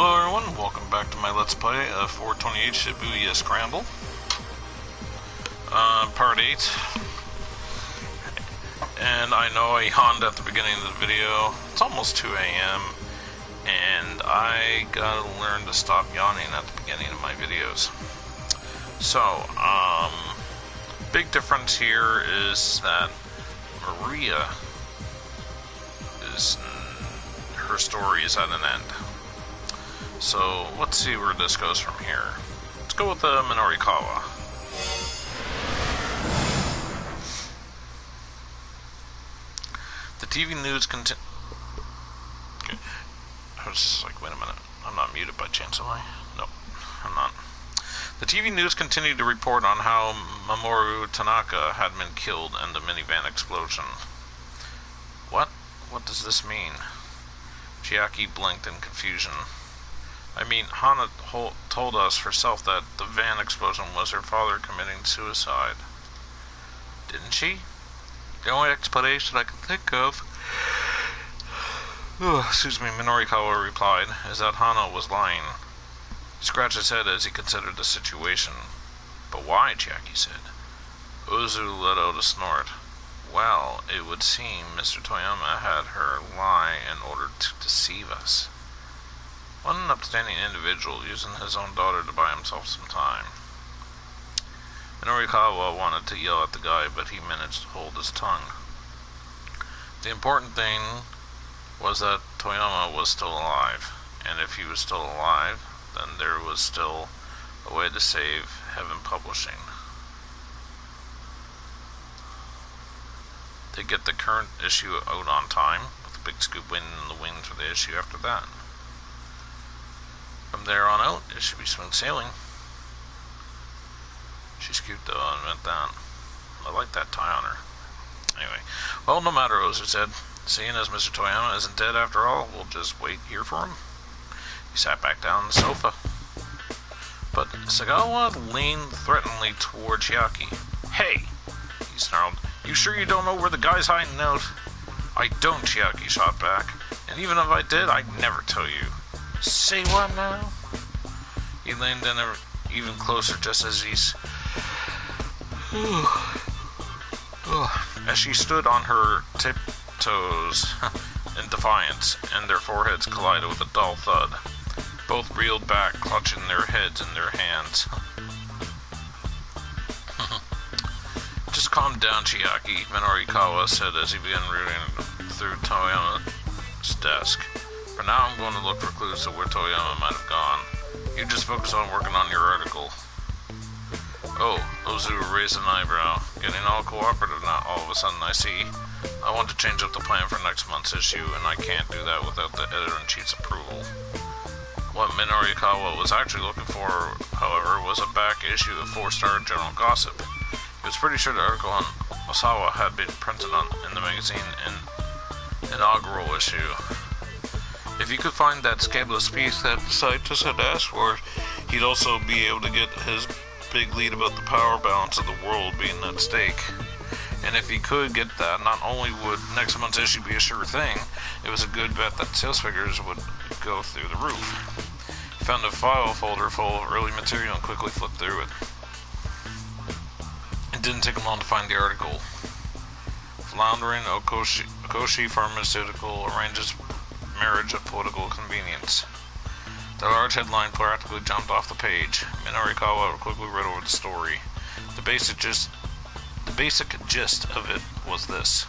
Hello everyone, welcome back to my Let's Play of 428 Shibuya Scramble. Part 8. And I know I yawned at the beginning of the video. It's almost 2 a.m. and I gotta learn to stop yawning at the beginning of my videos. So, big difference here is that Maria her story is at an end. So, let's see where this goes from here. Let's go with Minorikawa. The TV news Okay. I was just like, wait a minute. I'm not muted by chance, am I? Nope, I'm not. The TV news continued to report on how Mamoru Tanaka had been killed in the minivan explosion. What? What does this mean? Chiaki blinked in confusion. I mean, Hana told us herself that the van explosion was her father committing suicide. Didn't she? The only explanation I can think of, Minorikawa replied, is that Hana was lying. He scratched his head as he considered the situation. But why, Chiaki said. Ozu let out a snort. Well, it would seem Mr. Toyama had her lie in order to deceive us. What an upstanding individual, using his own daughter to buy himself some time. Minorikawa wanted to yell at the guy, but he managed to hold his tongue. The important thing was that Toyama was still alive, and if he was still alive, then there was still a way to save Heaven Publishing. They get the current issue out on time, with a big scoop win in the wings for the issue after that. From there on out, it should be smooth sailing. She's cute though, I'll admit that. I like that tie on her. Anyway, well, no matter, Ozu said. Seeing as Mr. Toyama isn't dead after all, we'll just wait here for him. He sat back down on the sofa. But Sagawa leaned threateningly toward Chiaki. Hey, he snarled. You sure you don't know where the guy's hiding out? I don't, Chiaki shot back. And even if I did, I'd never tell you. Say what now? He leaned in even closer just as as she stood on her tiptoes in defiance, and their foreheads collided with a dull thud. Both reeled back, clutching their heads in their hands. Just calm down, Chiaki, Minorikawa said as he began rooting through Toyama's desk. For now, I'm going to look for clues to where Toyama might have gone. You just focus on working on your article. Oh, Ozu raised an eyebrow. Getting all cooperative now, all of a sudden, I see. I want to change up the plan for next month's issue, and I can't do that without the editor-in-chief's approval. What Minorikawa was actually looking for, however, was a back issue of 4-Star General Gossip. He was pretty sure the article on Osawa had been printed in the magazine in inaugural issue. If he could find that scandalous piece that the scientist had asked for, he'd also be able to get his big lead about the power balance of the world being at stake. And if he could get that, not only would next month's issue be a sure thing, it was a good bet that sales figures would go through the roof. He found a file folder full of early material and quickly flipped through it. It didn't take him long to find the article. Floundering Okoshi Pharmaceutical arranges marriage of political convenience. The large headline practically jumped off the page. Minorikawa quickly read over the story. The basic gist of it was this.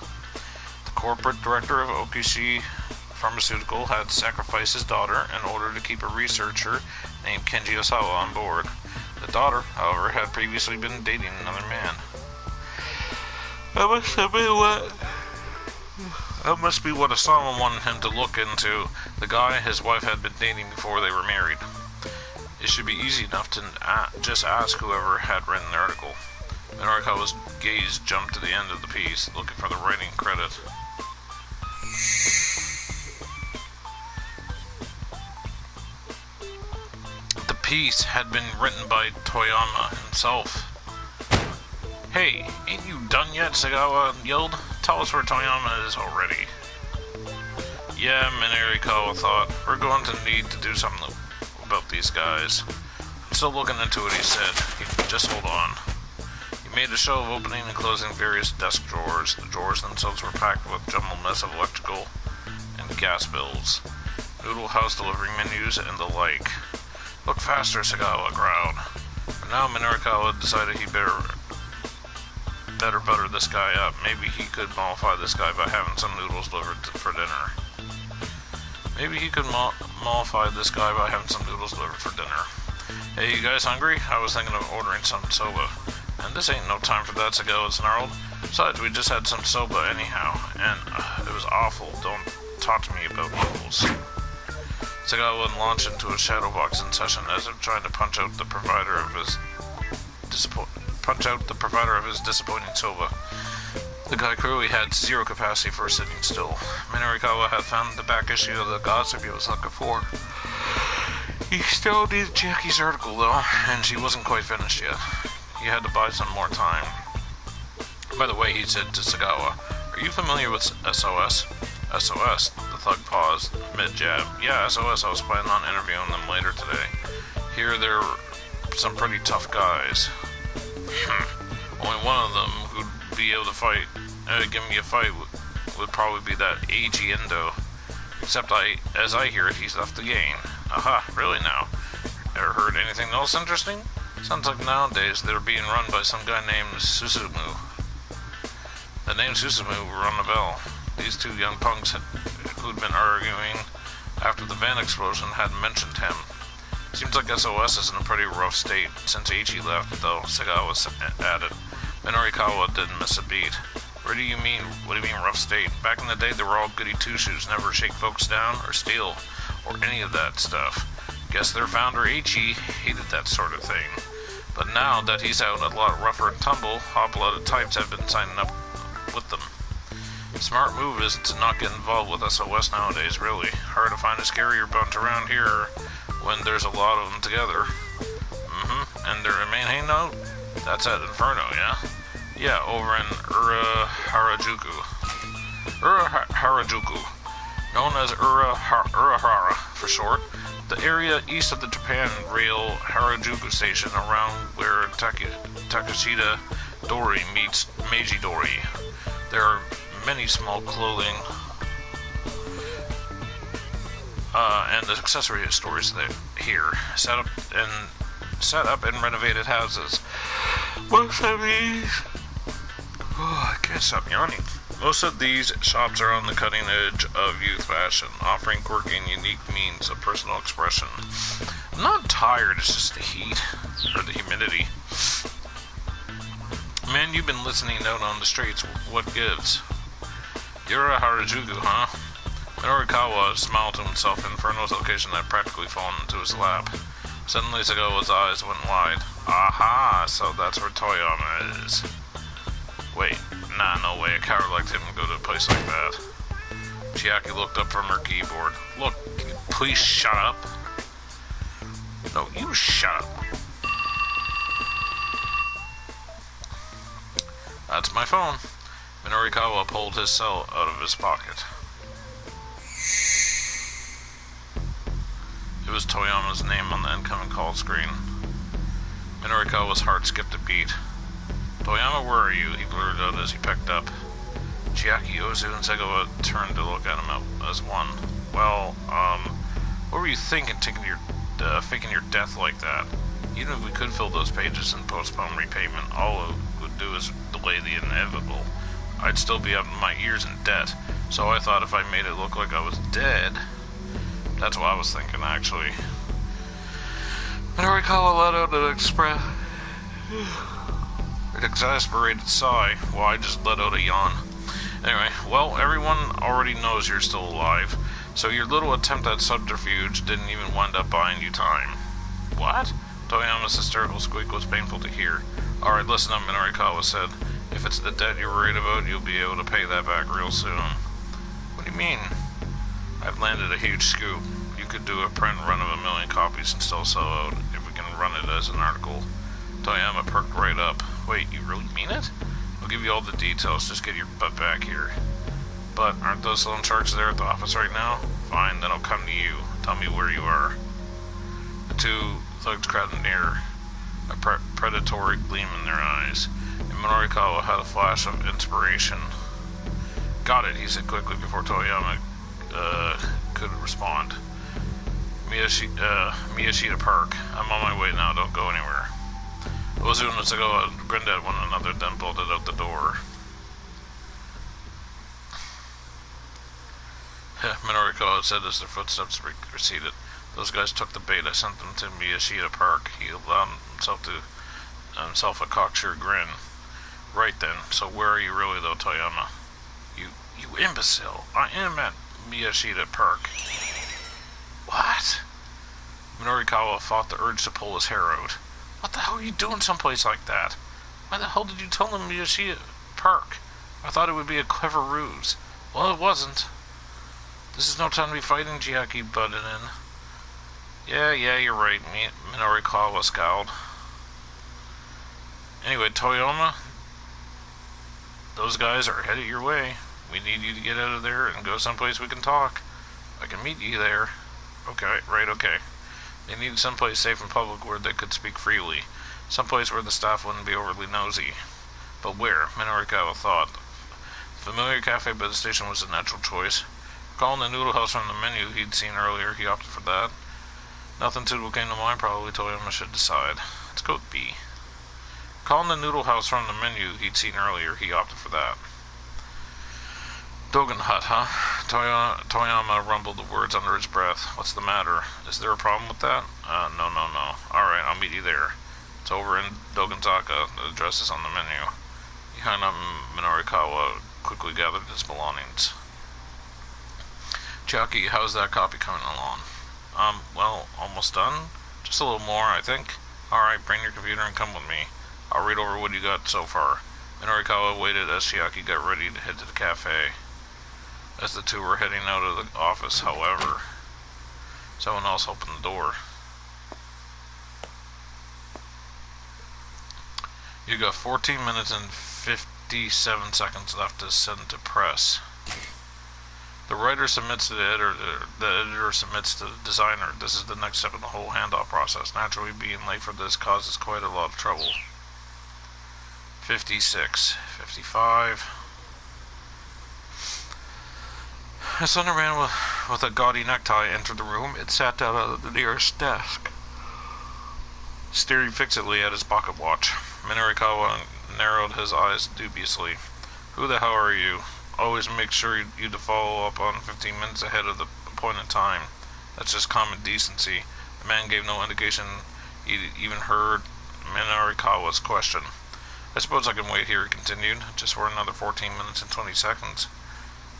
The corporate director of Okoshi Pharmaceutical had sacrificed his daughter in order to keep a researcher named Kenji Osawa on board. The daughter, however, had previously been dating another man. That must be what Osawa wanted him to look into. The guy his wife had been dating before they were married. It should be easy enough to just ask whoever had written the article. Minorikawa's gaze jumped to the end of the piece, looking for the writing credit. The piece had been written by Toyama himself. Hey, ain't you done yet? Sagawa yelled. Tell us where Toyama is already. Yeah, Minarikawa thought. We're going to need to do something about these guys. Still looking into it, he said. Just hold on. He made a show of opening and closing various desk drawers. The drawers themselves were packed with a jumbled mess of electrical and gas bills, noodle house delivery menus, and the like. Look faster, Sagawa growled. But now Minarikawa decided he better butter this guy up. Maybe he could mollify this guy by having some noodles delivered for dinner. Hey, you guys hungry? I was thinking of ordering some soba. And this ain't no time for that, Sagawa snarled. Besides, we just had some soba anyhow, and it was awful. Don't talk to me about noodles. Sagawa launched into a shadow boxing session as if trying to punch out the provider of his disappointing soba. The guy clearly had zero capacity for sitting still. Minarikawa had found the back issue of the gossip he was looking for. He still needed Jackie's article though, and she wasn't quite finished yet. He had to buy some more time. By the way, he said to Sagawa, are you familiar with SOS? SOS? The thug paused, mid-jab. Yeah, SOS, I was planning on interviewing them later today. Here they're some pretty tough guys. Only one of them who'd be able to fight, give me a fight would probably be that AG Indo. Except as I hear it, he's left the game. Aha, really now? Ever heard anything else interesting? Sounds like nowadays they're being run by some guy named Susumu. The name Susumu rung a bell. These two young punks who'd been arguing after the van explosion hadn't mentioned him. Seems like SOS is in a pretty rough state since Ichi left, though, Sagawa added. Minarikawa didn't miss a beat. What do you mean rough state? Back in the day, they were all goody two-shoes, never shake folks down or steal or any of that stuff. Guess their founder, Ichi, hated that sort of thing. But now that he's out, a lot rougher and tumble, hot-blooded types have been signing up with them. Smart move is to not get involved with SOS nowadays, really. Hard to find a scarier bunch around here when there's a lot of them together. And their main hangout? That's at Inferno, yeah? Yeah, over in Harajuku. Harajuku. Known as Urahara for short. The area east of the Japan Rail Harajuku station, around where Takashita Dori meets Meiji Dori. There are many small clothing and accessory stores here, set up in renovated houses. Most of these, I can't stop yawning. Most of these shops are on the cutting edge of youth fashion, offering quirky and unique means of personal expression. I'm not tired, it's just the heat, or the humidity. Man, you've been listening out on the streets, what gives? You're a Harajuku, huh? Minarikawa smiled to himself. Inferno's location had practically fallen into his lap. Suddenly, Sagawa's eyes went wide. Aha, so that's where Toyama is. Wait, nah, no way, a coward like him would go to a place like that. Chiaki looked up from her keyboard. Look, can you please shut up? No, you shut up. That's my phone. Minarikawa pulled his cell out of his pocket. It was Toyama's name on the incoming call screen. Minarikawa's heart skipped a beat. Toyama, where are you? He blurted out as he picked up. Chiaki, Ozu, and Sagawa turned to look at him as one. Well, what were you thinking, faking your death like that? Even if we could fill those pages and postpone repayment, all it would do is delay the inevitable. I'd still be up to my ears in debt, so I thought if I made it look like I was dead... That's what I was thinking, actually. Minarikawa let out an exasperated sigh, while I just let out a yawn. Anyway, well, everyone already knows you're still alive, so your little attempt at subterfuge didn't even wind up buying you time. What? Toyama's hysterical squeak was painful to hear. Alright, listen up, Minarikawa said. If it's the debt you're worried about, you'll be able to pay that back real soon. What do you mean? I've landed a huge scoop. You could do a print run of 1 million copies and still sell out if we can run it as an article. Toyama perked right up. Wait, you really mean it? I'll give you all the details, just get your butt back here. But aren't those loan sharks there at the office right now? Fine, then I'll come to you. Tell me where you are. The two thugs crowded near, a predatory gleam in their eyes, and Minorikawa had a flash of inspiration. Got it, he said quickly before Toyama could respond. Miyashita Park. I'm on my way now, don't go anywhere. Ozu and Sagawa grinned at one another, then bolted out the door. Minorikawa said as their footsteps receded. Those guys took the bait. I sent them to Miyashita Park. He allowed himself a cocksure grin. Right then, so where are you really though, Toyama? You imbecile. I am at Miyashita Park. What? Minorikawa fought the urge to pull his hair out. What the hell are you doing someplace like that? Why the hell did you tell them Miyashita Park? I thought it would be a clever ruse. Well, it wasn't. This is no time to be fighting, Chiaki butted in. Yeah, you're right, Minorikawa scowled. Anyway, Toyama, those guys are headed your way. We need you to get out of there and go someplace we can talk. I can meet you there. Okay. They needed someplace safe and public where they could speak freely. Someplace where the staff wouldn't be overly nosy. But where? Minorikawa thought. The familiar cafe by the station was a natural choice. Calling the noodle house from the menu he'd seen earlier, he opted for that. Nothing suitable came to mind, probably Toyama should decide. Let's go with B. Calling the noodle house from the menu he'd seen earlier, he opted for that. Dogen Hut, huh? Toyama rumbled the words under his breath. What's the matter? Is there a problem with that? No. Alright, I'll meet you there. It's over in Dogenzaka. The address is on the menu. He hung up and Minorikawa quickly gathered his belongings. Chiaki, how's that copy coming along? Well, almost done. Just a little more, I think. Alright, bring your computer and come with me. I'll read over what you got so far. Minorikawa waited as Chiaki got ready to head to the cafe. As the two were heading out of the office, however, someone else opened the door. You got 14 minutes and 57 seconds left to send to press. The writer submits to the editor submits to the designer. This is the next step in the whole handoff process. Naturally, being late for this causes quite a lot of trouble. 56, 55. A slender man with a gaudy necktie entered the room. It sat down at the nearest desk, staring fixedly at his pocket watch. Minorikawa narrowed his eyes dubiously. Who the hell are you? Always make sure you to follow up on 15 minutes ahead of the appointed time. That's just common decency. The man gave no indication he even heard Minorikawa's question. I suppose I can wait here, he continued, just for another 14 minutes and 20 seconds.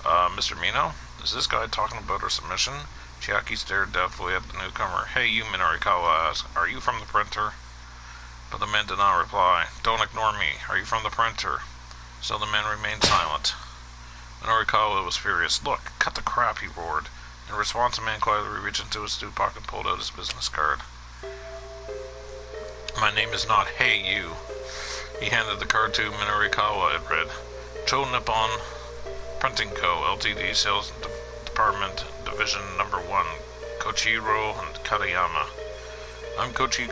Mr. Mino? Is this guy talking about our submission? Chiaki stared doubtfully at the newcomer. Hey, you, Minorikawa asked. Are you from the printer? But the man did not reply. Don't ignore me. Are you from the printer? So the man remained silent. Minorikawa was furious. Look, cut the crap, he roared. In response, the man quietly reached into his suit pocket and pulled out his business card. My name is not Hey You. He handed the card to Minorikawa. It read, Cho Nippon Printing Co., Ltd., Sales Department, Division Number 1, Koichiro and Katayama. I'm Koichiro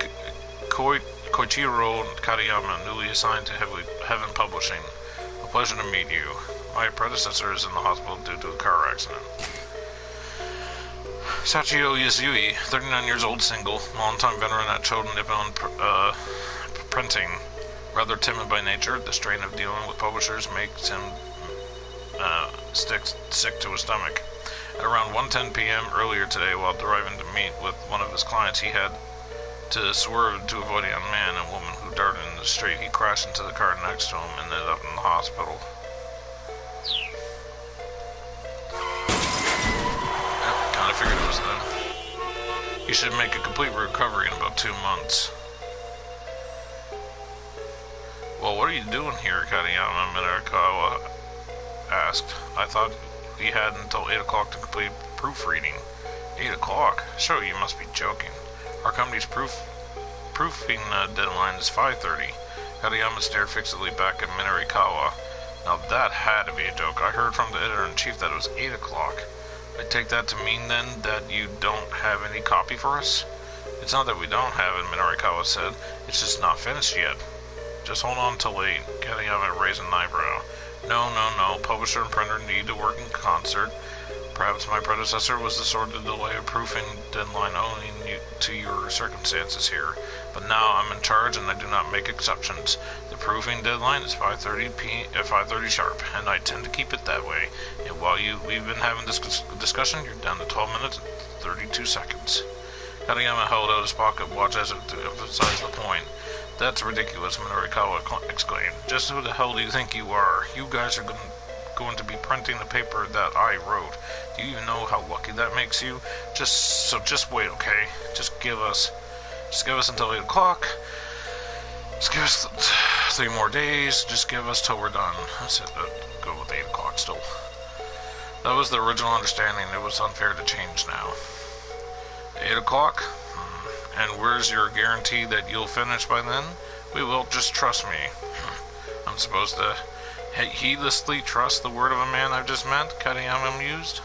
Katayama, newly assigned to Heaven Publishing. A pleasure to meet you. My predecessor is in the hospital due to a car accident. Sachio Yasui, 39 years old, single, longtime veteran at Cho Nippon Printing. Rather timid by nature, the strain of dealing with publishers makes him sick to his stomach. At around 1:10 p.m. earlier today, while driving to meet with one of his clients, he had to swerve to avoid a young man and woman who darted in the street. He crashed into the car next to him and ended up in the hospital. Kinda figured it was them. He should make a complete recovery in about 2 months. Well, what are you doing here, Katayama? Minorikawa asked. I thought we had until 8 o'clock to complete proofreading. 8 o'clock? Sure, you must be joking. Our company's proofing deadline is 5:30. Katayama stared fixedly back at Minorikawa. Now that had to be a joke. I heard from the editor-in-chief that it was 8 o'clock. I take that to mean then that you don't have any copy for us? It's not that we don't have it, Minorikawa said. It's just not finished yet. Just hold on till 8. Katayama raised an eyebrow. No. Publisher and printer need to work in concert. Perhaps my predecessor was the sort of delay a proofing deadline owing to your circumstances here. But now I'm in charge and I do not make exceptions. The proofing deadline is 5:30 sharp, and I tend to keep it that way. And while we've been having this discussion, you're down to 12 minutes and 32 seconds. Katayama held out his pocket watch as if to emphasize the point. That's ridiculous, Minorikawa exclaimed. Just who the hell do you think you are? You guys are going to be printing the paper that I wrote. Do you even know how lucky that makes you? Just wait, okay? Just give us until 8 o'clock. Just give us 3 more days. Just give us till we're done. I said go with 8 o'clock still. That was the original understanding. It was unfair to change now. 8 o'clock? And where's your guarantee that you'll finish by then? We will, just trust me. I'm supposed to heedlessly trust the word of a man I've just met? Katayama mused.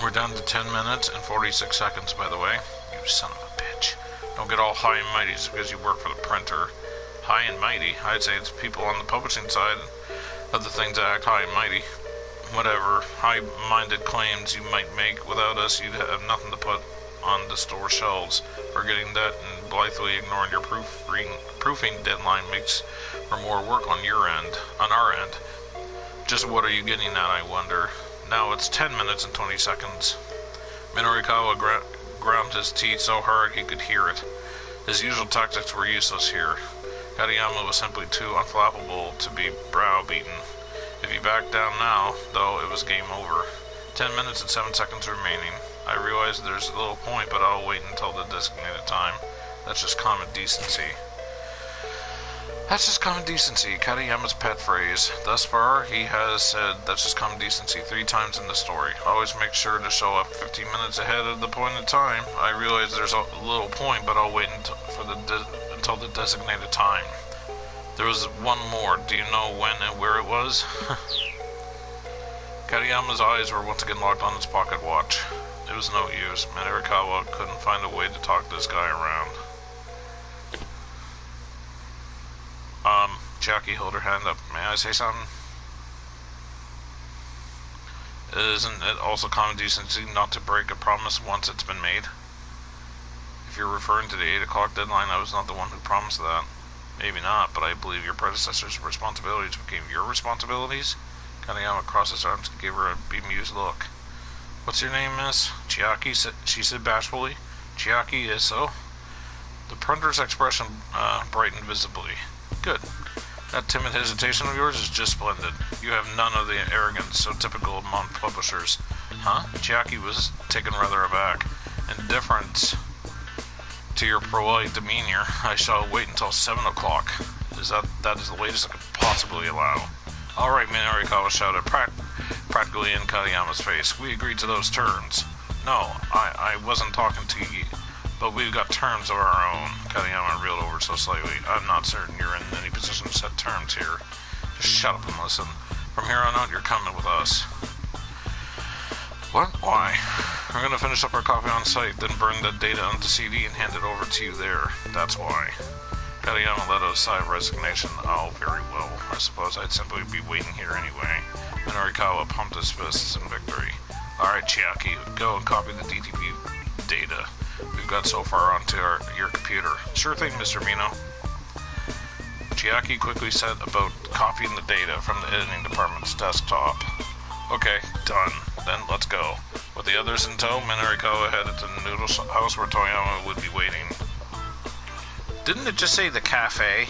We're down to 10 minutes and 46 seconds, by the way. You son of a bitch. Don't get all high and mighty just because you work for the printer. High and mighty? I'd say it's people on the publishing side of the things that act high and mighty. Whatever high-minded claims you might make, without us you'd have nothing to put on the store shelves. Forgetting that and blithely ignoring your proofing deadline makes for more work on our end. Just what are you getting at, I wonder? Now it's 10 minutes and 20 seconds. Minorikawa ground his teeth so hard he could hear it. His usual tactics were useless here. Katayama was simply too unflappable to be browbeaten. If he backed down now, though, it was game over. 10 minutes and 7 seconds remaining. I realize there's a little point, but I'll wait until the designated time. That's just common decency. That's just common decency, Katayama's pet phrase. Thus far, he has said that's just common decency 3 times in the story. Always make sure to show up 15 minutes ahead of the appointed time. I realize there's a little point, but I'll wait until the designated time. There was one more. Do you know when and where it was? Katayama's eyes were once again locked on his pocket watch. It was no use. Minorikawa couldn't find a way to talk this guy around. Jackie held her hand up. May I say something? Isn't it also common decency not to break a promise once it's been made? If you're referring to the 8 o'clock deadline, I was not the one who promised that. Maybe not, but I believe your predecessor's responsibilities became your responsibilities? Katayama crossed his arms and gave her a bemused look. What's your name, miss? Chiaki, she said bashfully. Chiaki is so? The printer's expression brightened visibly. Good. That timid hesitation of yours is just splendid. You have none of the arrogance so typical among publishers. Huh? Chiaki was taken rather aback. Indifference to your polite demeanor. I shall wait until 7 o'clock. That is the latest I could possibly allow. Alright, Minorikawa shouted practically in Katayama's face. We agreed to those terms. No, I wasn't talking to you. But we've got terms of our own. Katayama reeled over so slightly. I'm not certain you're in any position to set terms here. Just shut up and listen. From here on out, you're coming with us. What? Why? We're gonna finish up our copy on site, then burn the data onto CD and hand it over to you there. That's why. Katayama let out a sigh of resignation. Oh, very well. I suppose I'd simply be waiting here anyway. Minorikawa pumped his fists in victory. Alright, Chiaki, go and copy the DTP data we've got so far onto your computer. Sure thing, Mr. Mino. Chiaki quickly set about copying the data from the editing department's desktop. Okay, done. Then let's go. With the others in tow, Minorikawa headed to the noodle house where Toyama would be waiting. Didn't it just say the cafe?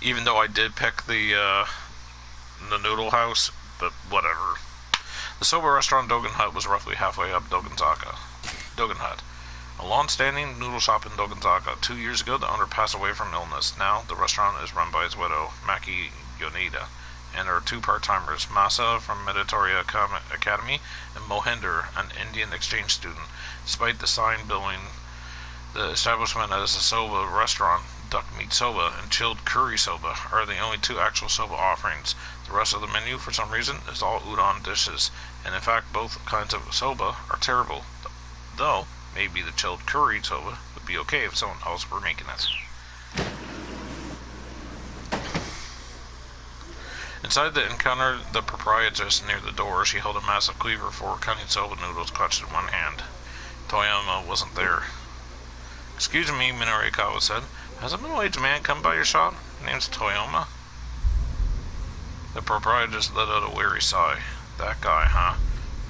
Even though I did pick the noodle house, but whatever. The soba restaurant Dogen Hut was roughly halfway up Dogen Hut, a long-standing noodle shop in Dogenzaka. 2 years ago, the owner passed away from illness. Now, the restaurant is run by his widow, Maki Yoneda, and there are 2 part-timers, Masa from Meditoria Academy and Mohinder, an Indian exchange student. Despite the sign billing the establishment as a soba restaurant, duck meat soba and chilled curry soba are the only two actual soba offerings. The rest of the menu, for some reason, is all udon dishes, and in fact both kinds of soba are terrible. Though, maybe the chilled curry soba would be okay if someone else were making it. Inside the encounter the proprietress near the door. She held a massive cleaver for cutting soba noodles clutched in one hand. Toyama wasn't there. "Excuse me," Minorikawa said. "Has a middle-aged man come by your shop? His name's Toyama." The proprietress let out a weary sigh. "That guy, huh?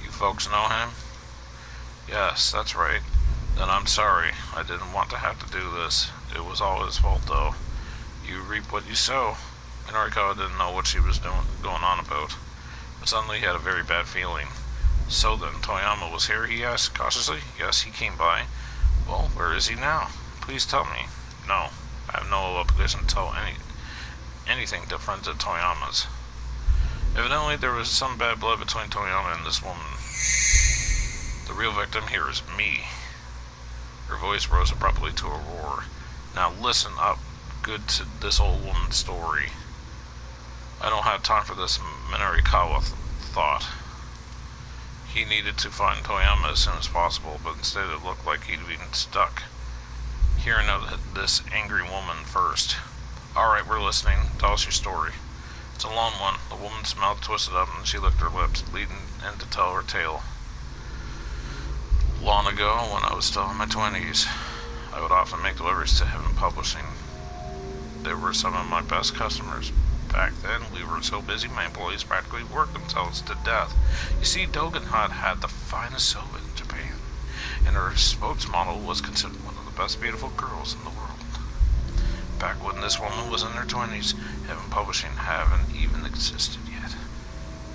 You folks know him?" "Yes, that's right." "Then I'm sorry. I didn't want to have to do this. It was all his fault, though. You reap what you sow." Minorikawa didn't know what she was going on about, but suddenly he had a very bad feeling. "So then, Toyama was here?" he asked cautiously. "Yes, he came by." "Well, where is he now? Please tell me." "No, I have no obligation to tell anything to friends of Toyama's." Evidently, there was some bad blood between Toyama and this woman. "The real victim here is me." Her voice rose abruptly to a roar. "Now listen up good to this old woman's story." "I don't have time for this," Minorikawa thought. He needed to find Toyama as soon as possible, but instead it looked like he'd been stuck. Hearing of this angry woman first. "Alright, we're listening. Tell us your story." "It's a long one." The woman's mouth twisted up and she licked her lips, leading in to tell her tale. "Long ago, when I was still in my 20s, I would often make deliveries to Heaven Publishing. They were some of my best customers. Back then, we were so busy my employees practically worked themselves to death. You see, Dogen Hut had the finest soba in Japan, and her spokesmodel was considered one of the best beautiful girls in the world. Back when this woman was in her 20s, Heaven Publishing hadn't even existed yet.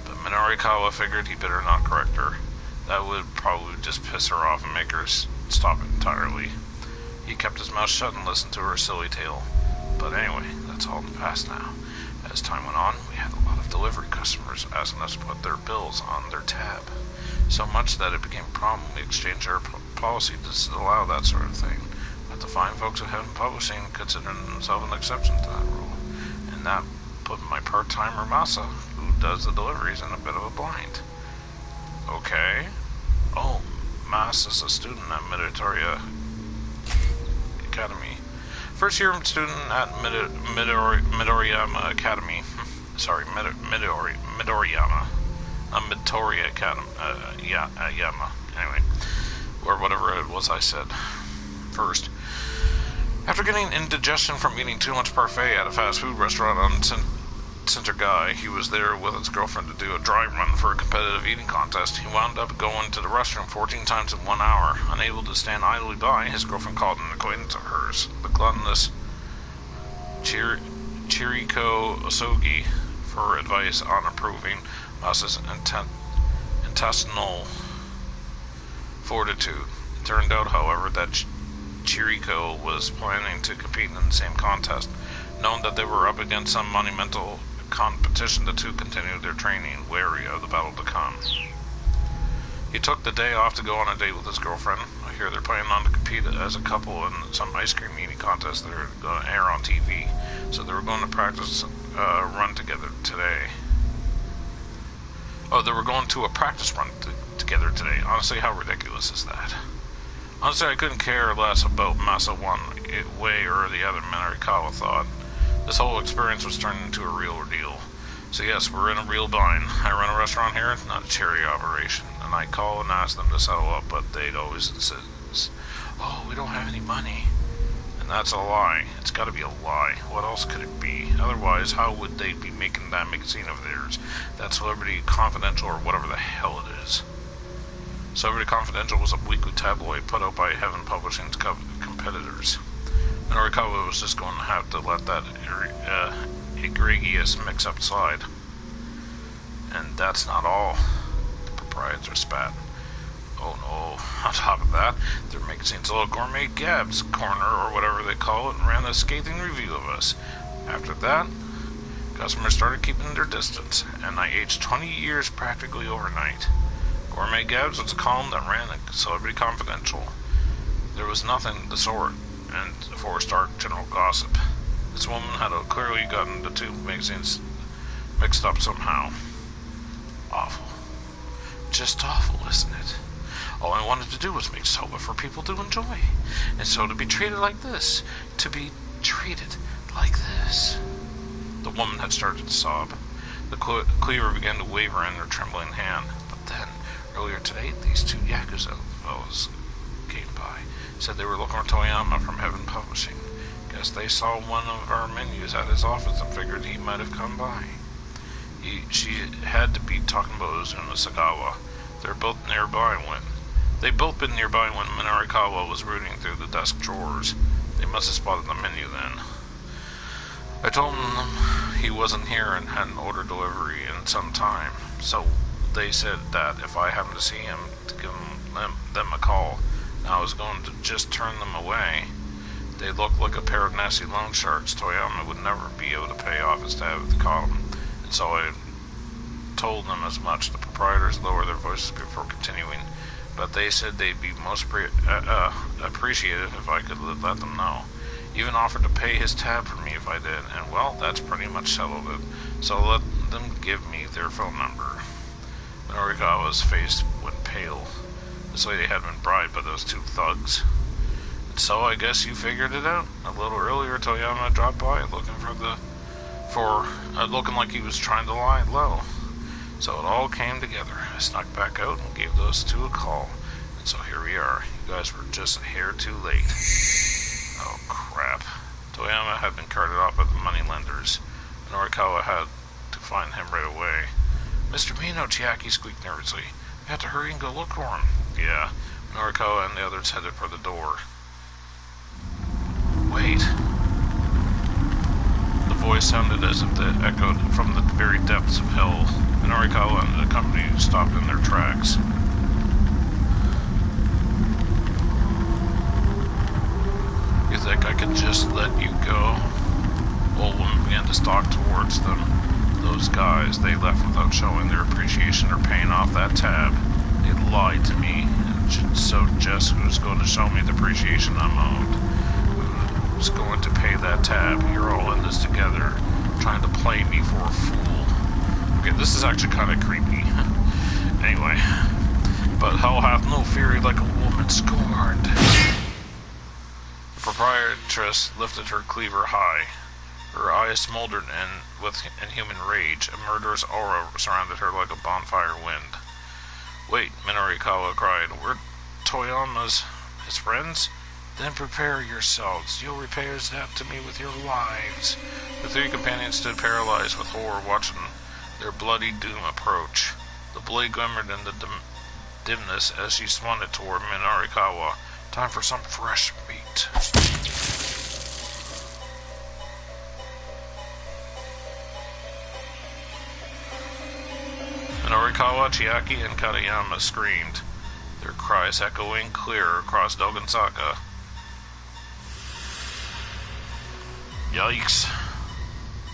But Minorikawa figured he better not correct her. That would probably just piss her off and make her stop it entirely. He kept his mouth shut and listened to her silly tale. But anyway, that's all in the past now. As time went on, we had a lot of delivery customers asking us to put their bills on their tab. So much that it became a problem. We exchanged our policy to allow that sort of thing. But the fine folks at Heaven Publishing considered themselves an exception to that rule. And that put my part-timer Masa, who does the deliveries, in a bit of a bind." "Okay. Oh, Masa's a student at Midoriya Academy. First year student at Midoriyama Academy. Sorry, Midoriyama. Midoriya Academy. Yama. Anyway. Or whatever it was I said. First. After getting indigestion from eating too much parfait at a fast food restaurant on Center Guy, he was there with his girlfriend to do a dry run for a competitive eating contest. He wound up going to the restroom 14 times in 1 hour. Unable to stand idly by, his girlfriend called an acquaintance of hers, the gluttonous Chiriko Osogi, for advice on improving Masa's intestinal fortitude. It turned out, however, that Chiriko was planning to compete in the same contest. Knowing that they were up against some monumental competition, the two continued their training, wary of the battle to come. He took the day off to go on a date with his girlfriend. I hear they're planning on to compete as a couple in some ice cream eating contest that are going to air on TV. So they were going to practice run together today. Oh, they were going to a practice run together today. Honestly, how ridiculous is that? Honestly, I couldn't care less about Masa one way or the other, Minorikawa thought. This whole experience was turning into a real ordeal. So yes, we're in a real bind. I run a restaurant here, not a charity operation, and I call and ask them to settle up, but they'd always insist, "Oh, we don't have any money." And that's a lie. It's got to be a lie. What else could it be? Otherwise, how would they be making that magazine of theirs? That Celebrity Confidential or whatever the hell it is. Celebrity Confidential was a weekly tabloid put out by Heaven Publishing's competitors. Minorikawa was just going to have to let that egregious mix-up slide. And that's not all. The proprietor spat. "Oh no, on top of that, their magazine's little gourmet Gab's corner, or whatever they call it, ran a scathing review of us. After that, customers started keeping their distance, and I aged 20 years practically overnight. Gourmet Gab's was a column that ran a Celebrity Confidential. There was nothing the sort. and for start general gossip. This woman had clearly gotten the two magazines mixed up somehow. Awful. Just awful, isn't it? All I wanted to do was make soba for people to enjoy. And so to be treated like this. To be treated like this. The woman had started to sob. The cleaver began to waver in her trembling hand. But then, earlier today, these two Yakuza fellows came by. Said they were looking for Toyama from Heaven Publishing. Guess they saw one of our menus at his office and figured he might have come by. She had to be talking about Ozuna Sagawa. They've both been nearby when Minorikawa was rooting through the desk drawers. They must have spotted the menu then. I told them he wasn't here and hadn't ordered delivery in some time, so they said that if I happened to see him, to give them a call. Now I was going to just turn them away. They looked like a pair of nasty loan sharks. Toyama would never be able to pay off his tab if they caught him, and so I told them as much. The proprietors lowered their voices before continuing, but they said they'd be most appreciative if I could let them know. Even offered to pay his tab for me if I did, and well, that's pretty much settled it. So let them give me their phone number. Minorikawa's face went pale. This lady had been bribed by those two thugs. And so I guess you figured it out. A little earlier, Toyama dropped by looking looking like he was trying to lie low. So it all came together. I snuck back out and gave those two a call. And so here we are. You guys were just a hair too late. Oh, crap. Toyama had been carted off by the moneylenders. Minorikawa had to find him right away. Mr. Mino, Chiaki squeaked nervously. We have to hurry and go look for him. Yeah. Minorikawa and the others headed for the door. Wait. The voice sounded as if it echoed from the very depths of hell. Minorikawa and the company stopped in their tracks. You think I could just let you go? Old woman began to stalk towards them. Those guys, they left without showing their appreciation or paying off that tab. They lied to me, and so Jess was going to show me the appreciation I'm owed. Who's going to pay that tab? You're all in this together, trying to play me for a fool. Okay, this is actually kind of creepy. Anyway, but hell hath no fury like a woman scorned. The proprietress lifted her cleaver high. Her eyes smoldered with inhuman rage. A murderous aura surrounded her like a bonfire wind. Wait, Minorikawa cried. We're Toyama's his friends? Then prepare yourselves. You'll repay his debt to me with your lives. The three companions stood paralyzed with horror, watching their bloody doom approach. The blade glimmered in the dimness as she swung it toward Minorikawa. Time for some fresh meat. Minorikawa, Chiaki, and Katayama screamed, their cries echoing clear across Dogensaka. Yikes.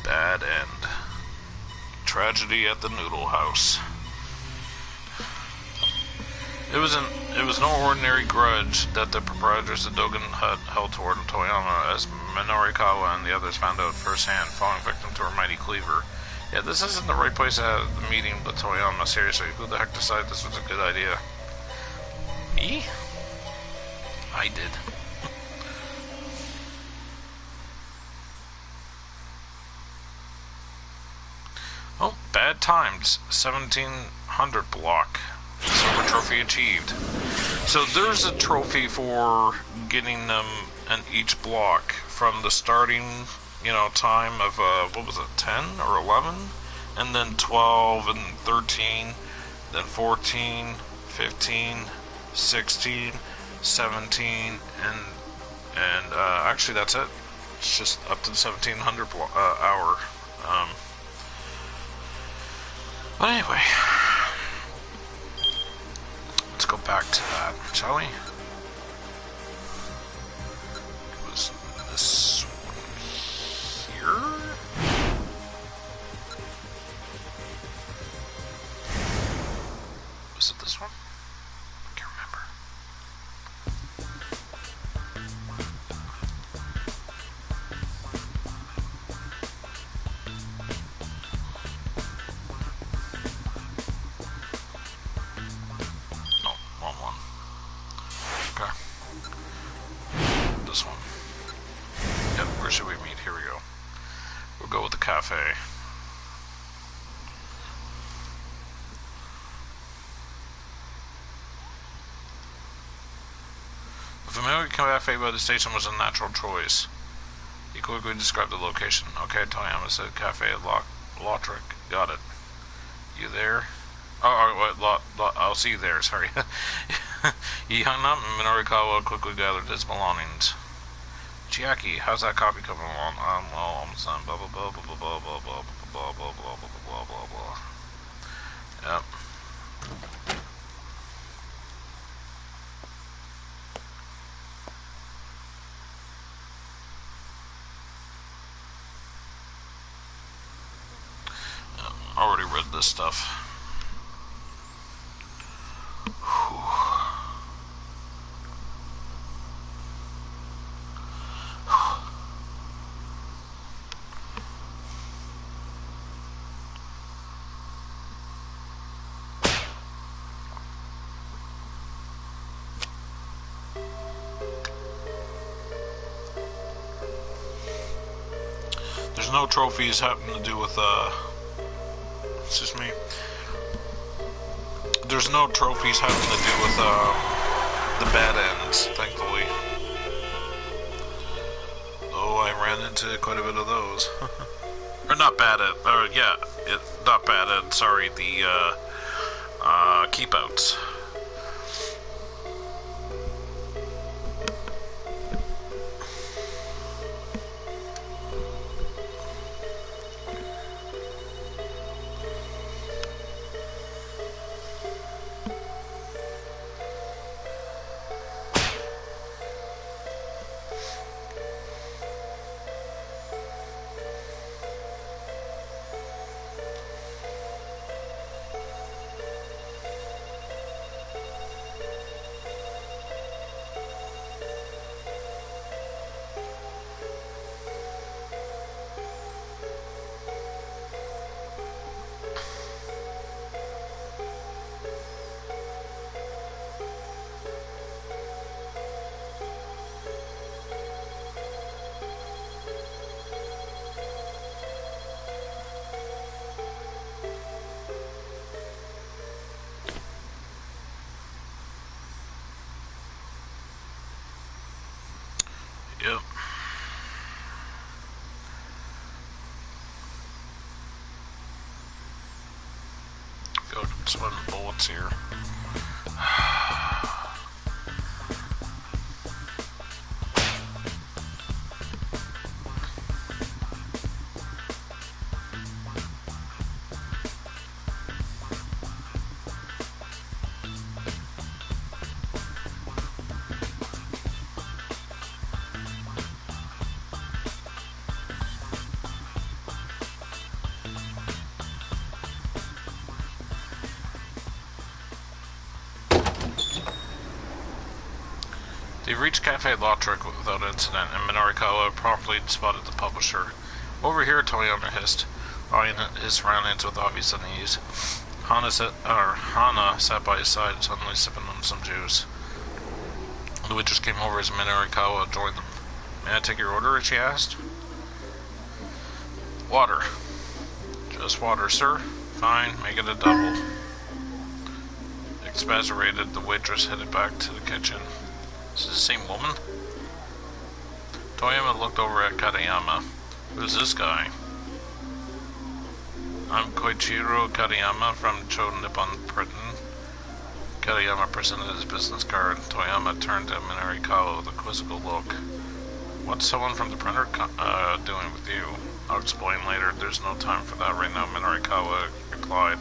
Bad end. Tragedy at the Noodle House. It was no ordinary grudge that the proprietors of Dogen Hut held toward Toyama, as Minorikawa and the others found out firsthand, falling victim to her mighty cleaver. Yeah, this isn't the right place to have the meeting with Toyama. Seriously, who the heck decided this was a good idea? Me? I did. Oh, bad times. 1700 block. Silver trophy achieved. So there's a trophy for getting them in each block from the starting, time of, 10 or 11? And then 12 and 13, then 14, 15, 16, 17, and actually that's it. It's just up to the 1700 hour. But anyway, let's go back to that, shall we? It was this one here? Was it this one? I can't remember. cafe. The familiar cafe by the station was a natural choice. He quickly described the location. Okay, Toyama said, Cafe Lautrec. Got it. You there? I'll see you there, sorry. He hung up and Minorikawa quickly gathered his belongings. Chiaki, how's that copy coming along? Well, I'm saying blah blah blah blah blah blah blah blah blah blah blah blah blah blah. Yep. Already read this stuff. There's no trophies having to do with excuse me. There's no trophies having to do with the bad ends, thankfully. Oh, I ran into quite a bit of those. Or not bad end, not bad end, sorry, the keep outs. Yep. Go sweating bullets here. They reached Cafe Lautrec without incident, and Minorikawa promptly spotted the publisher. Over here, Toyama hissed, eyeing his surroundings with obvious unease. Hana sat by his side, suddenly sipping on some juice. The waitress came over as Minorikawa joined them. May I take your order? She asked. Water. Just water, sir. Fine, make it a double. Expectorated, the waitress headed back to the kitchen. Is this the same woman? Toyama looked over at Katayama. Who's this guy? I'm Koichiro Katayama from Cho Nippon Printing. Katayama presented his business card. Toyama turned to Minorikawa with a quizzical look. What's someone from the printer doing with you? I'll explain later. There's no time for that right now, Minorikawa replied.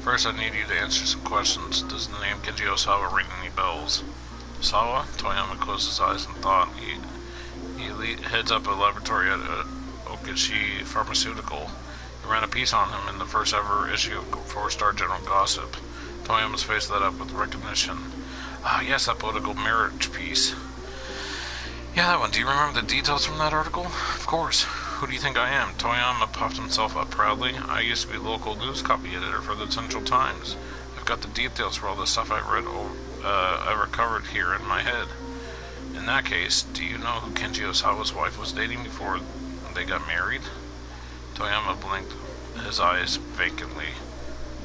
First, I need you to answer some questions. Does the name Kenji Osawa ring any bells? Sawa? Toyama closed his eyes and thought. He heads up a laboratory at Okishi Pharmaceutical. He ran a piece on him in the first ever issue of 4-Star General Gossip. Toyama's face lit up with recognition. Ah, yes, that political marriage piece. Yeah, that one. Do you remember the details from that article? Of course. Who do you think I am? Toyama puffed himself up proudly. I used to be local news copy editor for the Central Times. I've got the details for all the stuff I read ever covered here in my head. In that case, do you know who Kenji Osawa's wife was dating before they got married? Toyama blinked his eyes vacantly.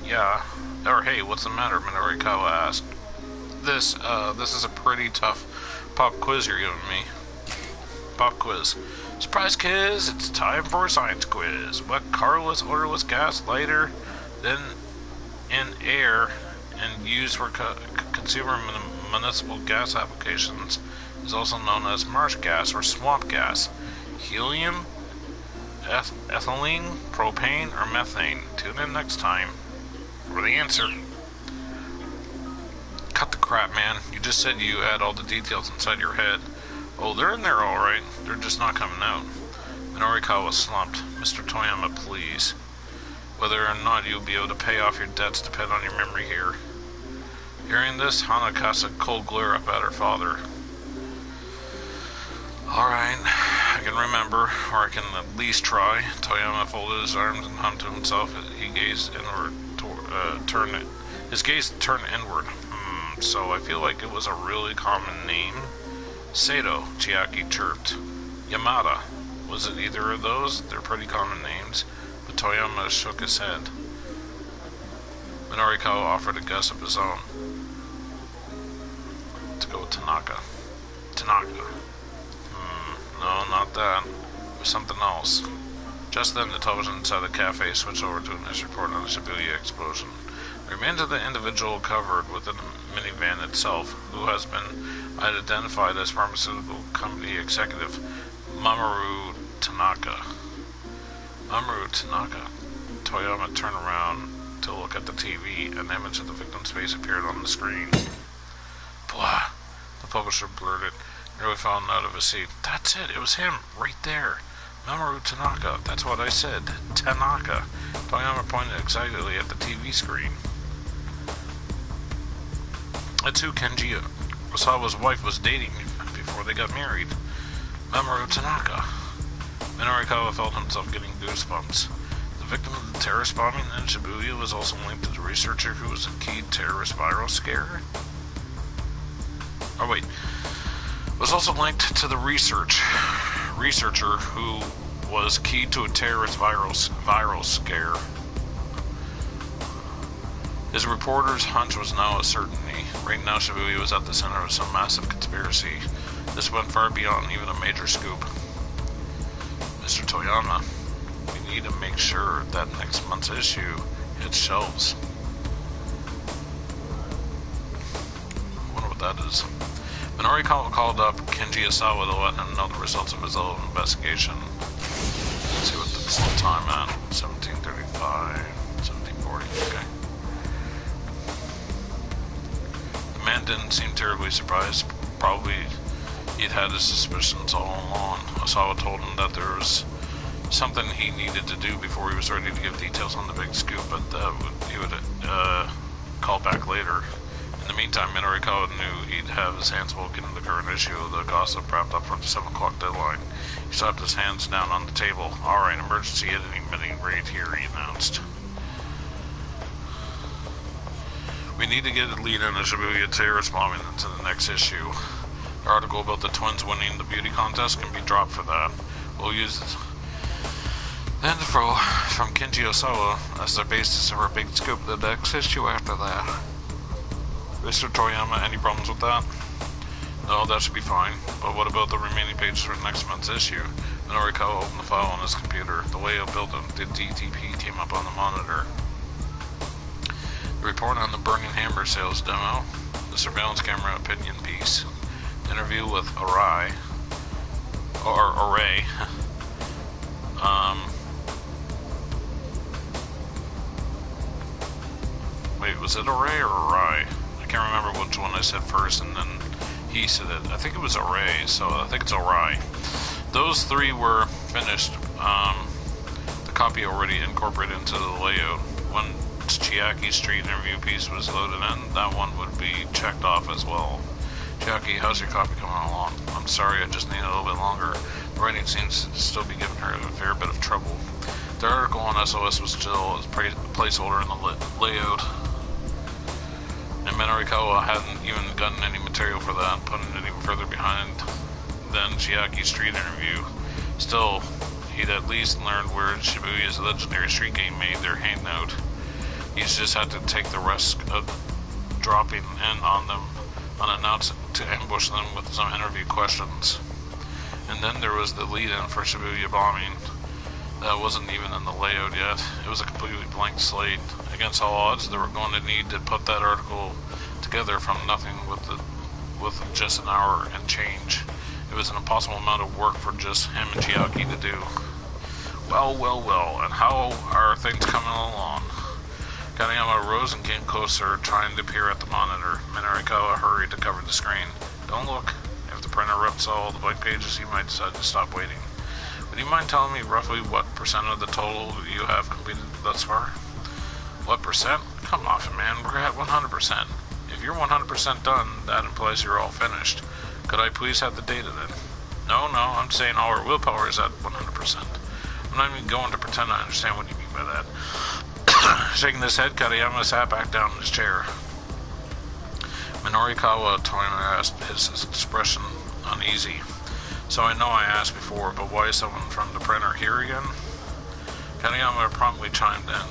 Yeah. Or hey, what's the matter? Minorikawa asked. This is a pretty tough pop quiz you're giving me. Pop quiz. Surprise kids, it's time for a science quiz. What colorless, odorless gas lighter than in air and used for consumer municipal gas applications is also known as marsh gas or swamp gas? Helium, ethylene, propane, or methane? Tune in next time for the answer. Cut the crap, man. You just said you had all the details inside your head. Oh, they're in there alright. They're just not coming out. Minorikawa slumped. Mr. Toyama, please. Whether or not you'll be able to pay off your debts depend on your memory here. Hearing this, Hana cast a cold glare up at her father. Alright, I can remember, or I can at least try. Toyama folded his arms and hummed to himself. He gazed inward, his gaze turned inward. So I feel like it was a really common name. Sato, Chiaki chirped. Yamada. Was it either of those? They're pretty common names. But Toyama shook his head. Minorikawa offered a guess of his own. To go with Tanaka. Tanaka. No, not that. It was something else. Just then, the television inside the cafe switched over to a news report on the Shibuya explosion. We remained to the individual covered within the minivan itself, who has been identified as pharmaceutical company executive Mamoru Tanaka. Mamoru Tanaka. Toyama turned around to look at the TV. An image of the victim's face appeared on the screen. Blah, the publisher blurted, nearly falling out of his seat. That's it, it was him, right there. Mamoru Tanaka, that's what I said. Tanaka. Toyama pointed excitedly at the TV screen. That's who Kenji Osawa's wife was dating before they got married. Mamoru Tanaka. Minorikawa felt himself getting goosebumps. The victim of the terrorist bombing in Shibuya was also linked to the researcher who was a key terrorist viral scare? Oh wait. Was also linked to the researcher who was key to a terrorist viral scare. His reporter's hunch was now a certainty. Right now, Shibuya was at the center of some massive conspiracy. This went far beyond even a major scoop. Mr. Toyama, we need to make sure that next month's issue hits shelves. I wonder what that is. Minorikawa called up Kenji Osawa to let him know the results of his little investigation. Let's see what that's the time at. 17:35, 17:40, okay. The man didn't seem terribly surprised. Probably he'd had his suspicions all along. Osawa told him that there was something he needed to do before he was ready to give details on the big scoop, but he would call back later. In the meantime, Minorikawa knew he'd have his hands full getting the current issue of the gossip wrapped up for the 7 o'clock deadline. He slapped his hands down on the table. Alright, emergency editing meeting right here, he announced. We need to get a lead on the Shibuya terrorist bombing into the next issue. The article about the twins winning the beauty contest can be dropped for that. We'll use the info from Kenji Osawa as the basis of our big scoop the next issue after that. Mr. Toyama, any problems with that? No, that should be fine. But what about the remaining pages for next month's issue? Minorikawa opened the file on his computer. The layout built of the DTP came up on the monitor. The report on the Burning Hammer sales demo. The surveillance camera opinion piece. Interview with Array. Wait, was it Array or Array? I can't remember which one I said first, and then he said it. I think it was Array, so I think it's Array. Those 3 were finished. The copy already incorporated into the layout. When Chiaki's street interview piece was loaded in, that one would be checked off as well. Chiaki, how's your copy coming along? I'm sorry, I just need a little bit longer. The writing seems to still be giving her a fair bit of trouble. The article on SOS was still a placeholder in the layout. And Minorikawa hadn't even gotten any material for that, putting it even further behind than Chiaki's street interview. Still, he'd at least learned where Shibuya's legendary street game made their hangout. He's just had to take the risk of dropping in on them unannounced to ambush them with some interview questions. And then there was the lead-in for Shibuya bombing. That wasn't even in the layout yet. It was a completely blank slate. Against all odds, they were going to need to put that article together from nothing with just an hour and change. It was an impossible amount of work for just him and Chiaki to do. Well, and how are things coming along? Katayama rose and came closer, trying to peer at the monitor. Minorikawa hurried to cover the screen. Don't look. If the printer rips all the blank pages, he might decide to stop waiting. Would you mind telling me roughly what percent of the total you have completed thus far? What percent? Come off it, man. We're at 100%. If you're 100% done, that implies you're all finished. Could I please have the data then? No, I'm saying all our willpower is at 100%. I'm not even going to pretend I understand what you mean by that. Shaking his head, Katayama sat back down in his chair. Minorikawa Toyama asked, his expression uneasy. So I know I asked before, but why is someone from the printer here again? Katayama promptly chimed in.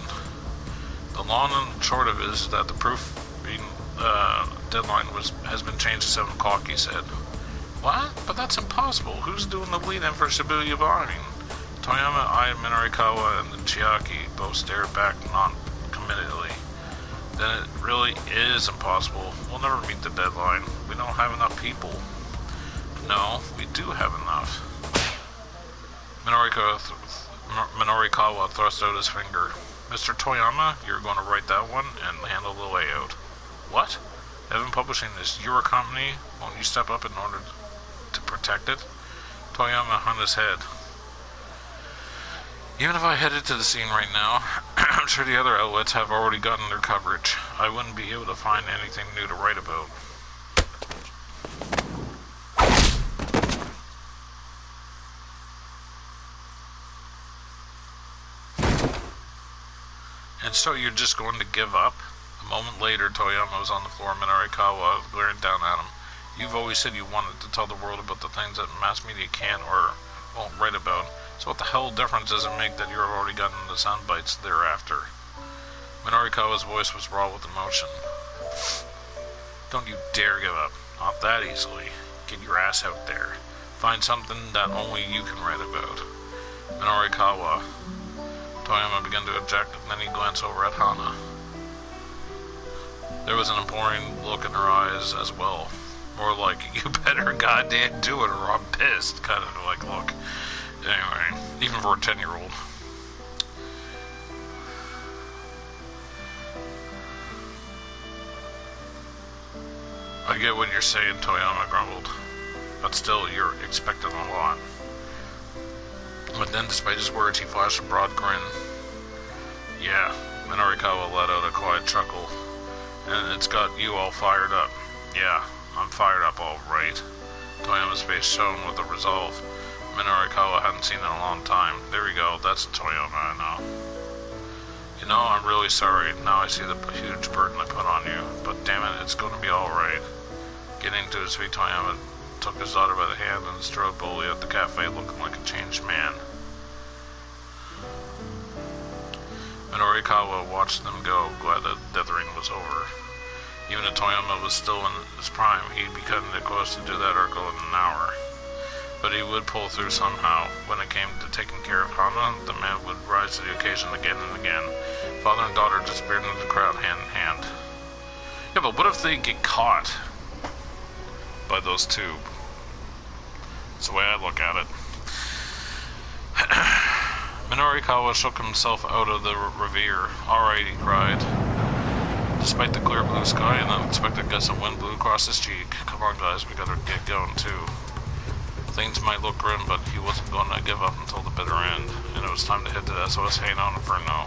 The long and short of it is that the proofing deadline has been changed to 7 o'clock, he said. What? But that's impossible. Who's doing the lead-in for Shibuya bombing? Toyama, I, Minorikawa, and Chiaki both stared back non-committedly. Then it really is impossible. We'll never meet the deadline. We don't have enough people. No, we do have enough. Minorikawa thrust out his finger. Mr. Toyama, you're going to write that one and handle the layout. What? Evan Publishing is your company. Won't you step up in order to protect it? Toyama hung his head. Even if I headed to the scene right now, I'm sure the other outlets have already gotten their coverage. I wouldn't be able to find anything new to write about. And so you're just going to give up? A moment later, Toyama was on the floor, Minorikawa glaring down at him. You've always said you wanted to tell the world about the things that mass media can't or won't write about. So what the hell difference does it make that you've already gotten the sound bites thereafter? Minorikawa's voice was raw with emotion. Don't you dare give up. Not that easily. Get your ass out there. Find something that only you can write about. Minorikawa. Toyama began to object, and then he glanced over at Hana. There was an imploring look in her eyes as well. More like, you better goddamn do it or I'm pissed kind of like look. Anyway, even for a 10-year-old. I get what you're saying, Toyama grumbled. But still, you're expecting a lot. But then, despite his words, he flashed a broad grin. Yeah, Minorikawa let out a quiet chuckle. And it's got you all fired up. Yeah, I'm fired up all right. Toyama's face shone with a resolve Minorikawa hadn't seen in a long time. There we go, that's Toyama I know. You know, I'm really sorry. Now I see the huge burden I put on you. But damn it, it's going to be alright. Getting to his feet, Toyama took his daughter by the hand and strode boldly at the cafe, looking like a changed man. Minorikawa watched them go, glad that dithering was over. Even if Toyama was still in his prime, he'd be cutting it close to do that article in an hour. But he would pull through somehow. When it came to taking care of Hana, the man would rise to the occasion again and again. Father and daughter disappeared into the crowd hand in hand. Yeah, but what if they get caught by those two? That's the way I look at it. Minorikawa shook himself out of the reverie. Alright, he cried. Despite the clear blue sky, an unexpected gust of wind blew across his cheek. Come on, guys, we gotta get going, too. Things might look grim, but he wasn't going to give up until the bitter end, and it was time to head to the SOS Hangout Inferno.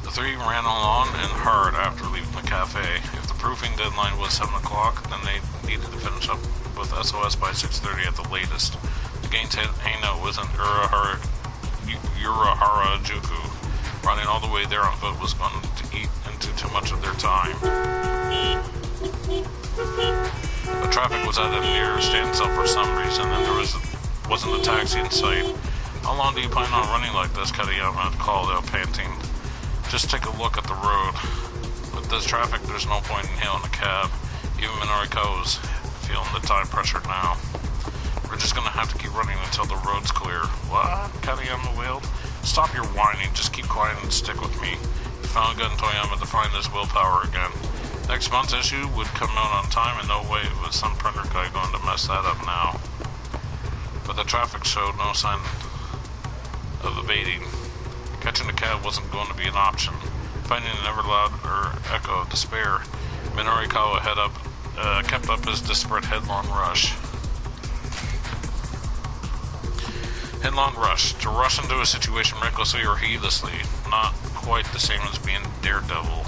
The three ran along and hard after leaving the cafe. If the proofing deadline was 7 o'clock, then they needed to finish up with SOS by 6:30 at the latest. The game's hangout was in Uraharajuku. Running all the way there on foot was going to eat into too much of their time. But The traffic was at a near standstill for some reason, and there wasn't a taxi in sight. How long do you plan on running like this? Katayama called out, panting. Just take a look at the road. With this traffic, there's no point in hailing a cab. Even Minoriko's feeling the time pressure now. We're just gonna have to keep running until the road's clear. What? Katayama wailed. Stop your whining, just keep quiet and stick with me. He finally got Toyama to find his willpower again. Next month's issue would come out on time, and no way was some printer guy going to mess that up now. But the traffic showed no sign of abating. Catching a cab wasn't going to be an option. Finding an ever louder echo of despair, Minorikawa kept up his desperate headlong rush. Headlong rush. To rush into a situation recklessly or heedlessly. Not quite the same as being daredevil.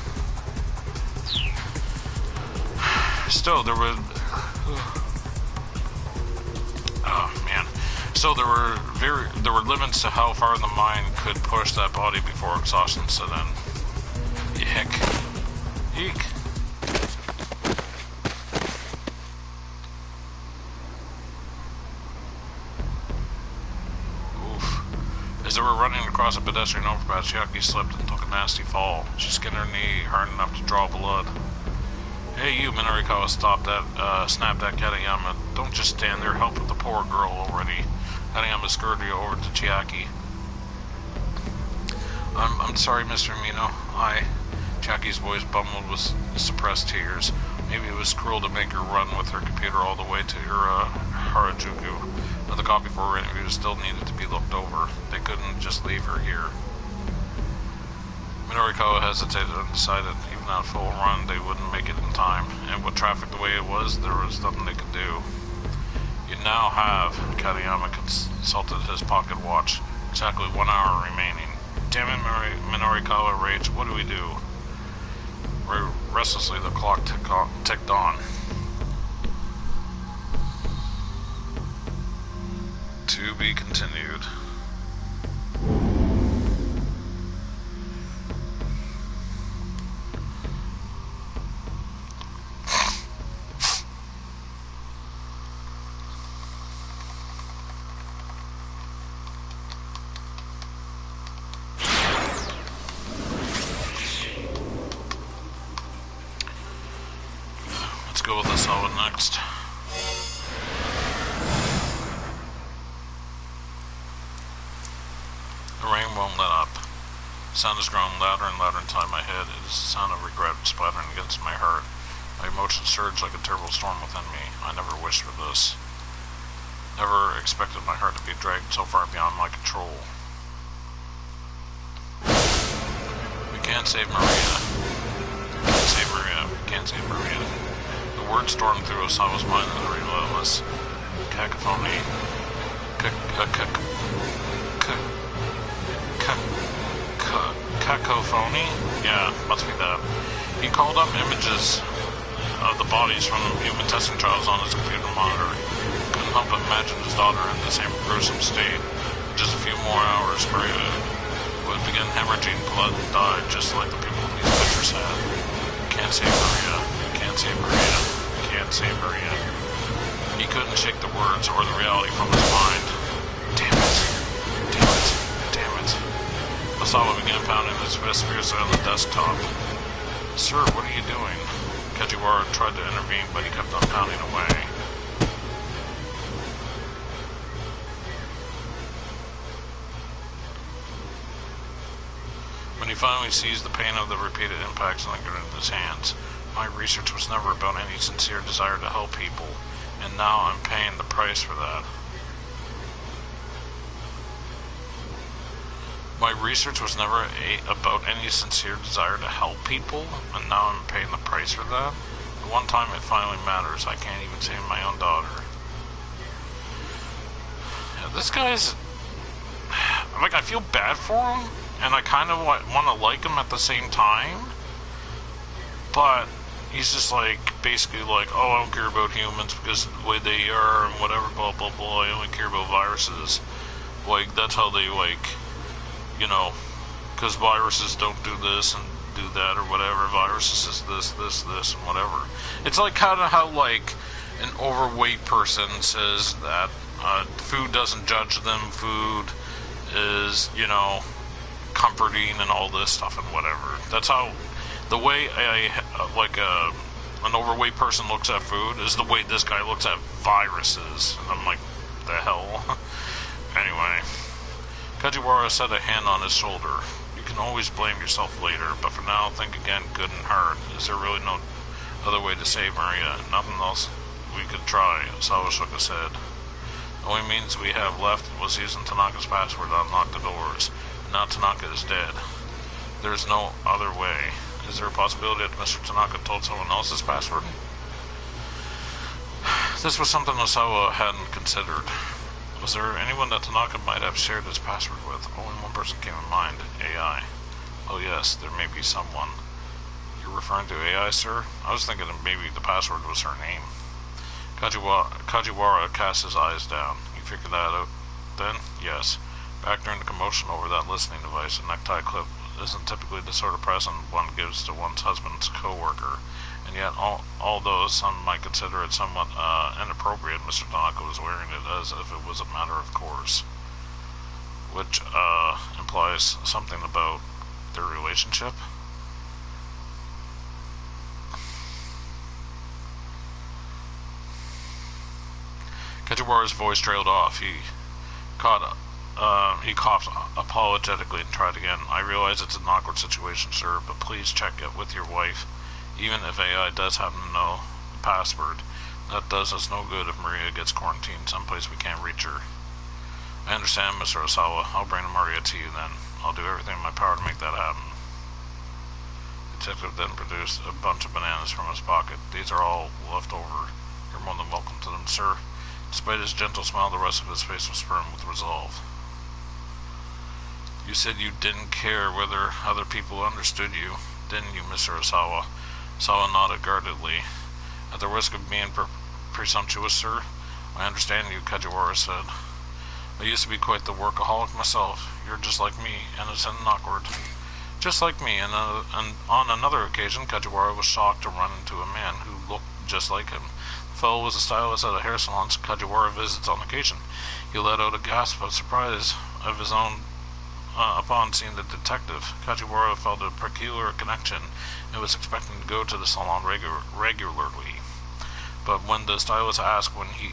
Still, there were... Oh, man. Still, there were limits to how far the mind could push that body before exhaustion set in. Yuck. Eek. As they were running across a pedestrian overpass, Chiaki slipped and took a nasty fall. She skinned her knee hard enough to draw blood. Hey you, Minorikawa snapped at Katayama. Don't just stand there, help with the poor girl already. Katayama scurried over to Chiaki. I'm sorry, Mr. Mino. Chiaki's voice bumbled with suppressed tears. Maybe it was cruel to make her run with her computer all the way to Harajuku. But the copy for her interview still needed to be looked over. They couldn't just leave her here. Minorikawa hesitated and decided even at full run they wouldn't make it in time. And with traffic the way it was, there was nothing they could do. You now have, Katayama consulted his pocket watch, exactly 1 hour remaining. Damn it, Minorikawa raged. What do we do? Restlessly, the clock ticked on. To be continued. Let's go with this one next. The rain won't let up. The sound has grown louder and louder inside my head. It is the sound of regret splattering against my heart. My emotions surge like a terrible storm within me. I never wished for this. Never expected my heart to be dragged so far beyond my control. We can't save Maria. We can't save Maria. We can't save Maria. The words stormed through Osawa's mind in a relentless cacophony. Cacophony? Yeah, must be that. He called up images of the bodies from the human testing trials on his computer monitor. Couldn't help but imagine his daughter in the same gruesome state. In just a few more hours, Maria would begin hemorrhaging blood and die just like the people in these pictures had. Can't save Maria. Can't save Maria. Can't save Maria. He couldn't shake the words or the reality from his mind. Damn it. Damn it. Damn it. Osawa began pounding his fist fiercely on the desktop. Sir, what are you doing? Kajiwara tried to intervene, but he kept on pounding away. When he finally seized the pain of the repeated impacts lingered in his hands. My research was never about any sincere desire to help people, and now I'm paying the price for that. My research was never about any sincere desire to help people, and now I'm paying the price for that? The one time it finally matters, I can't even save my own daughter. Yeah, this guy's... like, I feel bad for him, and I kind of want to like him at the same time, but he's just like, basically like, oh, I don't care about humans because the way they are and whatever, blah, blah, blah, I only care about viruses. Like, that's how they, like, you know, because viruses don't do this and do that or whatever, viruses is this, and whatever. It's like kind of how, like, an overweight person says that food doesn't judge them, food is, you know, comforting and all this stuff and whatever. That's how, the way an overweight person looks at food is the way this guy looks at viruses. And I'm like, the hell? Anyway, Kajiwara set a hand on his shoulder. You can always blame yourself later, but for now, think again good and hard. Is there really no other way to save Maria? Nothing else we could try? Sawa shook his head. The only means we have left was using Tanaka's password to unlock the doors. Now Tanaka is dead. There is no other way. Is there a possibility that Mr. Tanaka told someone else's password? This was something Osawa hadn't considered. Was there anyone that Tanaka might have shared his password with? Only one person came in mind, AI. Oh yes, there may be someone. You're referring to AI, sir? I was thinking that maybe the password was her name. Kajiwara cast his eyes down. You figured that out then? Yes. Back during the commotion over that listening device, a necktie clip isn't typically the sort of present one gives to one's husband's co-worker. And yet, although some might consider it somewhat inappropriate, Mr. Tanaka was wearing it as if it was a matter of course. Which implies something about their relationship. Kajiwara's voice trailed off. He coughed apologetically and tried again. I realize it's an awkward situation, sir, but please check it with your wife. Even if AI does happen to know the password, that does us no good if Maria gets quarantined someplace we can't reach her. I understand, Mr. Osawa. I'll bring Maria to you then. I'll do everything in my power to make that happen. The detective then produced a bunch of bananas from his pocket. These are all left over. You're more than welcome to them, sir. Despite his gentle smile, the rest of his face was firm with resolve. You said you didn't care whether other people understood you, didn't you, Mr. Osawa? Osawa nodded guardedly. At the risk of being presumptuous, sir, I understand you, Kajiwara said. I used to be quite the workaholic myself. You're just like me, innocent and awkward. Just like me, and on another occasion, Kajiwara was shocked to run into a man who looked just like him. The fellow was a stylist at a hair salon Kajiwara visits on occasion. He let out a gasp of surprise of his own upon seeing the detective. Kajiwara felt a peculiar connection and was expecting to go to the salon regularly. But when the stylist asked when he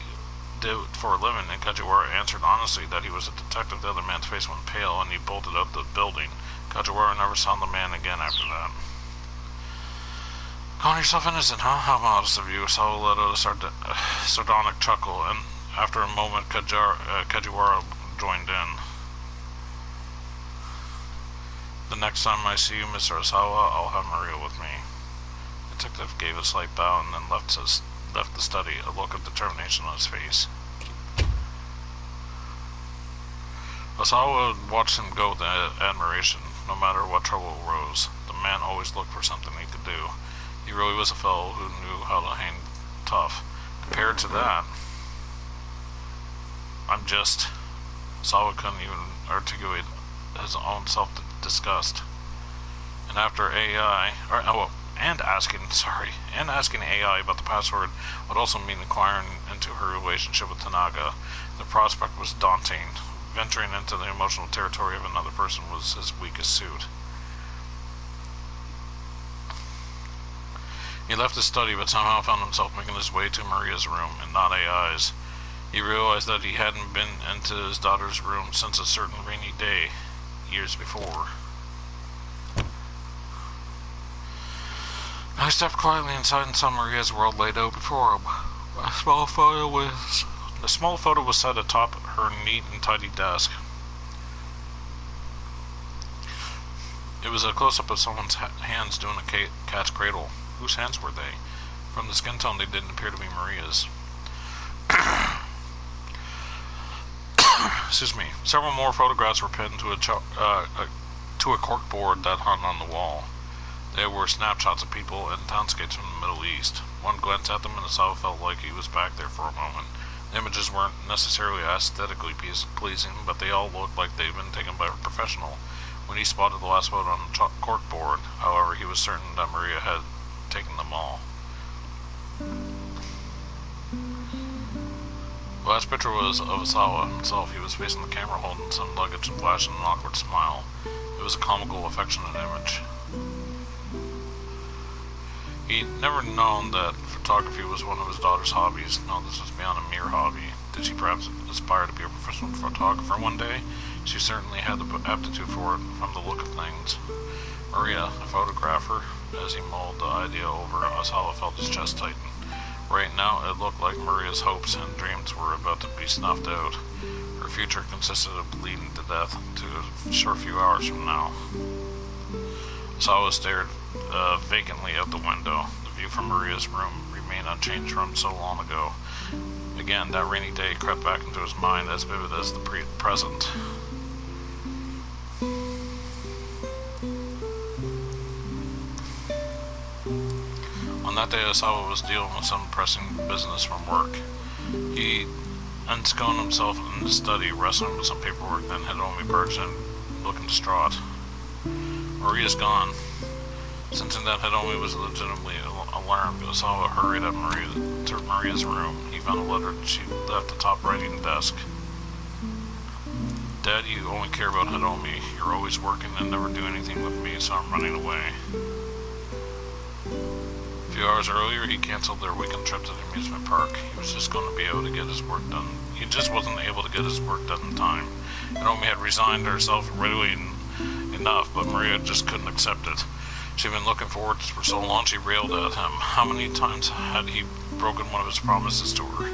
did it for a living, and Kajiwara answered honestly that he was a detective, the other man's face went pale and he bolted out the building. Kajiwara never saw the man again after that. Calling yourself innocent, huh? How modest of you. Sawa let out a sardonic chuckle, and after a moment Kajiwara joined in. The next time I see you, Mr. Osawa, I'll have Maria with me. The detective gave a slight bow and then left the study, a look of determination on his face. Osawa watched him go with admiration. No matter what trouble arose, the man always looked for something he could do. He really was a fellow who knew how to hang tough. Compared to that, Osawa couldn't even articulate his own self-disgust. And after asking AI about the password would also mean inquiring into her relationship with Tanaka. The prospect was daunting. Venturing into the emotional territory of another person was his weakest suit. He left the study, but somehow found himself making his way to Maria's room, and not AI's. He realized that he hadn't been into his daughter's room since a certain rainy day, years before. I stepped quietly inside and saw Maria's world laid out before him. A small photo was set atop her neat and tidy desk. It was a close-up of someone's hands doing a cat's cradle. Whose hands were they? From the skin tone, they didn't appear to be Maria's. Excuse me. Several more photographs were pinned to a corkboard that hung on the wall. They were snapshots of people and townscapes from the Middle East. One glanced at them and Osawa felt like he was back there for a moment. The images weren't necessarily aesthetically pleasing, but they all looked like they'd been taken by a professional. When he spotted the last photo on the corkboard, however, he was certain that Maria had taken them all. The last picture was of Osawa himself. He was facing the camera holding some luggage and flashing an awkward smile. It was a comical, affectionate image. He'd never known that photography was one of his daughter's hobbies. No, this was beyond a mere hobby. Did she perhaps aspire to be a professional photographer one day? She certainly had the aptitude for it from the look of things. Maria, a photographer, as he mulled the idea over, Osawa felt his chest tighten. Right now, it looked like Maria's hopes and dreams were about to be snuffed out. Her future consisted of bleeding to death to a short few hours from now. Osawa stared vacantly out the window. The view from Maria's room remained unchanged from so long ago. Again, that rainy day crept back into his mind, as vivid as the present. On that day, Osawa was dealing with some pressing business from work. He ensconced himself in his study, wrestling with some paperwork, then Hiromi perched in, looking distraught. Maria's gone. Sensing that Hiromi was legitimately alarmed, Osawa hurried up to Maria's room. He found a letter she left at the top writing desk. Dad, you only care about Hiromi. You're always working and never do anything with me, so I'm running away. A few hours earlier, he canceled their weekend trip to the amusement park. He was just going to be able to get his work done. He just wasn't able to get his work done in time. Hiromi had resigned herself readily enough, but Maria just couldn't accept it. She'd been looking forward to it for so long she railed at him. How many times had he broken one of his promises to her?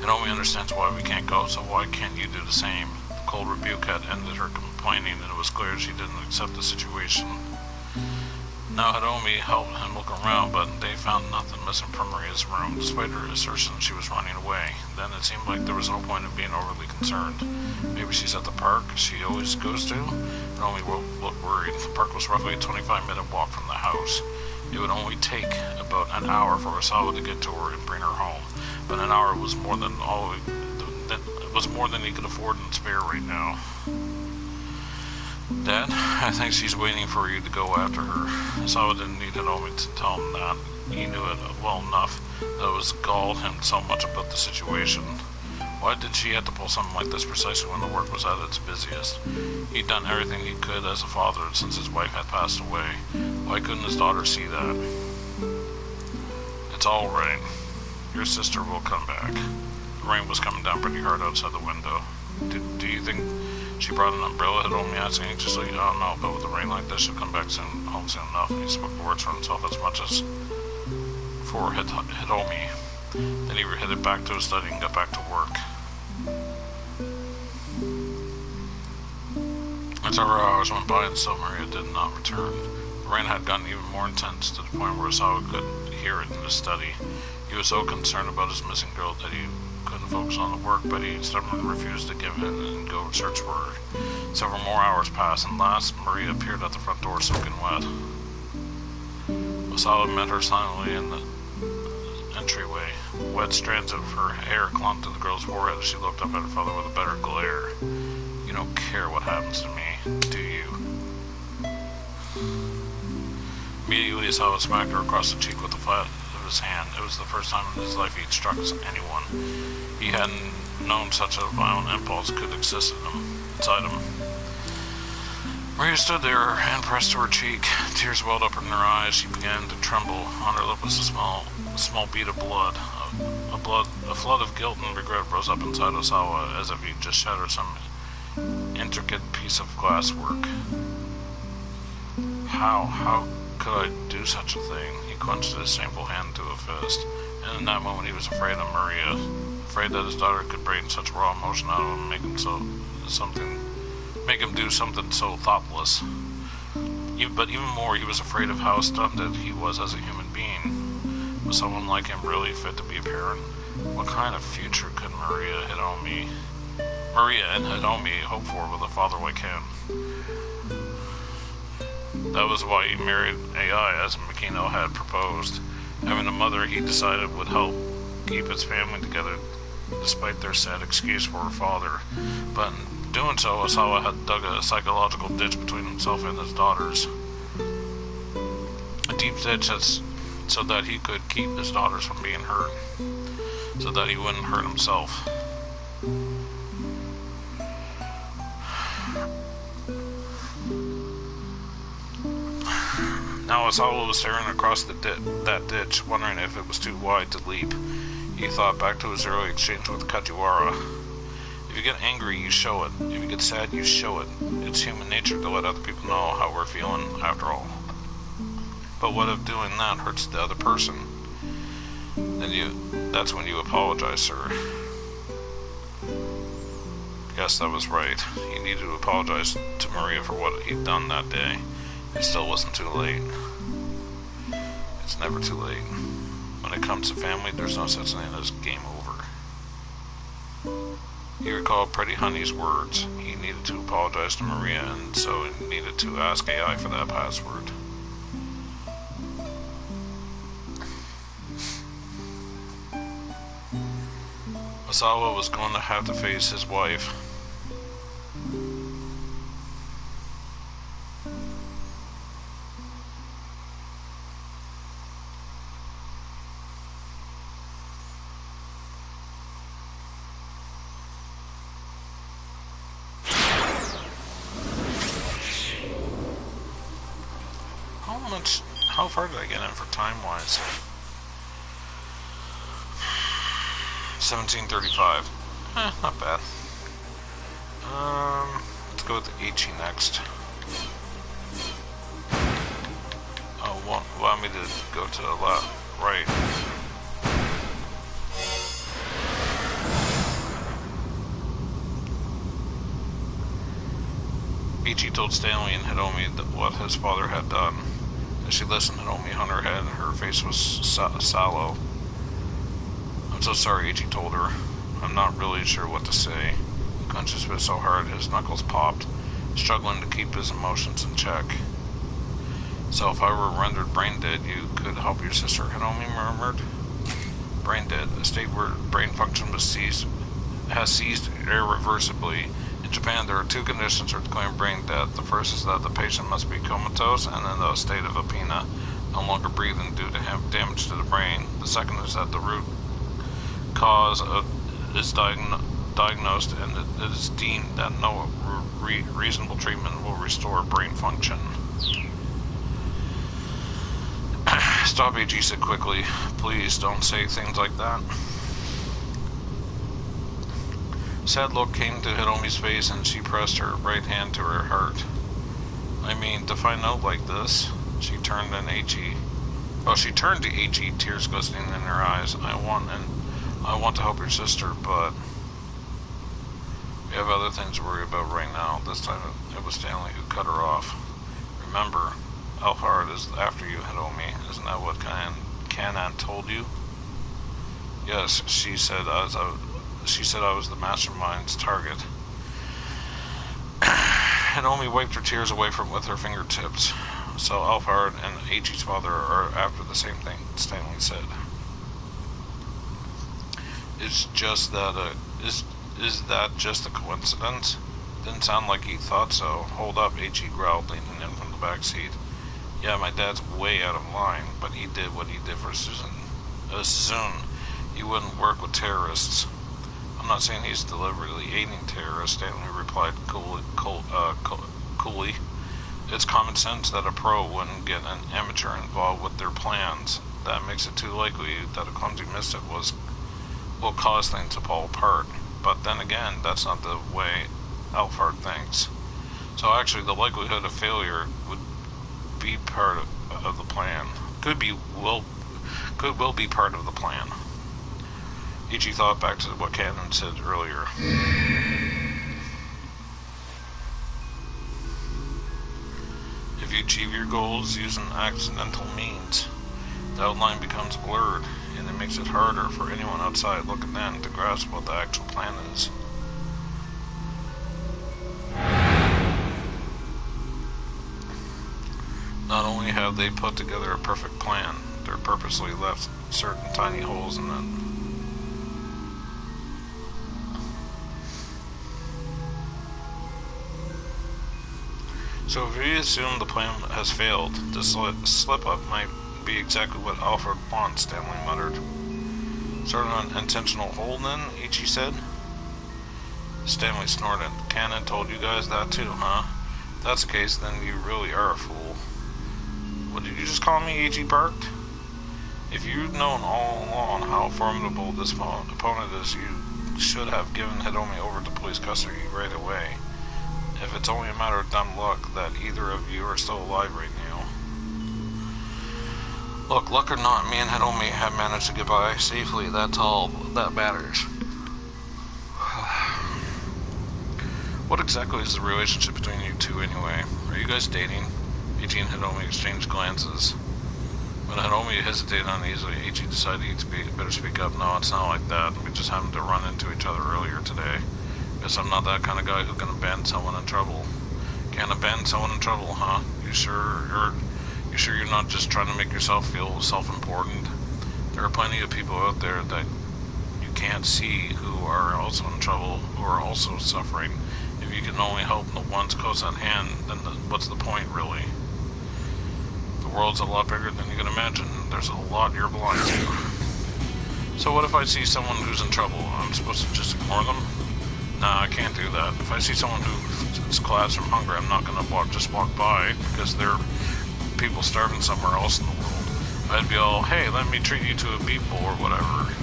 Hiromi understands why we can't go, so why can't you do the same? The cold rebuke had ended her complaining, and it was clear she didn't accept the situation. Now Hiromi helped him look around, but they found nothing missing from Maria's room, despite her assertion she was running away. Then it seemed like there was no point in being overly concerned. Maybe she's at the park she always goes to? Hiromi looked worried. The park was roughly a 25-minute walk from the house. It would only take about an hour for Osawa to get to her and bring her home, but an hour was more than he could afford and spare right now. Dad, I think she's waiting for you to go after her. Osawa didn't need Hiromi to tell him that. He knew it well enough that it was galled him so much about the situation. Why did she have to pull something like this precisely when the work was at its busiest? He'd done everything he could as a father since his wife had passed away. Why couldn't his daughter see that? It's all right. Your sister will come back. The rain was coming down pretty hard outside the window. Do you think she brought an umbrella? Hiromi asked anxiously. I don't know, but with a rain like this, she'll come back home soon enough. He spoke the words for himself as much as for Hiromi. Then he headed back to his study and got back to work. Several hours went by and still Maria did not return. The rain had gotten even more intense, to the point where Osawa could hear it in his study. He was so concerned about his missing girl that he couldn't focus on the work, but he stubbornly refused to give in and go search for her. Several more hours passed, and last, Maria appeared at the front door soaking wet. Osawa met her silently in the entryway. Wet strands of her hair clung to the girl's forehead as she looked up at her father with a bitter glare. You don't care what happens to me, do you? Immediately, Osawa smacked her across the cheek with the flat of his hand. It was the first time in his life he'd struck anyone. He hadn't known such a violent impulse could exist inside him. Maria stood there, her hand pressed to her cheek. Tears welled up in her eyes. She began to tremble. On her lip was a small bead of blood. A flood of guilt and regret rose up inside Osawa, as if he'd just shattered some intricate piece of glasswork. How could I do such a thing? He clenched his shameful hand to a fist, and in that moment he was afraid of Maria, afraid that his daughter could bring such raw emotion out of him and make him do something so thoughtless. But even more, he was afraid of how stunted he was as a human being. Was someone like him really fit to be a parent? What kind of future could Maria and Hiromi hope for with a father like him? That was why he married AI, as Makino had proposed. Having a mother he decided would help keep his family together, despite their sad excuse for her father. But in doing so, Osawa had dug a psychological ditch between himself and his daughters. A deep ditch so that he could keep his daughters from being hurt, so that he wouldn't hurt himself. Now Osawa was staring across that ditch, wondering if it was too wide to leap. He thought back to his early exchange with Kajiwara. If you get angry, you show it. If you get sad, you show it. It's human nature to let other people know how we're feeling, after all. But what if doing that hurts the other person? That's when you apologize, sir. Yes, that was right. He needed to apologize to Maria for what he'd done that day. It still wasn't too late. It's never too late. When it comes to family, there's no such thing as game over. He recalled Pretty Honey's words. He needed to apologize to Maria, and so he needed to ask AI for that password. Osawa was going to have to face his wife. How far did I get in for time-wise? 17:35. Not bad. Let's go with the Ichi next. Oh, want me to go to the left, right. Ichi told Stanley and Hiromi what his father had done. As she listened, Hiromi hung her head and her face was sallow. I'm so sorry, Ichi told her. I'm not really sure what to say. He clenched his fist so hard his knuckles popped, struggling to keep his emotions in check. So if I were rendered brain dead, you could help your sister, Hiromi murmured. Brain dead, a state where brain function has ceased irreversibly. In Japan, there are two conditions for declaring brain death. The first is that the patient must be comatose and in a state of apnea, no longer breathing due to damage to the brain. The second is that the root cause is diagnosed and it is deemed that no reasonable treatment will restore brain function. Stop, AG said quickly. Please don't say things like that. Sad look came to Hiromi's face and she pressed her right hand to her heart. I mean, to find out like this, she turned to Ichi, tears glistening in her eyes. I want to help your sister, but we have other things to worry about right now. This time it was Stanley who cut her off. Remember, Alphard is after you, Hiromi. Isn't that what Kanan told you? Yes, she said I was the mastermind's target. Hiromi wiped her tears away with her fingertips. So Alphard and Ichi's father are after the same thing, Stanley said. Is that just a coincidence? Didn't sound like he thought so. Hold up, Ichi growled, leaning in from the back seat. Yeah, my dad's way out of line, but he did what he did for Susan. He wouldn't work with terrorists. I'm not saying he's deliberately aiding terrorists, Stanley replied coolly. It's common sense that a pro wouldn't get an amateur involved with their plans. That makes it too likely that a clumsy misstep will cause things to fall apart. But then again, that's not the way Alphard thinks. So actually, the likelihood of failure would be part of the plan. Will be part of the plan. Ichi thought back to what Kanan said earlier. If you achieve your goals using accidental means, the outline becomes blurred, and it makes it harder for anyone outside looking in to grasp what the actual plan is. Not only have they put together a perfect plan, they're purposely left certain tiny holes in it. So if we assume the plan has failed, this slip-up might be exactly what Alfred wants, Stanley muttered. Sort of an intentional hole then, Ichi said. Stanley snorted. Cannon told you guys that too, huh? If that's the case, then you really are a fool. What did you just call me? Ichi barked. If you'd known all along how formidable this opponent is, you should have given Hitomi over to police custody right away. If it's only a matter of dumb luck that either of you are still alive right now. Look, luck or not, me and Hitomi have managed to get by safely. That's all that matters. What exactly is the relationship between you two anyway? Are you guys dating? Ichi and Hitomi exchanged glances. When Hitomi hesitated uneasily, Ichi decided he'd better speak up. No, it's not like that. We just happened to run into each other earlier today. Guess I'm not that kind of guy who can abandon someone in trouble. Can't abandon someone in trouble, huh? You sure you're not just trying to make yourself feel self-important? There are plenty of people out there that you can't see who are also in trouble, who are also suffering. If you can only help the ones close at hand, then what's the point, really? The world's a lot bigger than you can imagine. There's a lot you're blind to. So what if I see someone who's in trouble? I'm supposed to just ignore them? Nah, I can't do that. If I see someone who's collapsed from hunger, I'm not gonna just walk by because there are people starving somewhere else in the world. I'd be all, hey, let me treat you to a beef bowl or whatever.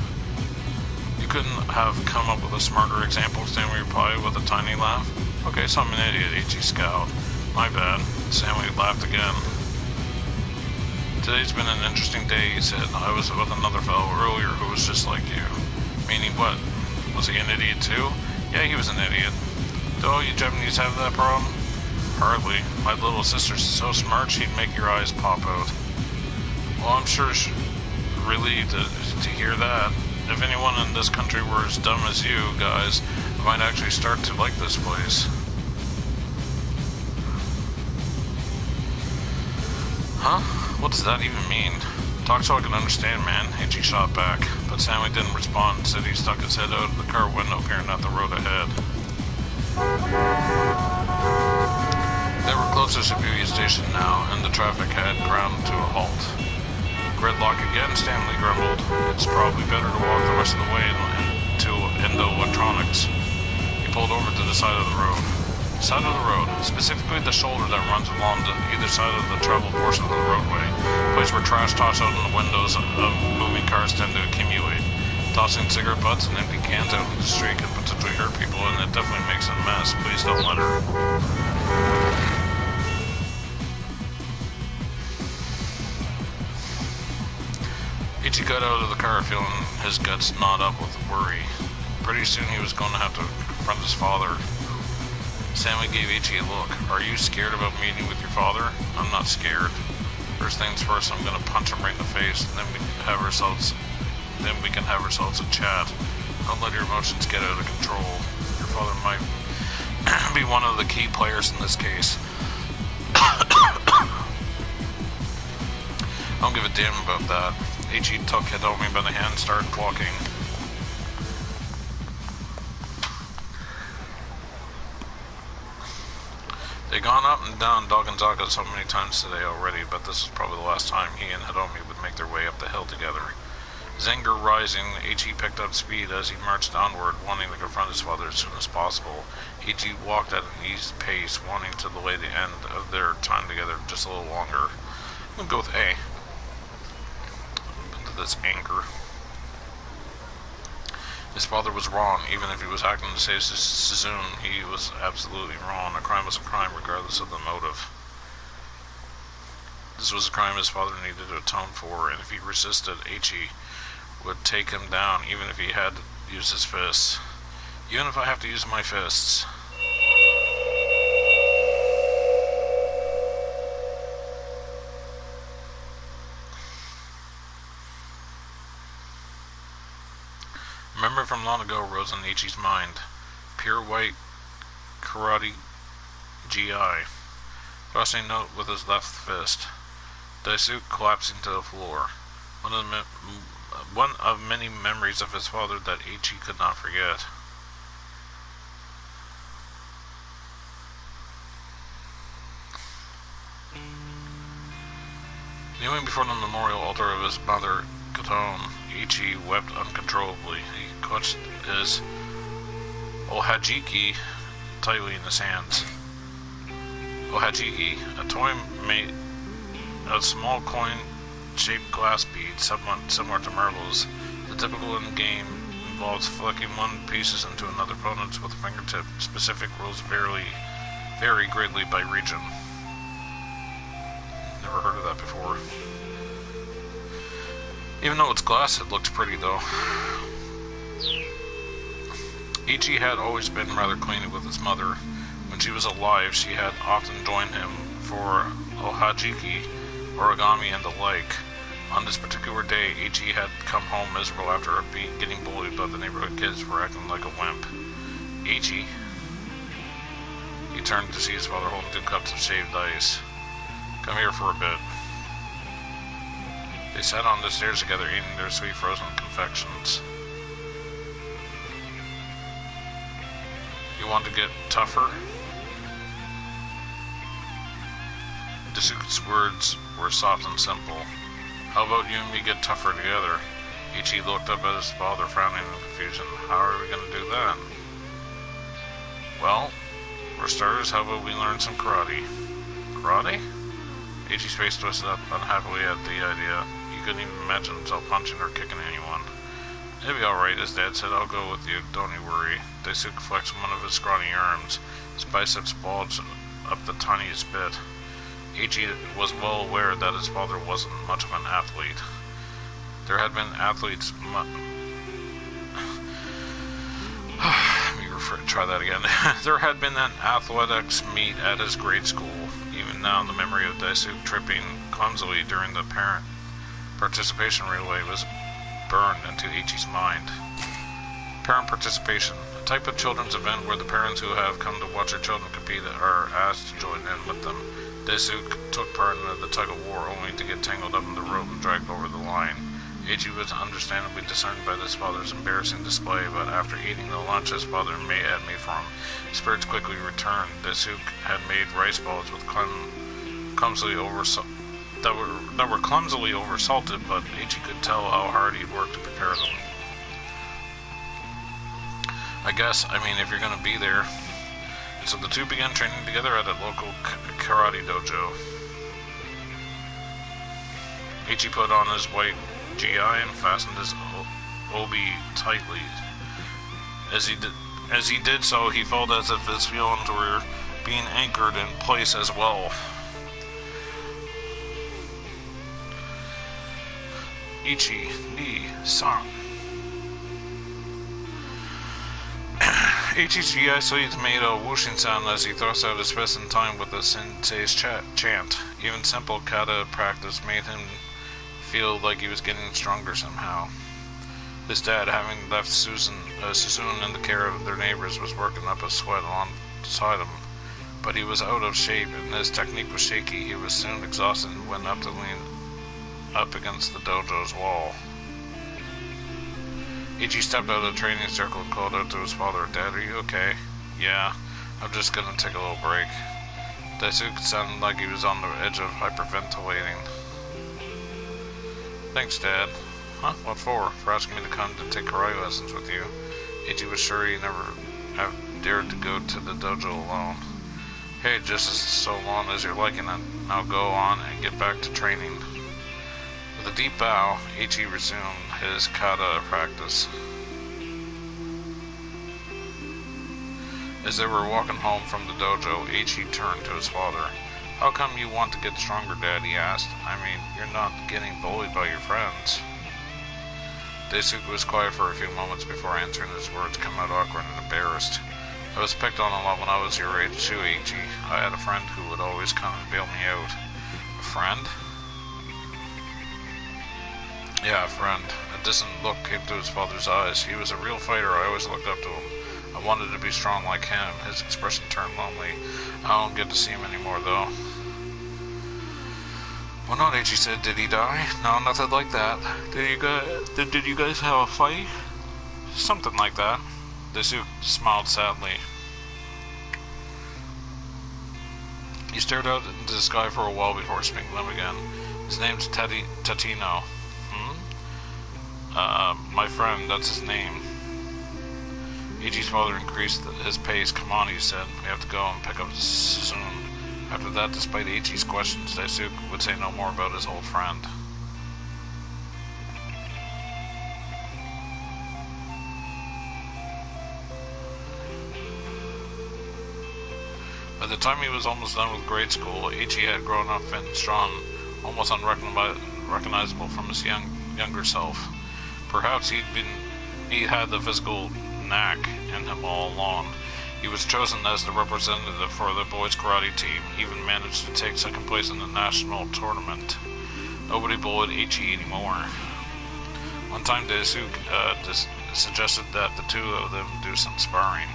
You couldn't have come up with a smarter example, Stanley replied with a tiny laugh. Okay, so I'm an idiot, Ichi scowled. My bad. Stanley laughed again. Today's been an interesting day, he said. I was with another fellow earlier who was just like you. Meaning what? Was he an idiot too? Yeah, he was an idiot. Do all you Japanese have that problem? Hardly. My little sister's so smart she'd make your eyes pop out. Well, I'm sure relieved to hear that. If anyone in this country were as dumb as you guys, I might actually start to like this place. Huh? What does that even mean? Talk so I can understand, man. Ichi shot back, but Stanley didn't respond. Instead, he stuck his head out of the car window, peering at the road ahead. They were close to Shibuya station now, and the traffic had ground to a halt. Gridlock again, Stanley grumbled. It's probably better to walk the rest of the way to Endo-Electronics. He pulled over to the side of the road. Side of the road, specifically the shoulder that runs along either side of the travel portion of the roadway, a place where trash tossed out in the windows of moving cars tend to accumulate. Tossing cigarette butts and empty cans out in the street can potentially hurt people, and it definitely makes a mess. Please don't let her. Ichi got out of the car feeling his guts gnawed up with worry. Pretty soon he was going to have to confront his father. Stanley gave Ichi a look. Are you scared about meeting with your father? I'm not scared. First things first, I'm gonna punch him right in the face, and then we can have ourselves a chat. Don't let your emotions get out of control. Your father might be one of the key players in this case. I don't give a damn about that. Ichi took Hitomi by the hand and started walking. They'd gone up and down Daganzaka so many times today already, but this was probably the last time he and Hitomi would make their way up the hill together. His anger rising, Ichi picked up speed as he marched onward, wanting to confront his father as soon as possible. Ichi walked at an easy pace, wanting to delay the end of their time together just a little longer. I'm gonna go with A. Into this anger. His father was wrong. Even if he was acting to save Suzune, he was absolutely wrong. A crime was a crime regardless of the motive. This was a crime his father needed to atone for, and if he resisted, Ichi would take him down, even if he had to use his fists. Even if I have to use my fists. Memory from long ago rose in Ichi's mind. Pure white karate GI. Crossing a note with his left fist. Daisuke collapsing to the floor. One of many memories of his father that Ichi could not forget. Kneeling before the memorial altar of his mother, Koton, Ichi wept uncontrollably. He clutched his Ohajiki tightly in his hands. Ohajiki, a toy made of small coin-shaped glass beads, somewhat similar to marbles. The typical in-game involves flicking one pieces into another opponent with a fingertip. Specific rules vary greatly by region. Never heard of that before. Even though it's glass, it looked pretty though. Ichi had always been rather clean with his mother. When she was alive, she had often joined him for ohajiki, origami, and the like. On this particular day, Ichi had come home miserable after getting bullied by the neighborhood kids for acting like a wimp. Ichi, he turned to see his father holding 2 cups of shaved ice. Come here for a bit. They sat on the stairs together, eating their sweet frozen confections. You want to get tougher? Dasuke's words were soft and simple. How about you and me get tougher together? Ichi looked up at his father, frowning in confusion. How are we going to do that? Well, for starters, how about we learn some karate? Karate? Ichi's face twisted up unhappily at the idea. He couldn't even imagine himself punching or kicking anyone. It'll be alright, his dad said. I'll go with you, don't you worry. Daisuke flexed one of his scrawny arms. His biceps bulged up the tiniest bit. Ichi was well aware that his father wasn't much of an athlete. There had been athletes try that again. There had been an athletics meet at his grade school. Even now, the memory of Daisuke tripping clumsily during the parent participation relay was burned into Ichi's mind. Parent participation, a type of children's event where the parents who have come to watch their children compete are asked to join in with them. Daisuke took part in the tug-of-war only to get tangled up in the rope and dragged over the line. Ichi was understandably discerned by his father's embarrassing display, but after eating the lunch his father had made for him, spirits quickly returned. Daisuke had made rice balls with clumsily that were clumsily oversalted, but Ichi could tell how hard he'd worked to prepare them. I mean, if you're gonna be there. So the two began training together at a local karate dojo. Ichi put on his white GI and fastened his obi tightly. As he did so, he felt as if his feelings were being anchored in place as well. Ichi ni san. Ichi's GI sleeves made a whooshing sound as he thrust out his fist in time with the sensei's chant. Even simple kata practice made him feel like he was getting stronger somehow. His dad, having left Susun in the care of their neighbors, was working up a sweat alongside him. But he was out of shape and his technique was shaky. He was soon exhausted and went up to lean up against the dojo's wall. Ichi stepped out of the training circle and called out to his father, Dad, are you okay? Yeah, I'm just gonna take a little break. Daisuke sounded like he was on the edge of hyperventilating. Thanks, Dad. Huh? What for? For asking me to come to take karate lessons with you. Ichi was sure he never have dared to go to the dojo alone. Hey, just so long as you're liking it, now go on and get back to training. With a deep bow, Ichi resumed his kata practice. As they were walking home from the dojo, Ichi turned to his father. How come you want to get stronger, Dad? He asked. I mean, you're not getting bullied by your friends. Daisuke was quiet for a few moments before answering. His words come out awkward and embarrassed. I was picked on a lot when I was your age too, Ichi. I had a friend who would always come and bail me out. A friend? Yeah, a friend. A distant look came to his father's eyes. He was a real fighter. I always looked up to him. I wanted to be strong like him. His expression turned lonely. I don't get to see him anymore, though. Well, no, Ichi said. Did he die? No, nothing like that. Did you guys have a fight? Something like that. Daisuke smiled sadly. He stared out into the sky for a while before speaking to them again. His name's Tatino. My friend, that's his name. Eiichi's father increased his pace. Come on, he said. We have to go and pick up soon. After that, despite Eiichi's questions, Daisuke would say no more about his old friend. By the time he was almost done with grade school, Eiichi had grown up and strong, almost unrecognizable from his younger self. Perhaps he had the physical knack in him all along. He was chosen as the representative for the boys' karate team, even managed to take second place in the national tournament. Nobody bullied Eiichi anymore. One time Daisuke suggested that the two of them do some sparring.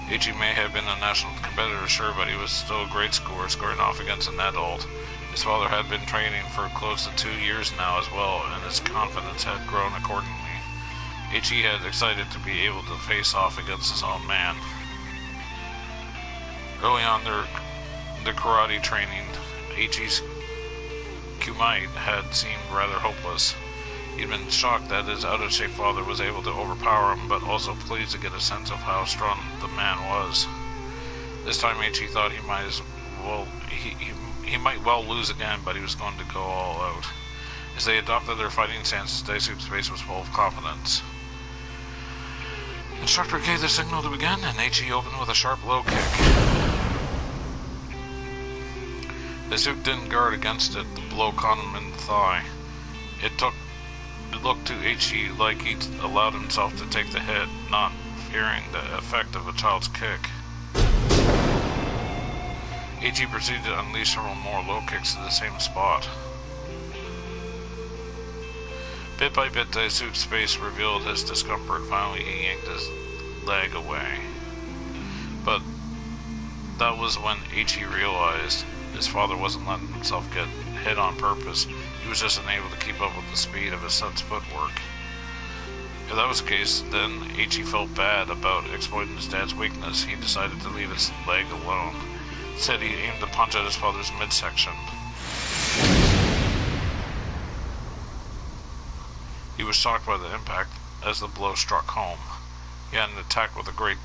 Eiichi may have been a national competitor, sure, but he was still a great scorer, scoring off against an adult. His father had been training for close to 2 years now as well, and his confidence had grown accordingly. Eiichi had excited to be able to face off against his own man. Early on their karate training, Eiichi's kumite had seemed rather hopeless. He'd been shocked that his out-of-shape father was able to overpower him, but also pleased to get a sense of how strong the man was. This time Eiichi thought he might well lose again, but he was going to go all out. As they adopted their fighting stances, Daisuke's face was full of confidence. The instructor gave the signal to begin, and Eiichi opened with a sharp low kick. Daisuke didn't guard against it. The blow caught him in the thigh. It looked to Eiichi like he'd allowed himself to take the hit, not fearing the effect of a child's kick. Eiichi proceeded to unleash several more low kicks to the same spot. Bit by bit, Daisuke's face revealed his discomfort. Finally, he yanked his leg away. But that was when Eiichi realized his father wasn't letting himself get hit on purpose. He was just unable to keep up with the speed of his son's footwork. If that was the case, then Eiichi felt bad about exploiting his dad's weakness. He decided to leave his leg alone. Instead, he aimed a punch at his father's midsection. He was shocked by the impact as the blow struck home. He hadn't attacked with a great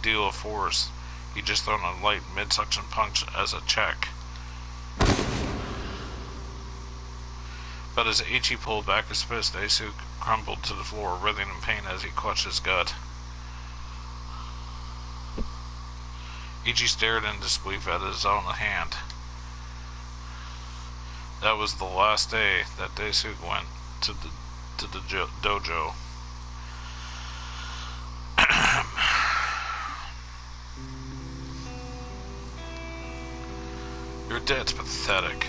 deal of force. He'd just thrown a light midsection punch as a check. But as Eiichi pulled back his fist, Daisuke crumpled to the floor, writhing in pain as he clutched his gut. Eiichi stared in disbelief at his own hand. That was the last day that Daisuke went to the dojo. Your dad's pathetic.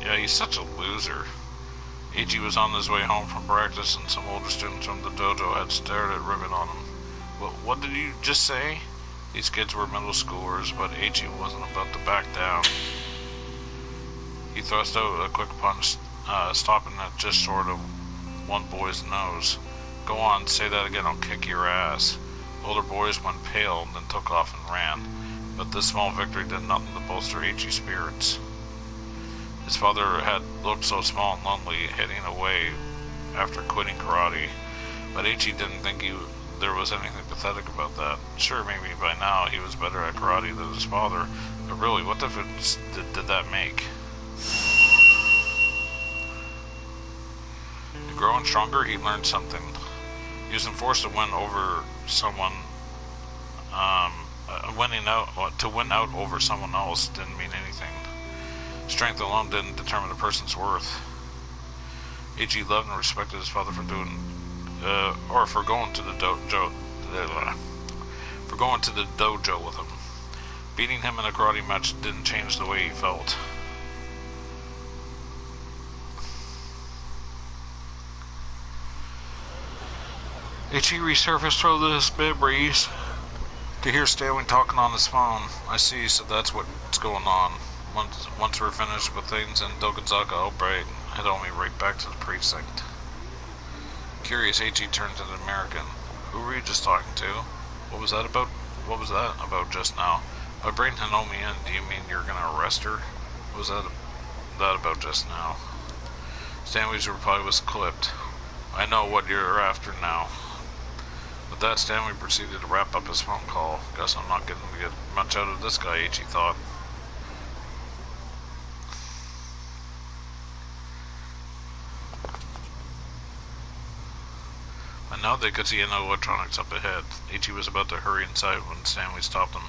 Yeah, he's such a loser. Eiichi was on his way home from practice, and some older students from the dojo had stared at ribbon on him. What did you just say? These kids were middle schoolers, but Eiichi wasn't about to back down. He thrust out a quick punch, stopping at just short of one boy's nose. Go on, say that again, I'll kick your ass. Older boys went pale and then took off and ran, but this small victory did nothing to bolster Eiichi's spirits. His father had looked so small and lonely, heading away after quitting karate, but Eiichi didn't think there was anything pathetic about that. Sure, maybe by now he was better at karate than his father, but really, what difference did that make? Growing stronger, he learned something. Using force to win over someone, to win out over someone else didn't mean anything. Strength alone didn't determine a person's worth. Eiichi loved and respected his father for going to the dojo with him. Beating him in a karate match didn't change the way he felt. Eiichi resurfaced through his memories to hear Stanley talking on his phone. I see, so that's what's going on. Once we're finished with things in Dogonzaga, I'll head on me right back to the precinct. Curious, Eiichi turned to the American. Who were you just talking to? What was that about just now? My brain had known me in. Do you mean you're gonna arrest her? What was that about just now? Stanley's reply was clipped. I know what you're after now. What With that, Stanley proceeded to wrap up his phone call. Guess I'm not getting to get much out of this guy, Ichi thought. And now they could see no electronics up ahead. Ichi was about to hurry inside when Stanley stopped him.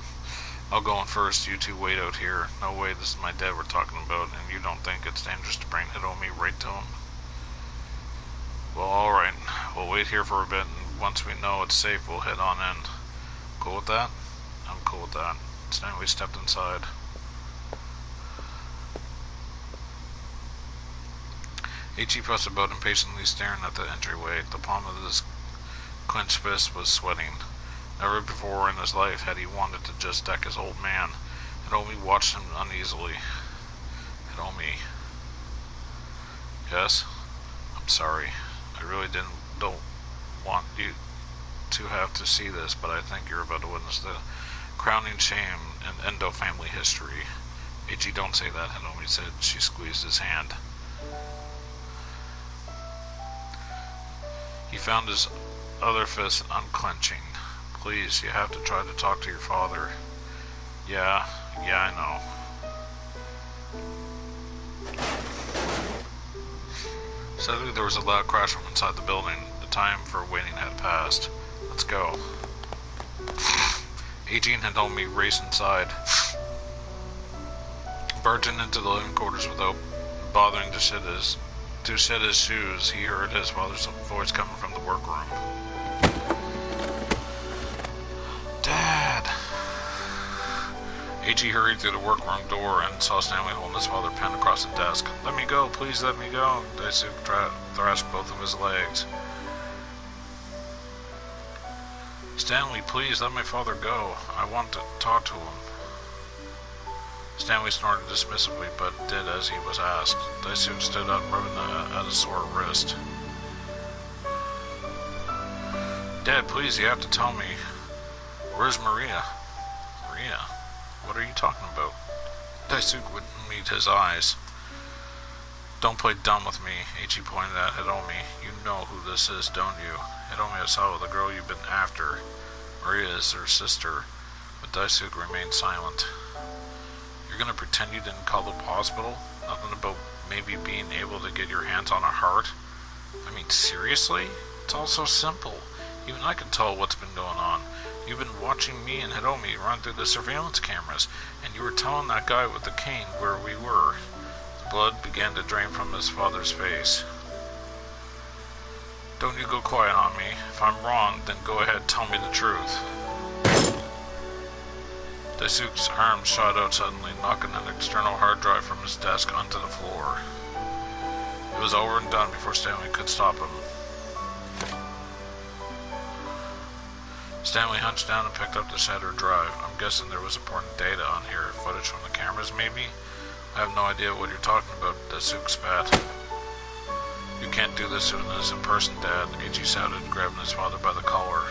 I'll go in first, you two wait out here. No way, this is my dad we're talking about, and you don't think it's dangerous to bring Hiromi right to him? Well, alright. We'll wait here for a bit, and once we know it's safe, we'll head on in. Cool with that? I'm cool with that. Stanley stepped inside. Ichi pressed about, impatiently staring at the entryway. The palm of his clenched fist was sweating. Never before in his life had he wanted to just deck his old man. Hiromi watched him uneasily. Hiromi. Yes? I'm sorry. I really don't want you to have to see this, but I think you're about to witness the crowning shame in Endo family history. Ichi, don't say that, Hiromi said. She squeezed his hand. He found his other fist unclenching. Please, you have to try to talk to your father. Yeah, I know. Suddenly there was a loud crash from inside the building. The time for waiting had passed. Let's go. 18 had told me race inside. Barging into the living quarters without bothering to shed his shoes, he heard his father's voice coming from the workroom. Dad! Ichi hurried through the workroom door and saw Stanley holding his father pinned across the desk. Let me go, please let me go. Daisuke thrashed both of his legs. Stanley, please let my father go. I want to talk to him. Stanley snorted dismissively, but did as he was asked. Daisuke stood up, rubbing at a sore wrist. Dad, please, you have to tell me. Where's Maria? Maria? What are you talking about? Daisuke wouldn't meet his eyes. Don't play dumb with me, Ichi pointed at Hiromi. You know who this is, don't you? Hiromi Asawa, the girl you've been after. Maria is her sister. But Daisuke remained silent. You're gonna pretend you didn't call the hospital? Nothing about maybe being able to get your hands on a heart? I mean, seriously? It's all so simple. Even I can tell what's been going on. You've been watching me and Hiromi run through the surveillance cameras, and you were telling that guy with the cane where we were. The blood began to drain from his father's face. Don't you go quiet on me. If I'm wrong, then go ahead, tell me the truth. Daisuke's arm shot out suddenly, knocking an external hard drive from his desk onto the floor. It was over and done before Stanley could stop him. Stanley hunched down and picked up the shattered drive. I'm guessing there was important data on here. Footage from the cameras, maybe? I have no idea what you're talking about, Daisuke spat. You can't do this to an innocent person, Dad, Ichi shouted, grabbing his father by the collar.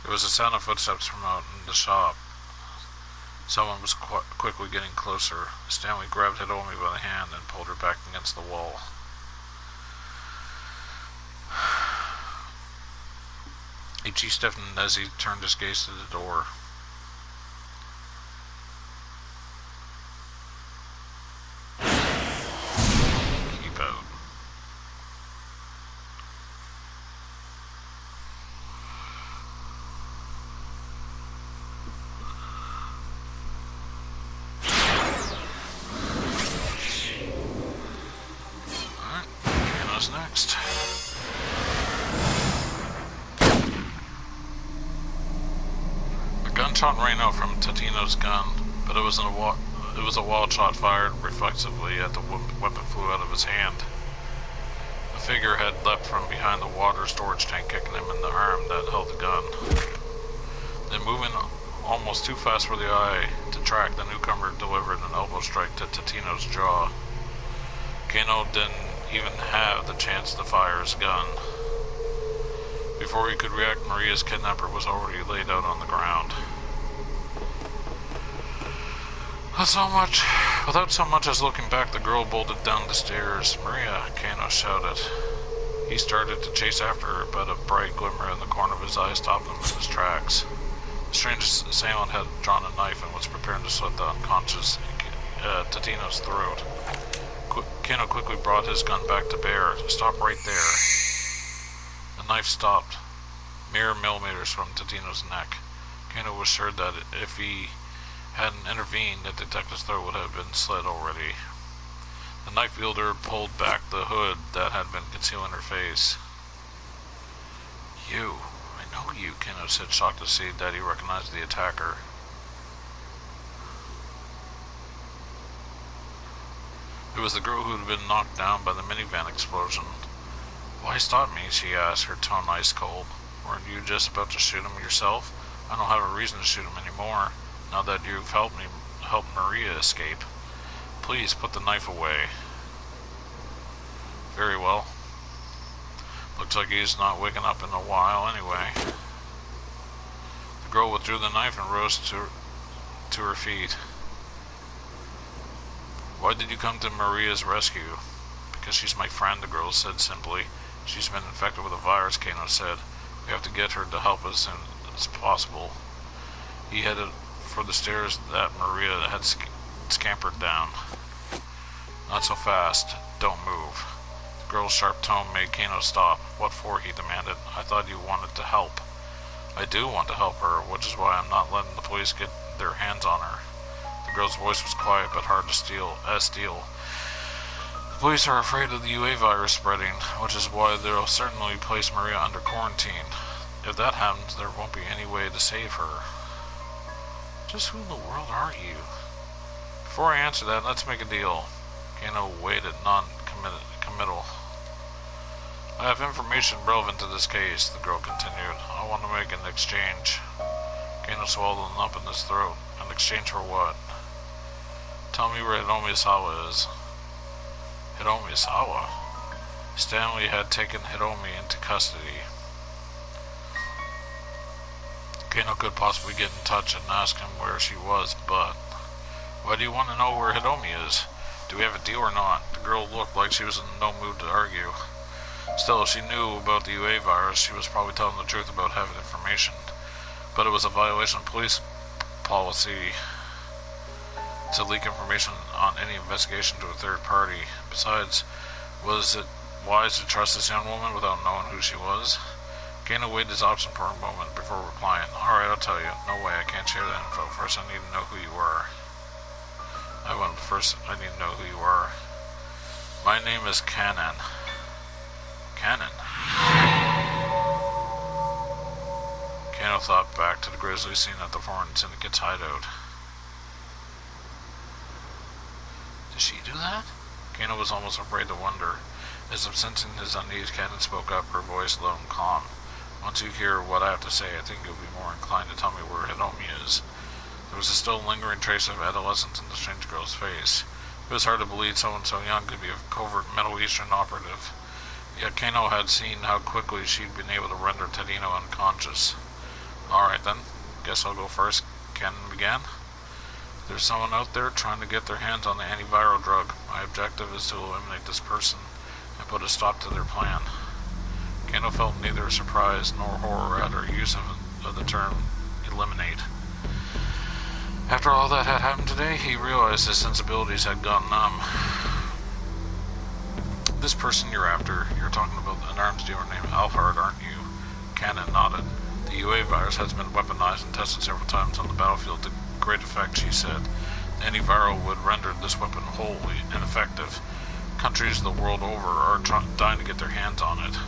There was a sound of footsteps from out in the shop. Someone was quickly getting closer. Stanley grabbed Hiromi by the hand and pulled her back against the wall. Ichi stiffened as he turned his gaze to the door. Keep out. Alright, Kano's next. Gunshot rang out from Tatino's gun, but it was a wall shot fired reflexively as the weapon flew out of his hand. The figure had leapt from behind the water storage tank, kicking him in the arm that held the gun. Then, moving almost too fast for the eye to track, the newcomer delivered an elbow strike to Tatino's jaw. Kano didn't even have the chance to fire his gun. Before he could react, Maria's kidnapper was already laid out on the ground. Without so much as looking back, the girl bolted down the stairs. Maria, Kano shouted. He started to chase after her, but a bright glimmer in the corner of his eye stopped him in his tracks. The strange assailant had drawn a knife and was preparing to slit the unconscious Tatino's throat. Kano quickly brought his gun back to bear. Stop right there. The knife stopped, mere millimeters from Tatino's neck. Kano was sure that if he hadn't intervened, the detective's throat would have been slit already. The knife wielder pulled back the hood that had been concealing her face. You. I know you, Kano said, shocked to see that he recognized the attacker. It was the girl who had been knocked down by the minivan explosion. Why stop me? She asked, her tone ice cold. Weren't you just about to shoot him yourself? I don't have a reason to shoot him anymore, now that you've helped Maria escape. Please put the knife away. Very well. Looks like he's not waking up in a while anyway. The girl withdrew the knife and rose to her feet. Why did you come to Maria's rescue? Because she's my friend, the girl said simply. She's been infected with a virus, Kano said. We have to get her to help us as soon as possible. He headed for the stairs that Maria had scampered down. Not so fast. Don't move. The girl's sharp tone made Kano stop. What for? He demanded. I thought you wanted to help. I do want to help her, which is why I'm not letting the police get their hands on her. The girl's voice was quiet but hard to steel. The police are afraid of the UA virus spreading, which is why they'll certainly place Maria under quarantine. If that happens, there won't be any way to save her. Just who in the world are you? Before I answer that, let's make a deal. Kano waited, non-committal. I have information relevant to this case, the girl continued. I want to make an exchange. Kano swallowed a lump in his throat. An exchange for what? Tell me where Hiromi Isawa is. Hiromi Isawa? Stanley had taken Hiromi into custody. Kano could possibly get in touch and ask him where she was, but... Why do you want to know where Hiromi is? Do we have a deal or not? The girl looked like she was in no mood to argue. Still, if she knew about the UA virus, she was probably telling the truth about having information. But it was a violation of police policy to leak information on any investigation to a third party. Besides, was it wise to trust this young woman without knowing who she was? Kano weighed his option for a moment before replying. Alright, I'll tell you. No way, I can't share that info. First, I need to know who you are. First, I need to know who you are. My name is Cannon. Cannon? Kano thought back to the grisly scene at the Foreign Syndicate's hideout. Did she do that? Kano was almost afraid to wonder. As if sensing his unease, Cannon spoke up, her voice low and calm. Once you hear what I have to say, I think you'll be more inclined to tell me where Hiromi is. There was a still lingering trace of adolescence in the strange girl's face. It was hard to believe someone so young could be a covert Middle Eastern operative. Yet Kano had seen how quickly she'd been able to render Tadino unconscious. Alright then, guess I'll go first. Cannon began. There's someone out there trying to get their hands on the antiviral drug. My objective is to eliminate this person and put a stop to their plan. Kano felt neither surprise nor horror at her use of the term eliminate. After all that had happened today, he realized his sensibilities had gone numb. This person you're after, you're talking about an arms dealer named Alphard, aren't you? Cannon nodded. The UA virus has been weaponized and tested several times on the battlefield to great effect, she said. The antiviral would render this weapon wholly ineffective. Countries the world over are dying to get their hands on it.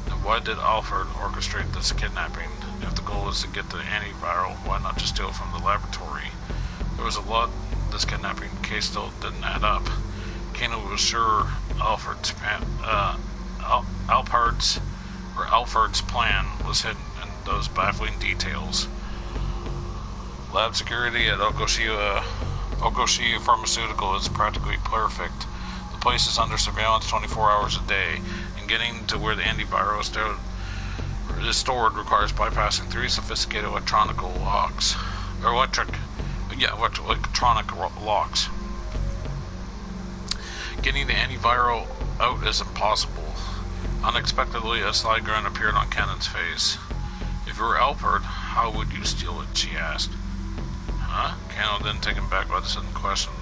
Then why did Alfred orchestrate this kidnapping? If the goal is to get the antiviral, why not just steal from the laboratory? There was a lot this kidnapping case still didn't add up. Kano was sure Alfred's plan was hidden in those baffling details. Lab security at Okoshi Pharmaceutical is practically perfect. The place is under surveillance 24 hours a day, and getting to where the antiviral is stored requires bypassing 3 sophisticated electronic locks. Getting the antiviral out is impossible. Unexpectedly, a sly grin appeared on Cannon's face. "If you were Alfred, how would you steal it?" she asked. "Huh?" Cannon didn't take him back by the sudden question.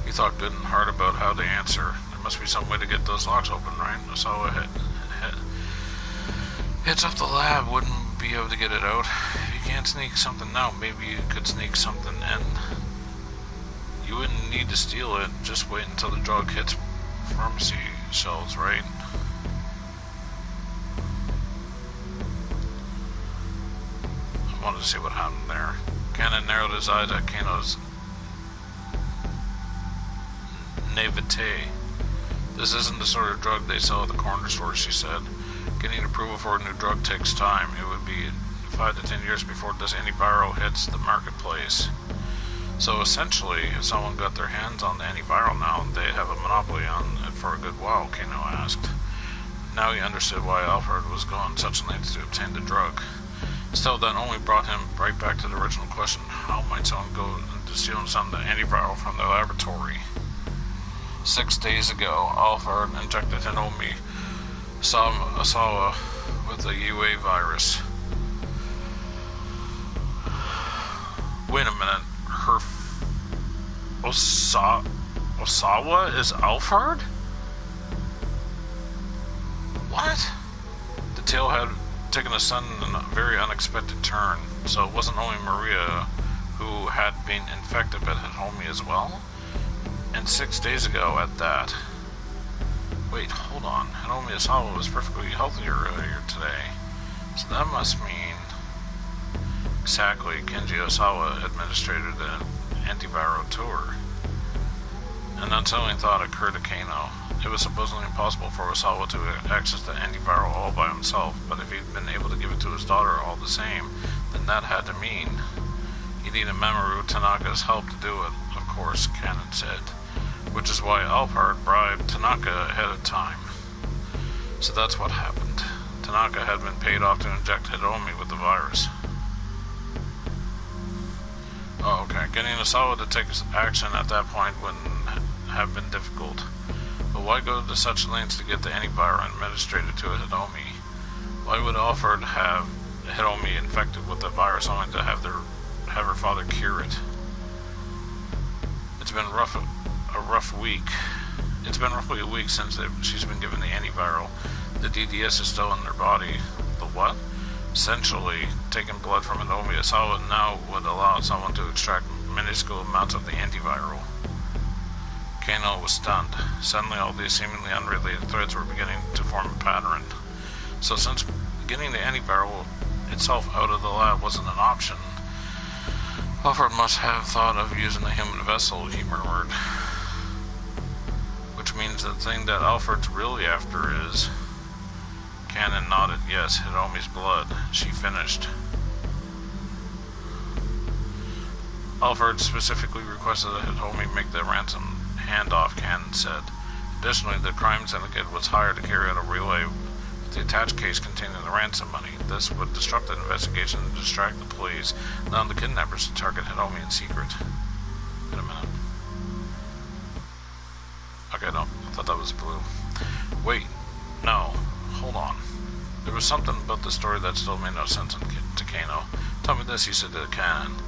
He thought good and hard about how to answer. There must be some way to get those locks open, right? Osawa heads up the lab, wouldn't be able to get it out. If you can't sneak something out, maybe you could sneak something in. You wouldn't need to steal it, just wait until the drug hits pharmacy shelves, right? I wanted to see what happened there. Cannon narrowed his eyes at Kano's naivete. "This isn't the sort of drug they sell at the corner store," she said. "Getting approval for a new drug takes time. It would be 5 to 10 years before this antiviral hits the marketplace. So essentially, if someone got their hands on the antiviral now, they'd have a monopoly on it for a good while," Kano asked. Now he understood why Alfred was going such lengths to obtain the drug. Still, that only brought him right back to the original question. How might someone go into stealing some of the antiviral from their laboratory? 6 days ago, Alfred injected Hinomi Osawa with the UA virus. Wait a minute, her Osawa is Alfred? What? The tale had taken a sudden and very unexpected turn, so it wasn't only Maria who had been infected but Hinomi as well? And 6 days ago at that. Wait, hold on. Hinomi Osawa was perfectly healthy earlier today. So that must mean... Exactly, Kenji Osawa administered an antiviral to her. An unsettling thought occurred to Kano. It was supposedly impossible for Osawa to access the antiviral all by himself, but if he'd been able to give it to his daughter all the same, then that had to mean he needed Mamoru Tanaka's help to do it, of course, Cannon said. Which is why Alfred bribed Tanaka ahead of time. So that's what happened. Tanaka had been paid off to inject Hinomi with the virus. Oh, okay. Getting Osawa to take action at that point wouldn't have been difficult. But why go to such lengths to get the antiviral administered to Hinomi? Why would Alfred have Hinomi infected with the virus only to have her father cure it? It's been a rough week. It's been roughly a week since she's been given the antiviral. The DDS is still in their body. The what? Essentially, taking blood from Hinomi Osawa now would allow someone to extract minuscule amounts of the antiviral. Kano was stunned. Suddenly, all these seemingly unrelated threads were beginning to form a pattern. So since getting the antiviral itself out of the lab wasn't an option, Alfred must have thought of using a human vessel, he murmured. Which means the thing that Alfred's really after is... Cannon nodded. Yes, Hinomi's blood. She finished. Alfred specifically requested that Hinomi make the ransom handoff, Cannon said. Additionally, the crime syndicate was hired to carry out a relay with the attached case containing the ransom money. This would disrupt the investigation and distract the police, allowing the kidnappers to target Hinomi in secret. Wait a minute. Okay, no, I thought that was blue. Wait, no, hold on. There was something about the story that still made no sense to Kano. Tell me this, he said to Cannon.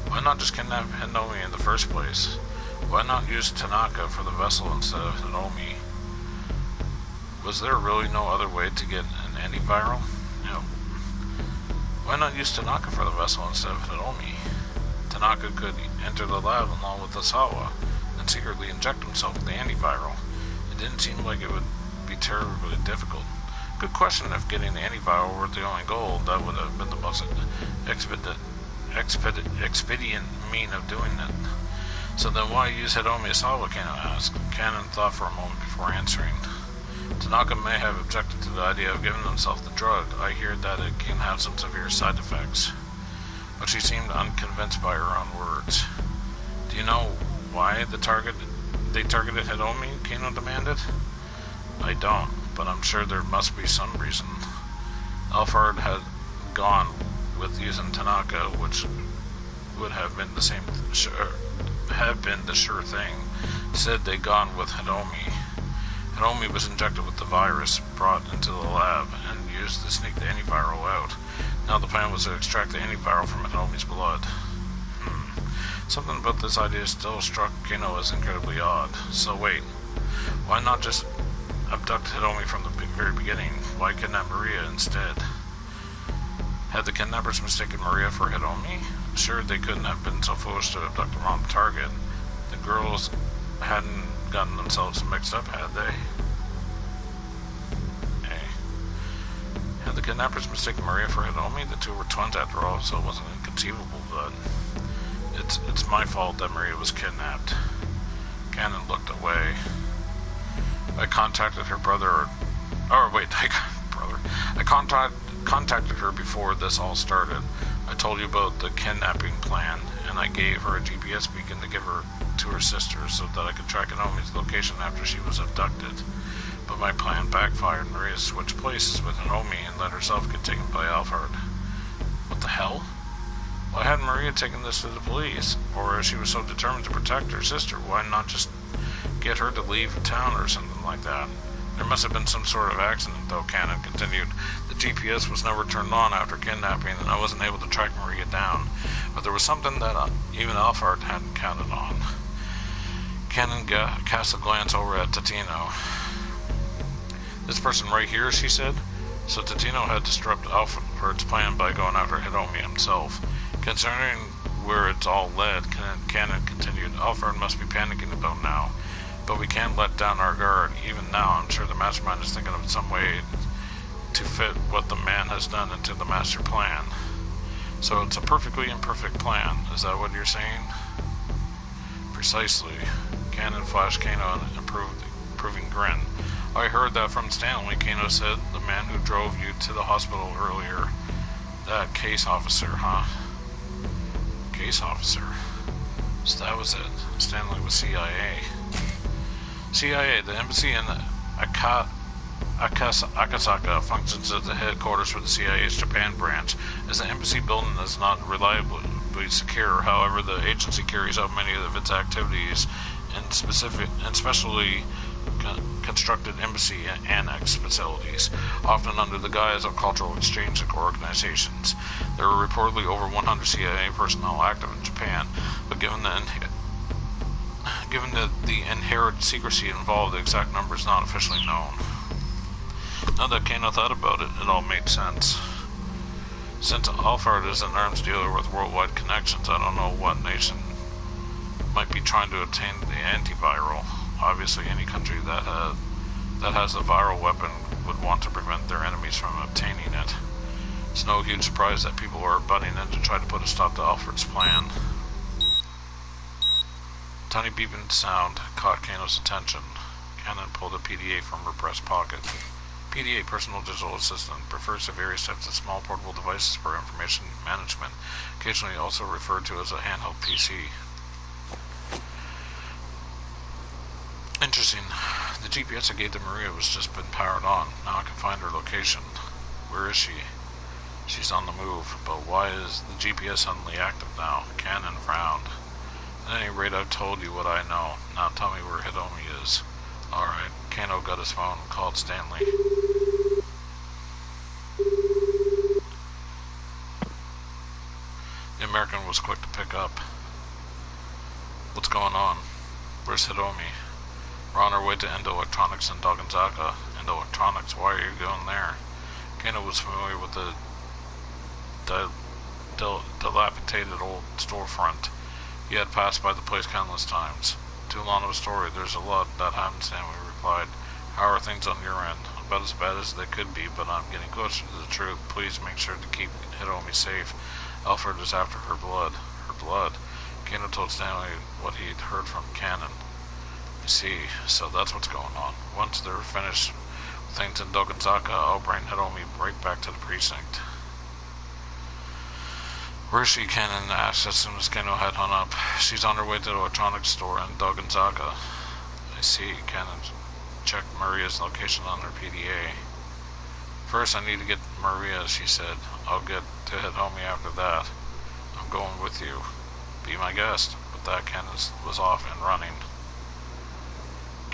Why not just kidnap Hinomi in the first place? Why not use Tanaka for the vessel instead of Hinomi? Was there really no other way to get an antiviral? No. Why not use Tanaka for the vessel instead of Hinomi? Tanaka could enter the lab along with Osawa and secretly inject himself with the antiviral. It didn't seem like it would be terribly difficult. Good question. If getting the antiviral were the only goal, that would have been the most expedient mean of doing it. So then why use Hinomi Osawa, Cannon asked. Cannon thought for a moment before answering. Tanaka may have objected to the idea of giving himself the drug. I hear that it can have some severe side effects. But she seemed unconvinced by her own words. Do you know why they targeted Hinomi? Kano demanded. I don't, but I'm sure there must be some reason. Alfred had gone with using Tanaka, which would have been the sure thing. Said they'd gone with Hinomi. Hiromi was injected with the virus brought into the lab and used to sneak the antiviral out. Now the plan was to extract the antiviral from Hiromi's blood. Something about this idea still struck Kano as incredibly odd. So wait, why not just abduct Hiromi from the very beginning? Why kidnap Maria instead? Had the kidnappers mistaken Maria for Hiromi? Sure, they couldn't have been so foolish to abduct the wrong target. The girls hadn't gotten themselves mixed up, had they? Hey. Had the kidnappers mistaken Maria for Hiromi? The two were twins after all, so it wasn't inconceivable, but it's my fault that Maria was kidnapped. Cannon looked away. I contacted her brother, I contacted her before this all started. I told you about the kidnapping plan, and I gave her a GPS beacon to give her to her sister so that I could track Hiromi's location after she was abducted. But my plan backfired. Maria switched places with Hiromi and let herself get taken by Alfred. What the hell? Why hadn't Maria taken this to the police? Or if she was so determined to protect her sister, why not just get her to leave town or something like that? There must have been some sort of accident, though, Cannon continued. The GPS was never turned on after kidnapping, and I wasn't able to track Maria down. But there was something that even Alfred hadn't counted on. Cannon cast a glance over at Tatino. This person right here, she said. So Tatino had disrupted Alfred's plan by going after Hiromi himself. Concerning where it's all led, Cannon continued, Alfred must be panicking about now. But we can't let down our guard. Even now, I'm sure the mastermind is thinking of some way to fit what the man has done into the master plan. So it's a perfectly imperfect plan. Is that what you're saying? Precisely. Cannon flashed Kano an approving grin. I heard that from Stanley, Kano said, the man who drove you to the hospital earlier. That case officer, huh? Case officer. So that was it. Stanley was CIA. CIA, the embassy in Akasaka functions as the headquarters for the CIA's Japan branch. As the embassy building is not reliably secure, however, the agency carries out many of its activities in specially constructed embassy annex facilities, often under the guise of cultural exchange organizations. There are reportedly over 100 CIA personnel active in Japan, but given the inherent secrecy involved, the exact number is not officially known. Now that Kano thought about it, it all made sense. Since Alfred is an arms dealer with worldwide connections, I don't know what nation might be trying to obtain the antiviral. Obviously, any country that has a viral weapon would want to prevent their enemies from obtaining it. It's no huge surprise that people are butting in to try to put a stop to Alfred's plan. Tiny beeping sound caught Kano's attention. Cannon pulled a PDA from her breast pocket. PDA, Personal Digital Assistant, refers to various types of small portable devices for information management, occasionally also referred to as a handheld PC. Interesting. The GPS I gave to Maria was just been powered on. Now I can find her location. Where is she? She's on the move, but why is the GPS suddenly active now? Cannon frowned. At any rate, I've told you what I know. Now tell me where Hiromi is. Alright. Kano got his phone and called Stanley. The American was quick to pick up. What's going on? Where's Hiromi? We're on our way to Endo Electronics in Dogonzaga. Endo Electronics, why are you going there? Kano was familiar with the dilapidated old storefront. He had passed by the place countless times. Too long of a story. There's a lot that happened, Stanley replied. How are things on your end? About as bad as they could be, but I'm getting closer to the truth. Please make sure to keep Hiromi safe. Alfred is after her blood. Her blood? Kano told Stanley what he'd heard from Cannon. I see. So that's what's going on. Once they're finished with things in Dogonzaga, I'll bring Hiromi right back to the precinct. Where is she? Cannon asked as soon as Kano had hung up. She's on her way to the electronics store in Dogonzaga. I see. Cannon checked Maria's location on her PDA. First, I need to get Maria, she said. I'll get to Hiromi after that. I'm going with you. Be my guest. With that, Cannon was off and running.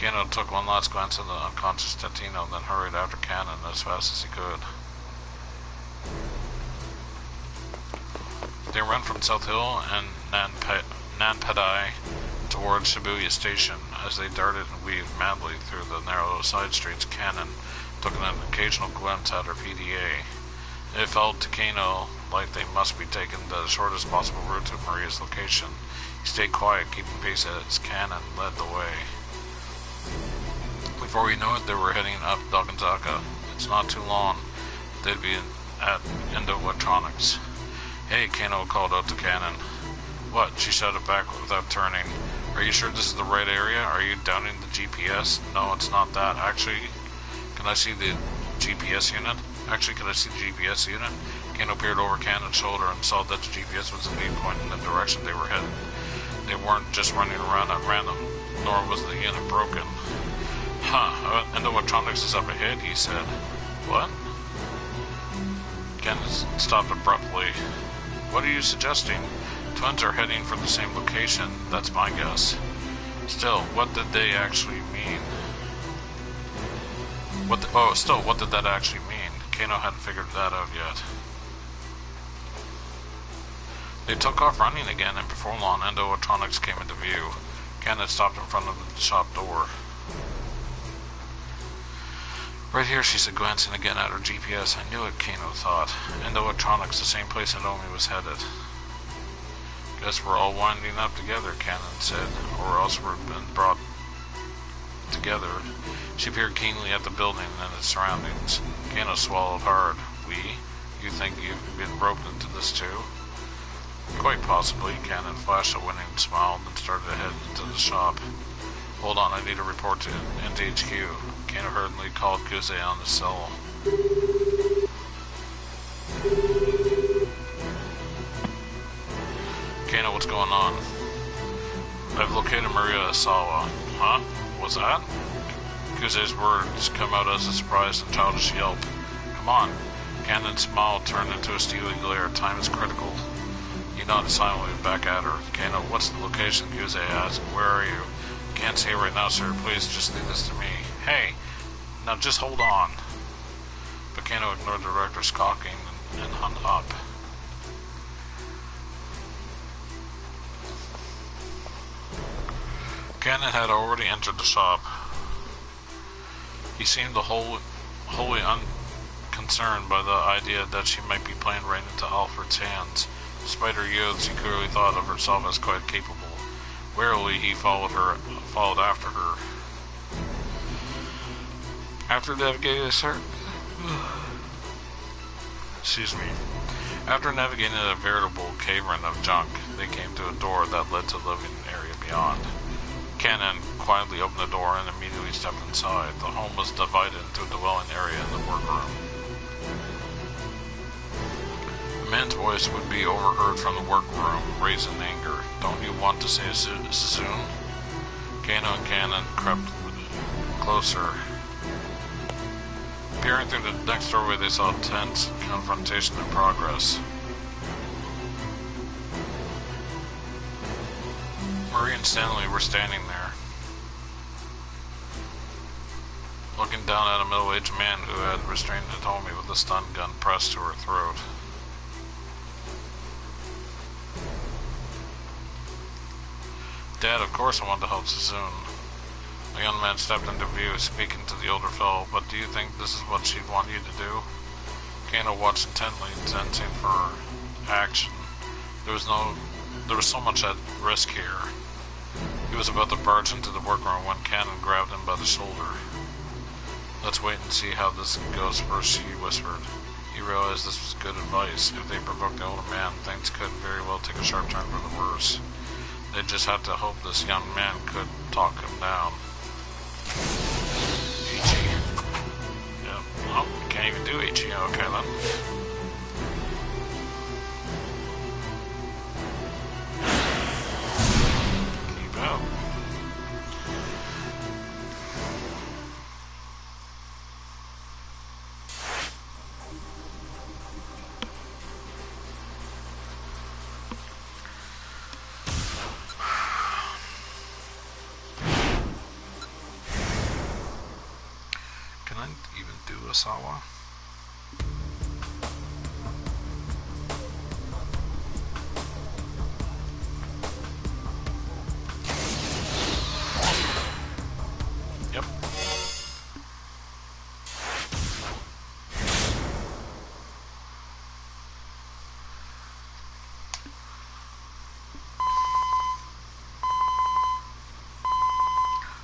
Kano took one last glance at the unconscious Tatino, then hurried after Cannon as fast as he could. They ran from South Hill and Nanpadai towards Shibuya Station. As they darted and weaved madly through the narrow side streets, Cannon took an occasional glimpse at her PDA. It felt to Kano like they must be taking the shortest possible route to Maria's location. He stayed quiet, keeping pace as Cannon led the way. Before we knew it, they were heading up Dakanzaka. It's not too long. They'd be at Indo Electronics. Hey, Kano called out to Cannon. What? She shouted back without turning. Are you sure this is the right area? Are you doubting the GPS? No, it's not that. Actually, can I see the GPS unit? Kano peered over Cannon's shoulder and saw that the GPS was indeed pointing in the direction they were headed. They weren't just running around at random, nor was the unit broken. Huh, Electronics is up ahead, he said. What? Cannon stopped abruptly. What are you suggesting? Twins are heading for the same location, that's my guess. Still, what did they actually mean? What did that actually mean? Kano hadn't figured that out yet. They took off running again, and before long, Endo Electronics came into view. Cannon stopped in front of the shop door. Right here, she said, glancing again at her GPS. I knew it, Kano thought. Endo Electronics, the same place Naomi was headed. Guess we're all winding up together, Cannon said, or else we've been brought together. She peered keenly at the building and its surroundings. Kano swallowed hard. We? You think you've been roped into this too? Quite possibly. Cannon flashed a winning smile and then started to head into the shop. Hold on, I need to report to HQ. Kano hurriedly called Guze on the cell. Kano, what's going on? I've located Maria Asawa. Huh? What's that? Guze's words come out as a surprised and childish yelp. Come on. Cannon's smile turned into a steely glare. Time is critical. He nodded silently back at her. Kano, what's the location? Guze asked. Where are you? Can't say right now, sir. Please just leave this to me. Hey! Now just hold on. But Kano ignored the director, skulking and hung up. Cannon had already entered the shop. He seemed wholly unconcerned by the idea that she might be playing right into Alfred's hands. Despite her youth, she clearly thought of herself as quite capable. Warily, he followed after her. After navigating After navigating a veritable cavern of junk, they came to a door that led to the living area beyond. Cannon quietly opened the door and immediately stepped inside. The home was divided into a dwelling area and the workroom. A man's voice would be overheard from the workroom, raised in anger. Don't you want to say soon? Kano and Cannon crept closer. Peering through the next doorway, they saw tense confrontation in progress. Marie and Stanley were standing there, looking down at a middle-aged man who had restrained Hitomi with a stun gun pressed to her throat. Dad, of course I want to help Sassoon. The young man stepped into view, speaking to the older fellow. But do you think this is what she'd want you to do? Kano watched intently, sensing for action. There was so much at risk here. He was about to barge into the workroom when Cannon grabbed him by the shoulder. Let's wait and see how this goes first, he whispered. He realized this was good advice. If they provoked the older man, things could very well take a sharp turn for the worse. They just had to hope this young man could talk him down. Ichi. Yep. Oh, you can't even do Ichi. Okay then. Keep out. even do Asawa. Yep.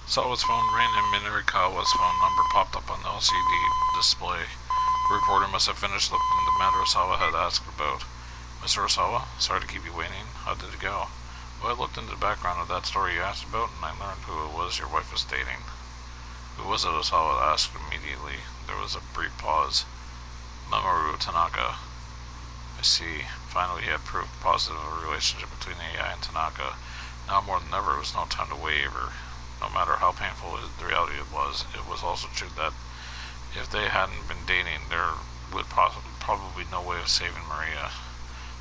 Sawa's phone rang and Minarikawa's phone number popped up on the LCD display. The reporter must have finished looking at the matter Osawa had asked about. Mr. Osawa, sorry to keep you waiting. How did it go? Well, I looked into the background of that story you asked about, and I learned who it was your wife was dating. Who was it? Osawa asked immediately. There was a brief pause. Mamoru Tanaka. I see. Finally, he had proof positive of a relationship between AI and Tanaka. Now more than ever, it was no time to waver. No matter how painful the reality it was also true that if they hadn't been dating, there would probably no way of saving Maria.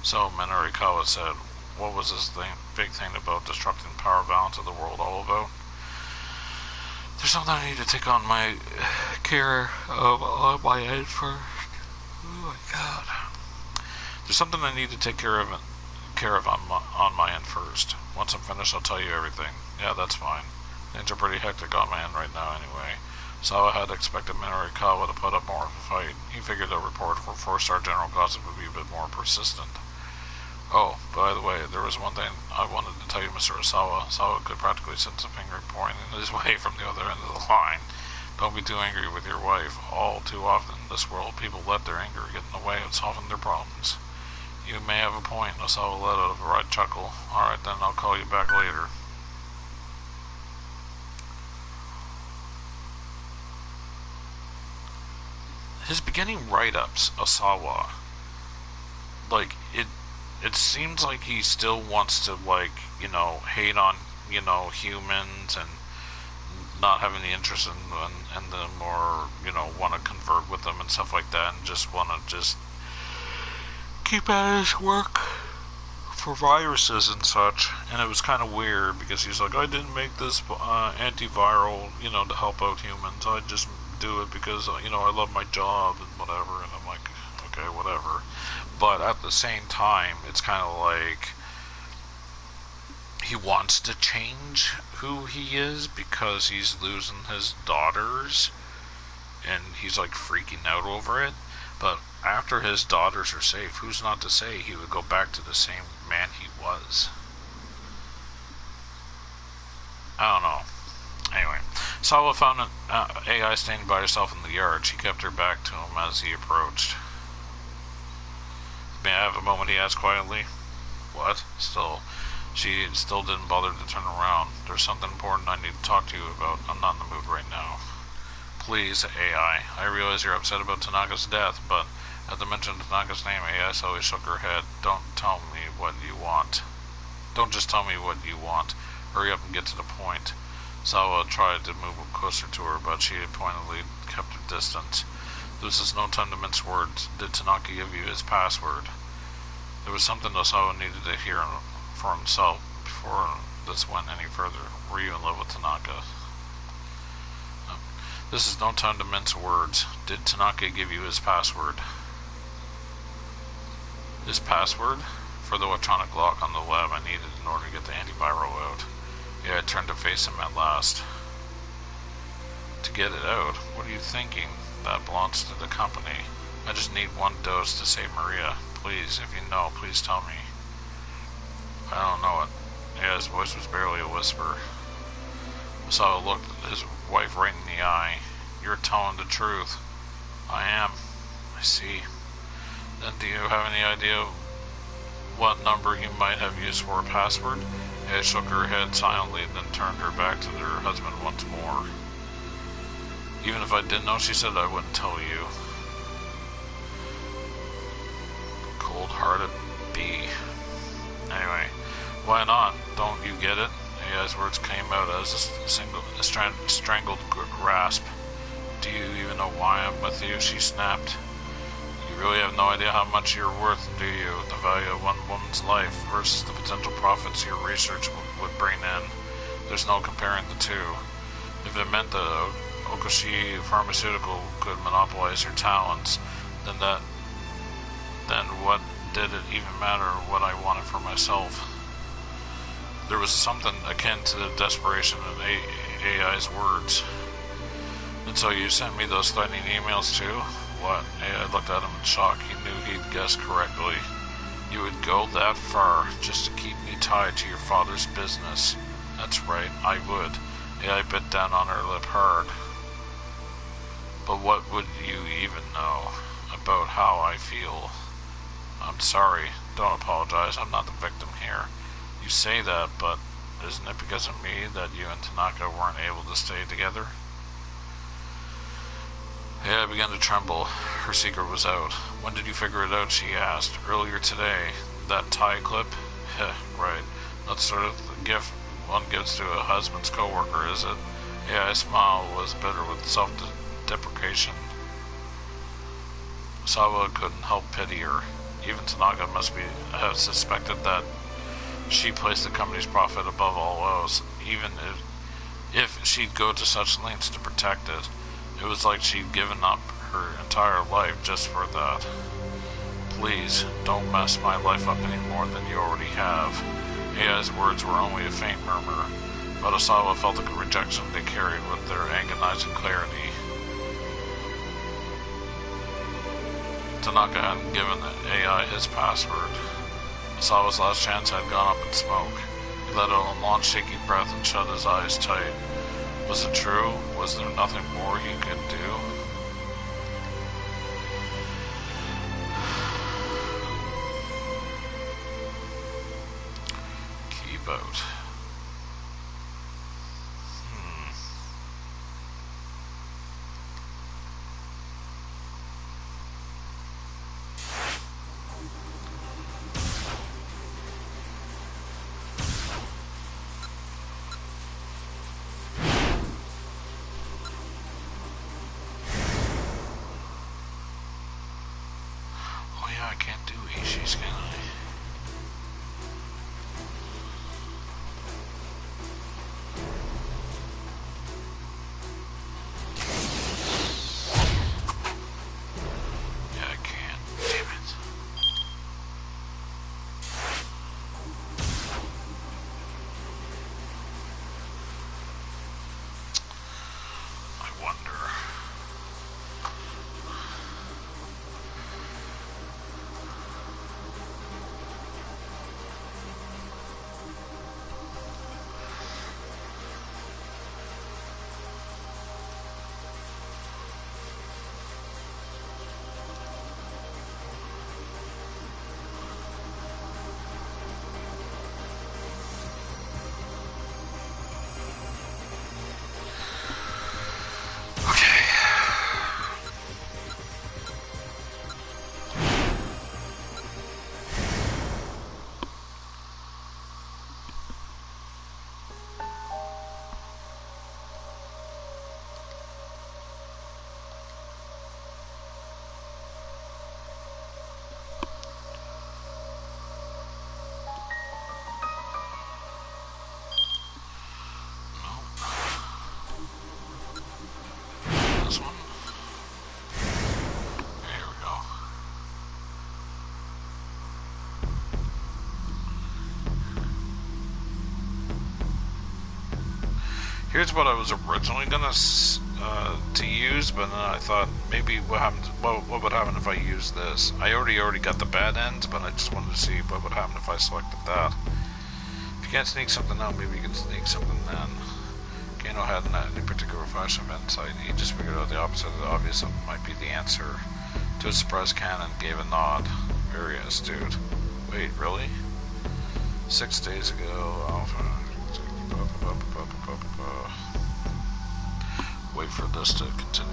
So, Minarikawa said, what was this big thing about disrupting the power balance of the world all about? There's something I need to take on my care of on my end first. Oh my god. There's something I need to take care of on my end first. Once I'm finished, I'll tell you everything. Yeah, that's fine. Things are pretty hectic on my end right now anyway. Sawa had expected Minarikawa to put up more of a fight. He figured the report for 4-star General Gossip would be a bit more persistent. Oh, by the way, there was one thing I wanted to tell you, Mr. Osawa. Sawa could practically sense a finger pointing his way from the other end of the line. Don't be too angry with your wife. All too often in this world, people let their anger get in the way of solving their problems. You may have a point. Osawa let out a wry chuckle. Alright then, I'll call you back later. His beginning write-ups, Osawa, like, it seems like he still wants to, like, you know, hate on, you know, humans and not have any interest in them, or, you know, want to convert with them and stuff like that, and just want to just keep at his work for viruses and such. And it was kind of weird because he's like, I didn't make this antiviral, you know, to help out humans. I just do it because, you know, I love my job and whatever. And I'm like, okay, whatever. But at the same time, it's kind of like he wants to change who he is because he's losing his daughters, and he's like freaking out over it. But after his daughters are safe, who's not to say he would go back to the same man he was? I don't know. Anyway, Sawa found an AI standing by herself in the yard. She kept her back to him as he approached. May I have a moment, he asked quietly. What? She still didn't bother to turn around. There's something important I need to talk to you about. I'm not in the mood right now. Please, AI. I realize you're upset about Tanaka's death, but at the mention of Tanaka's name, AI always shook her head. Don't tell me what you want. Don't just tell me what you want. Hurry up and get to the point. Sawa tried to move closer to her, but she pointedly kept her distance. This is no time to mince words. Did Tanaka give you his password? There was something Sawa needed to hear for himself before this went any further. Were you in love with Tanaka? This is no time to mince words. Did Tanaka give you his password? His password? For the electronic lock on the lab I needed in order to get the antiviral out. Yeah, I turned to face him at last. To get it out? What are you thinking? That belongs to the company. I just need one dose to save Maria. Please, if you know, please tell me. I don't know it. Yeah, his voice was barely a whisper. Sawa looked his wife right in the eye. You're telling the truth. I am. I see. Then do you have any idea what number he might have used for a password? Yeah, shook her head silently, then turned her back to her husband once more. Even if I didn't know, she said I wouldn't tell you. Cold-hearted bee. Anyway, why not? Don't you get it? AI's words came out as a strangled grasp. Do you even know why I'm with you? She snapped. You really have no idea how much you're worth, do you? The value of one woman's life versus the potential profits your research would bring in. There's no comparing the two. If it meant that Okoshi Pharmaceutical could monopolize your talents, then what did it even matter what I wanted for myself? There was something akin to the desperation in AI's words. And so you sent me those threatening emails too? What? AI looked at him in shock. He knew he'd guessed correctly. You would go that far just to keep me tied to your father's business. That's right, I would. AI bit down on her lip hard. But what would you even know about how I feel? I'm sorry. Don't apologize. I'm not the victim here. You say that, but isn't it because of me that you and Tanaka weren't able to stay together? AI began to tremble. Her secret was out. When did you figure it out? She asked. Earlier today. That tie clip? Heh, right. That's sort of the gift one gives to a husband's co-worker, is it? AI's smile was bitter with self-deprecation. Sawa couldn't help pity her. Even Tanaka must have suspected that she placed the company's profit above all else, even if she'd go to such lengths to protect it. It was like she'd given up her entire life just for that. Please, don't mess my life up any more than you already have. AI's words were only a faint murmur, but Osawa felt the rejection they carried with their agonizing clarity. Tanaka hadn't given AI his password. Osawa's last chance had gone up in smoke. He let out a long, shaky breath and shut his eyes tight. Was it true? Was there nothing more he could do? Keep out. I can't do Ishis, can I? Yeah, I can. Damn it. I wonder. This one. There we go. Here's what I was originally gonna to use, but then I thought maybe what would happen if I used this? I already got the bad ends, but I just wanted to see what would happen if I selected that. If you can't sneak something out, maybe you can sneak something then. Kano hadn't had any particular flash of insight. He just figured out the opposite of the obvious might be the answer. To his surprise, Cannon gave a nod. Very astute. Wait, really? 6 days ago, Alpha. Wait for this to continue.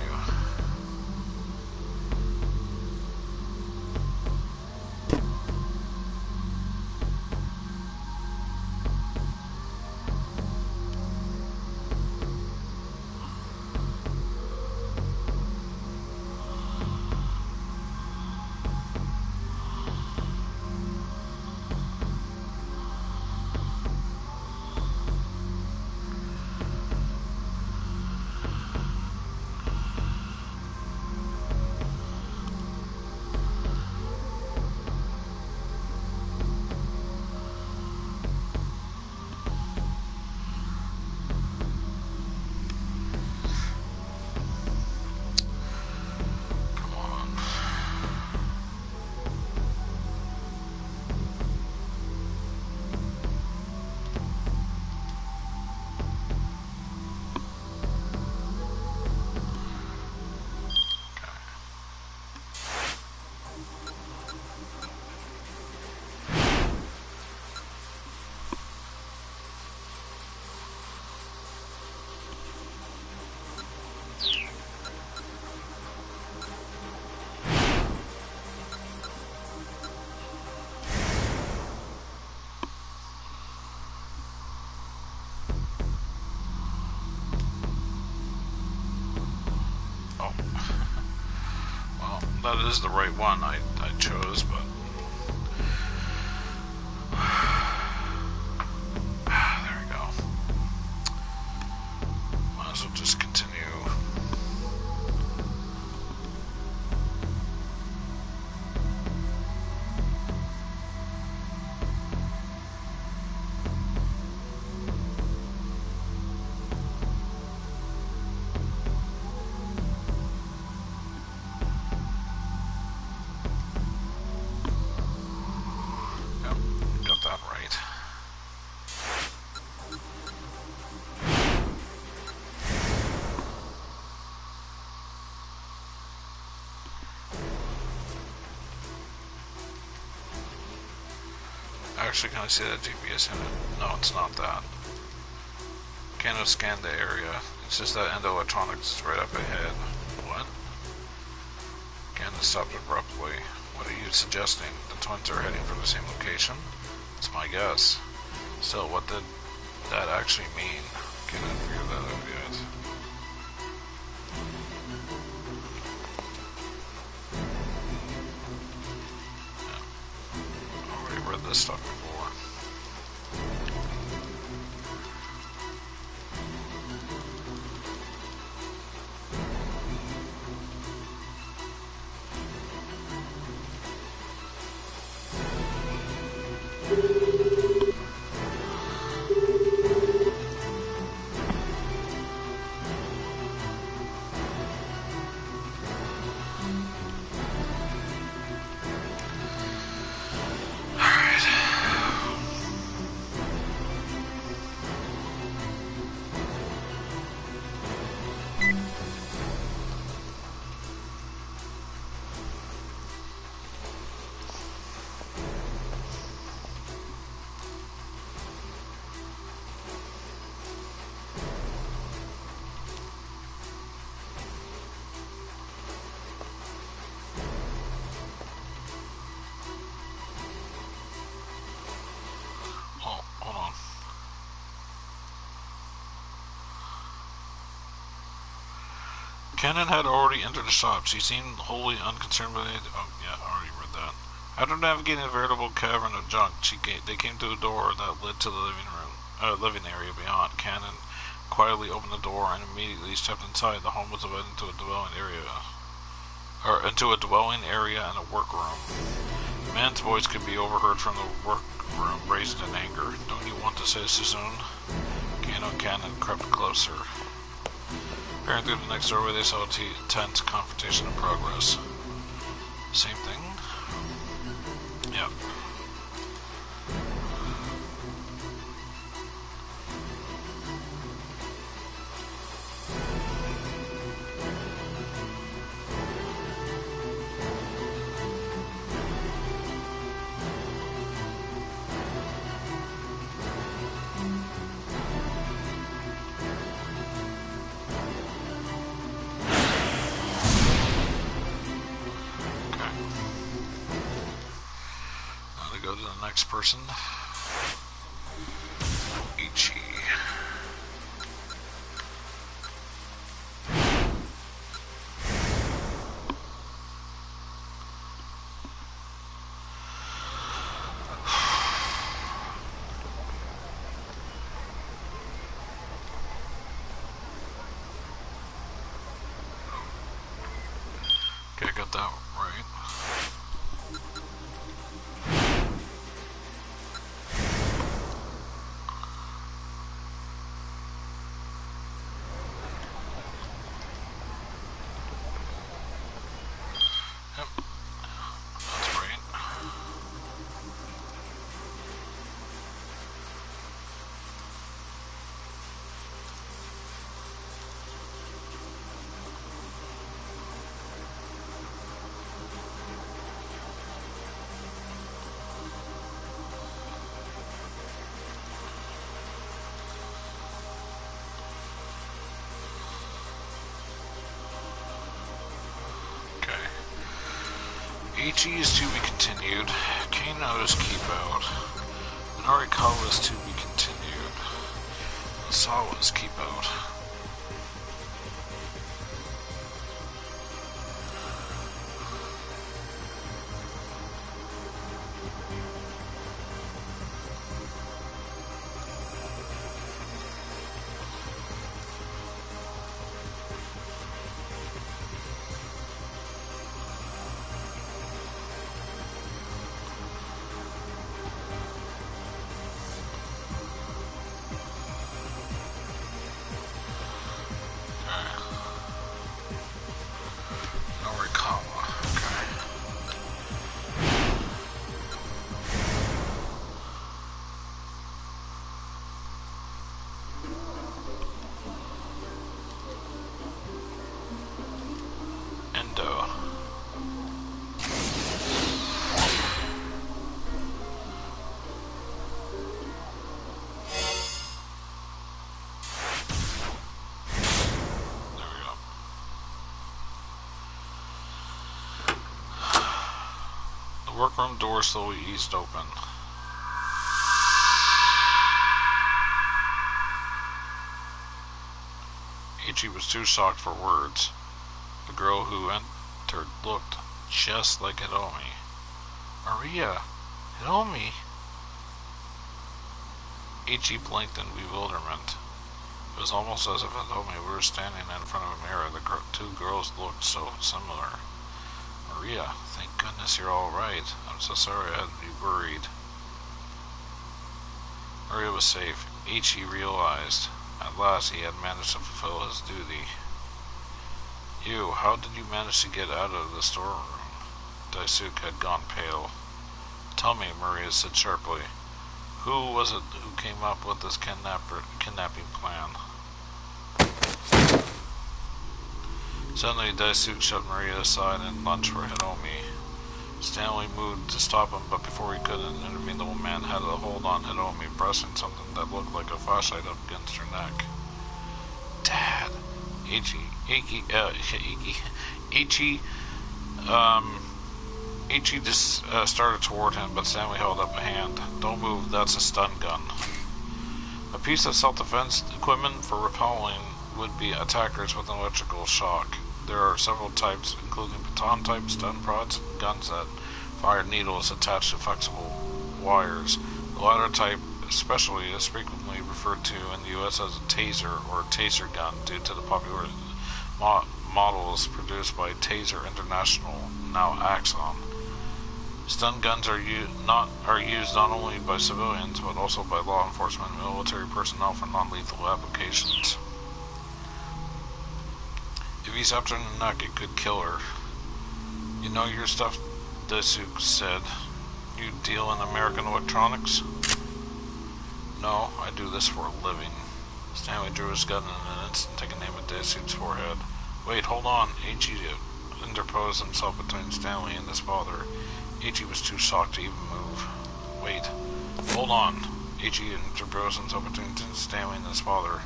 that is the right one I chose, but there we go. Might as well just continue. Actually, can I see that GPS in it? No, it's not that. Can't scan the area. It's just that Endo Electronics is right up ahead. What? Can't stopped abruptly. What are you suggesting? The twins are heading for the same location? It's my guess. Still, what did that actually mean? Can't figure that out yet. Yeah. Already read this stuff before. Cannon had already entered the shop. She seemed wholly unconcerned by anything. Oh, yeah, I already read that. After navigating a veritable cavern of junk, they came to a door that led to the living area beyond. Cannon quietly opened the door and immediately stepped inside. The home was divided into a dwelling area, and a workroom. The man's voice could be overheard from the workroom, raised in anger. Don't you want to say so soon? Cannon crept closer. Peering through the next doorway, they saw a tense confrontation in progress. Same thing? Yep. Next person. Ichi. Okay, I got that right. HE is to be continued. Kano is keep out. Minarikawa is to be continued. Sawa is keep out. The workroom door slowly eased open. Ichi was too shocked for words. The girl who entered looked just like Hiromi. Maria! Hiromi! Ichi blinked in bewilderment. It was almost as if Hiromi were standing in front of a mirror. The two girls looked so similar. Maria, thank goodness you're alright. I'm so sorry I had to be worried. Maria was safe. Ichi realized. At last he had managed to fulfill his duty. You, how did you manage to get out of the storeroom? Daisuke had gone pale. Tell me, Maria said sharply. Who was it who came up with this kidnapping plan? Suddenly, Daisuke shoved Maria aside and lunged for Hiromi. Stanley moved to stop him, but before he could intervene, the old man had a hold on Hiromi, pressing something that looked like a flashlight up against her neck. Dad! Ichi just started toward him, but Stanley held up a hand. Don't move, that's a stun gun. A piece of self-defense equipment for repelling would-be attackers with an electrical shock. There are several types, including baton-type stun prods and guns that fire needles attached to flexible wires. The latter type especially is frequently referred to in the U.S. as a taser or taser gun due to the popular models produced by Taser International, now Axon. Stun guns are used not only by civilians but also by law enforcement and military personnel for non-lethal applications. If he's after her neck, it could kill her. You know your stuff, Daisuke said. You deal in American electronics? No, I do this for a living. Stanley drew his gun in an instant, taking aim at Daisuke's forehead. Wait, hold on. Ichi interposed himself between Stanley and his father. Ichi was too shocked to even move. Wait, hold on. Ichi interposed himself between Stanley and his father.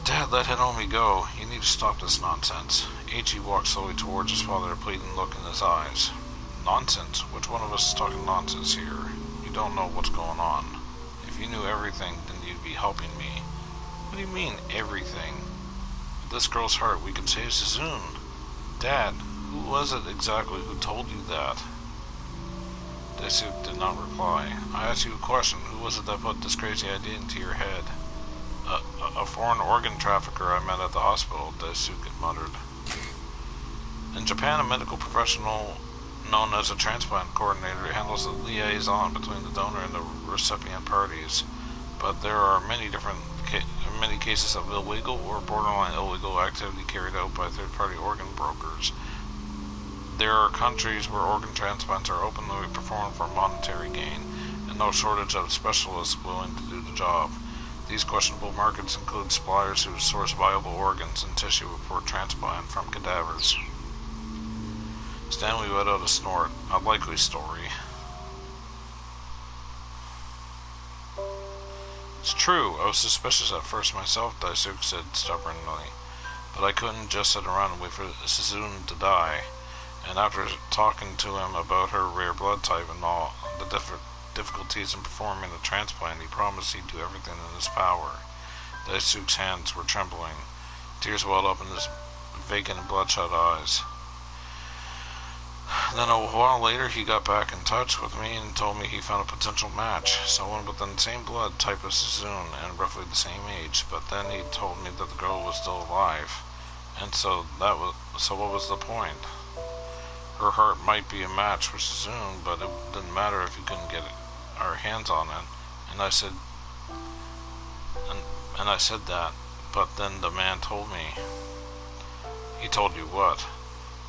Dad, let Hiromi go. You need to stop this nonsense. Ichi walked slowly towards his father, a pleading look in his eyes. Nonsense? Which one of us is talking nonsense here? You don't know what's going on. If you knew everything, then you'd be helping me. What do you mean, everything? With this girl's heart, we could save Suzune. Dad, who was it exactly who told you that? Daisuke did not reply. I asked you a question. Who was it that put this crazy idea into your head? A foreign organ trafficker I met at the hospital, Daisuke muttered. In Japan, a medical professional known as a transplant coordinator handles the liaison between the donor and the recipient parties. But there are many cases of illegal or borderline illegal activity carried out by third-party organ brokers. There are countries where organ transplants are openly performed for monetary gain, and no shortage of specialists willing to do the job. These questionable markets include suppliers who source viable organs and tissue for transplant from cadavers. Stanley let out a snort. A likely story. It's true. I was suspicious at first myself, Daisuke said stubbornly. But I couldn't just sit around and wait for Suzune to die. And after talking to him about her rare blood type and all the difficulties in performing the transplant, he promised he'd do everything in his power. Daisuke's hands were trembling. Tears welled up in his vacant and bloodshot eyes. Then a while later he got back in touch with me and told me he found a potential match, someone with the same blood type as Suzune and roughly the same age, but then he told me that the girl was still alive. And so what was the point? Her heart might be a match for Suzune, but it didn't matter if we couldn't get our hands on it. And I said that, but then the man told me. He told you what?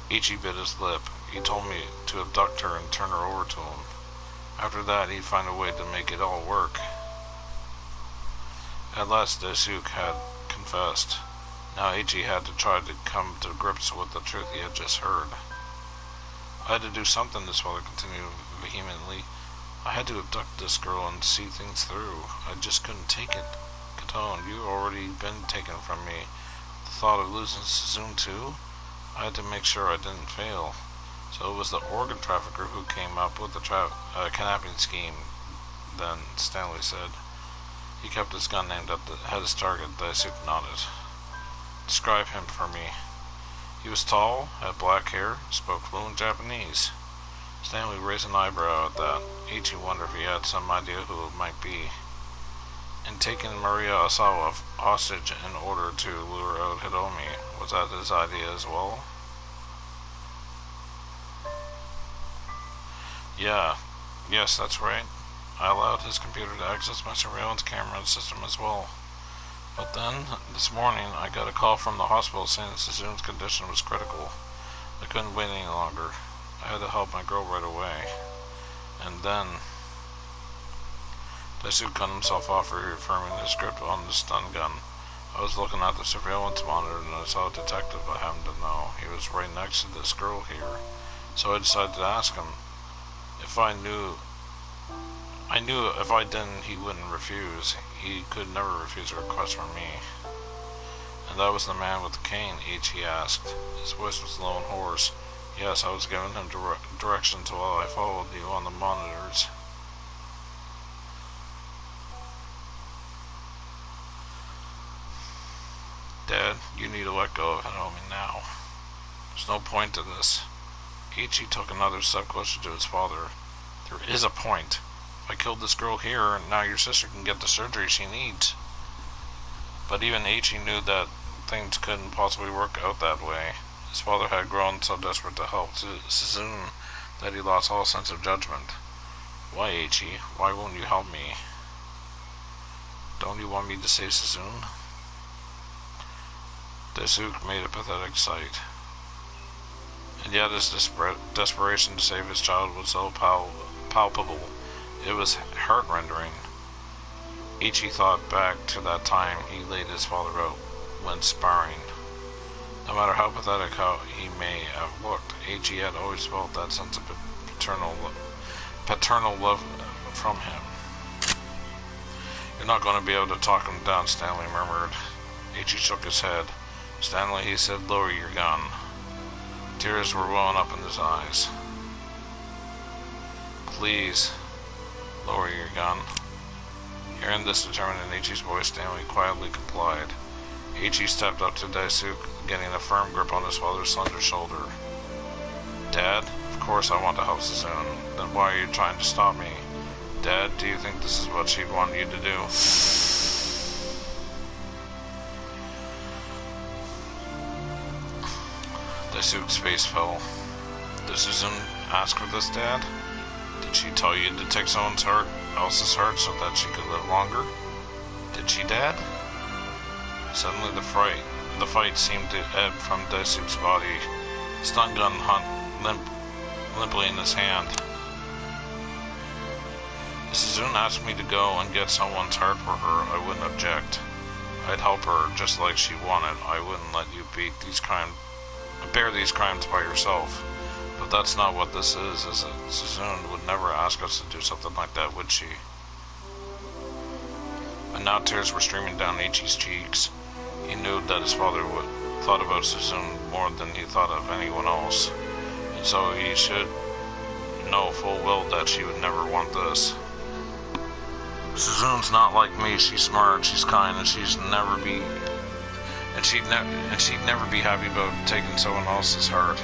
Ichi bit his lip. He told me to abduct her and turn her over to him. After that, he'd find a way to make it all work. At last, Daisuke had confessed. Now Ichi had to try to come to grips with the truth he had just heard. I had to do something, his father continued vehemently. I had to abduct this girl and see things through. I just couldn't take it. Katone, you've already been taken from me. The thought of losing Suzune too? I had to make sure I didn't fail. So it was the organ trafficker who came up with the kidnapping scheme, then Stanley said. He kept his gun aimed at his target. Daisuke nodded. Describe him for me. He was tall, had black hair, spoke fluent Japanese. Stanley raised an eyebrow at that. Ichi wondered if he had some idea who it might be. And taking Maria Osawa hostage in order to lure out Hiromi, was that his idea as well? Yes, that's right. I allowed his computer to access my surveillance camera system as well. But then, this morning, I got a call from the hospital saying that Suzune's condition was critical. I couldn't wait any longer. I had to help my girl right away. And then, Daisuke cut himself off, reaffirming his grip on the stun gun. I was looking at the surveillance monitor and I saw a detective I happened to know. He was right next to this girl here. So I decided to ask him. I knew if I didn't, he wouldn't refuse. He could never refuse a request from me. And that was the man with the cane, Ichi asked. His voice was low and hoarse. Yes, I was giving him directions while I followed you on the monitors. Dad, you need to let go of Hiromi now. There's no point to this. Ichi took another step closer to his father. There is a point. If I killed this girl here, now your sister can get the surgery she needs. But even Ichi knew that things couldn't possibly work out that way. His father had grown so desperate to help Suzune that he lost all sense of judgment. Why, Ichi? Why won't you help me? Don't you want me to save Suzune? Daisuke made a pathetic sight. And yet his desperation to save his child was so palpable. It was heart-rending. Ichi thought back to that time he laid his father out when sparring. No matter how pathetic he may have looked, Ichi had always felt that sense of paternal love from him. You're not going to be able to talk him down, Stanley murmured. Ichi shook his head. Stanley, he said, lower your gun. Tears were welling up in his eyes. Please, lower your gun. Hearing this determined in Ichi's voice, Stanley quietly complied. Ichi stepped up to Daisuke, getting a firm grip on his father's slender shoulder. Dad, of course I want to help Suzune. Then why are you trying to stop me? Dad, do you think this is what she'd want you to do? Daisuke's face fell. Did Suzune ask for this, Dad? Did she tell you to take someone else's heart so that she could live longer? Did she, Dad? Suddenly the fight seemed to ebb from Daisuke's body. The stun gun hung limply in his hand. If Suzune asked me to go and get someone's heart for her, I wouldn't object. I'd help her just like she wanted. I wouldn't let you bear these crimes by yourself. But that's not what this is it? Suzune would never ask us to do something like that, would she? And now tears were streaming down Ichi's cheeks. He knew that his father thought about Suzune more than he thought of anyone else. And so he should know full well that she would never want this. Suzune's not like me. She's smart, she's kind, and she'd never be happy about taking someone else's heart.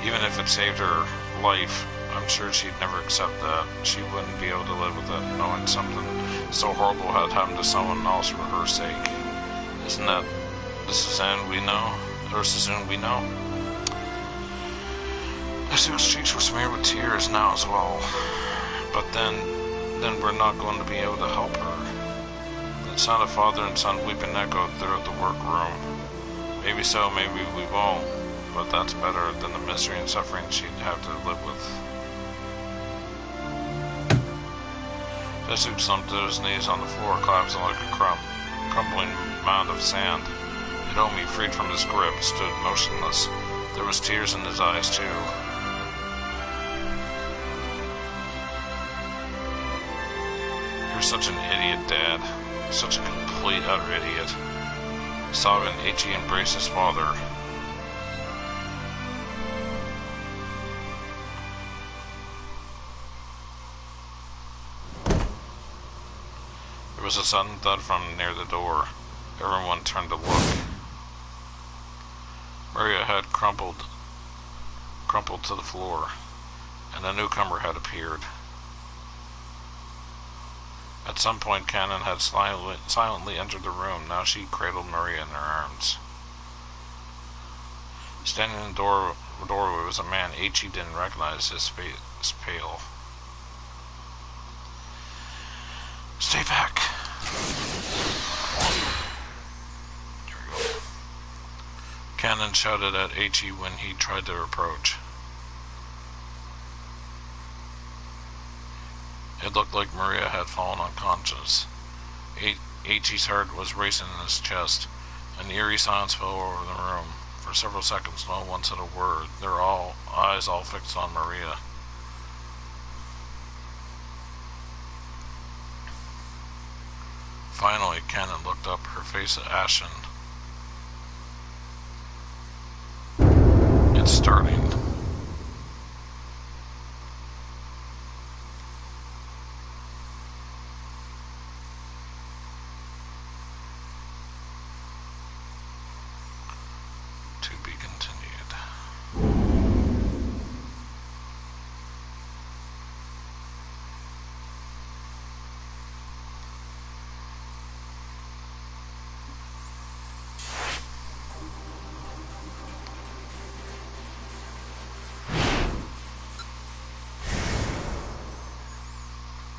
Even if it saved her life, I'm sure she'd never accept that. She wouldn't be able to live with it, knowing something so horrible had happened to someone else for her sake. Isn't that the Suzune we know? Or Suzune we know? Daisuke's cheeks were smeared with tears now as well. But then we're not going to be able to help her. The sound of father and son weeping echoed throughout the workroom. Maybe so, maybe we won't. But that's better than the misery and suffering she'd have to live with. Daisuke slumped to his knees on the floor, collapsing like a crumbling mound of sand. Hiromi, freed from his grip, stood motionless. There was tears in his eyes, too. You're such an idiot, Dad. Such a complete, utter idiot. Sobbing, Ichi embraced his father. was a sudden thud from near the door. Everyone turned to look. Maria had crumpled to the floor, and a newcomer had appeared. At some point, Cannon had silently entered the room. Now she cradled Maria in her arms. Standing in the doorway was a man Ichi didn't recognize. His face pale. Stay back. There we go. Cannon shouted at Ichi when he tried to approach. It looked like Maria had fallen unconscious. Ichi's heart was racing in his chest. An eerie silence fell over the room. For several seconds, no one said a word. Their eyes all fixed on Maria. Finally, Cannon looked up, her face ashen. It's starting. To be continued.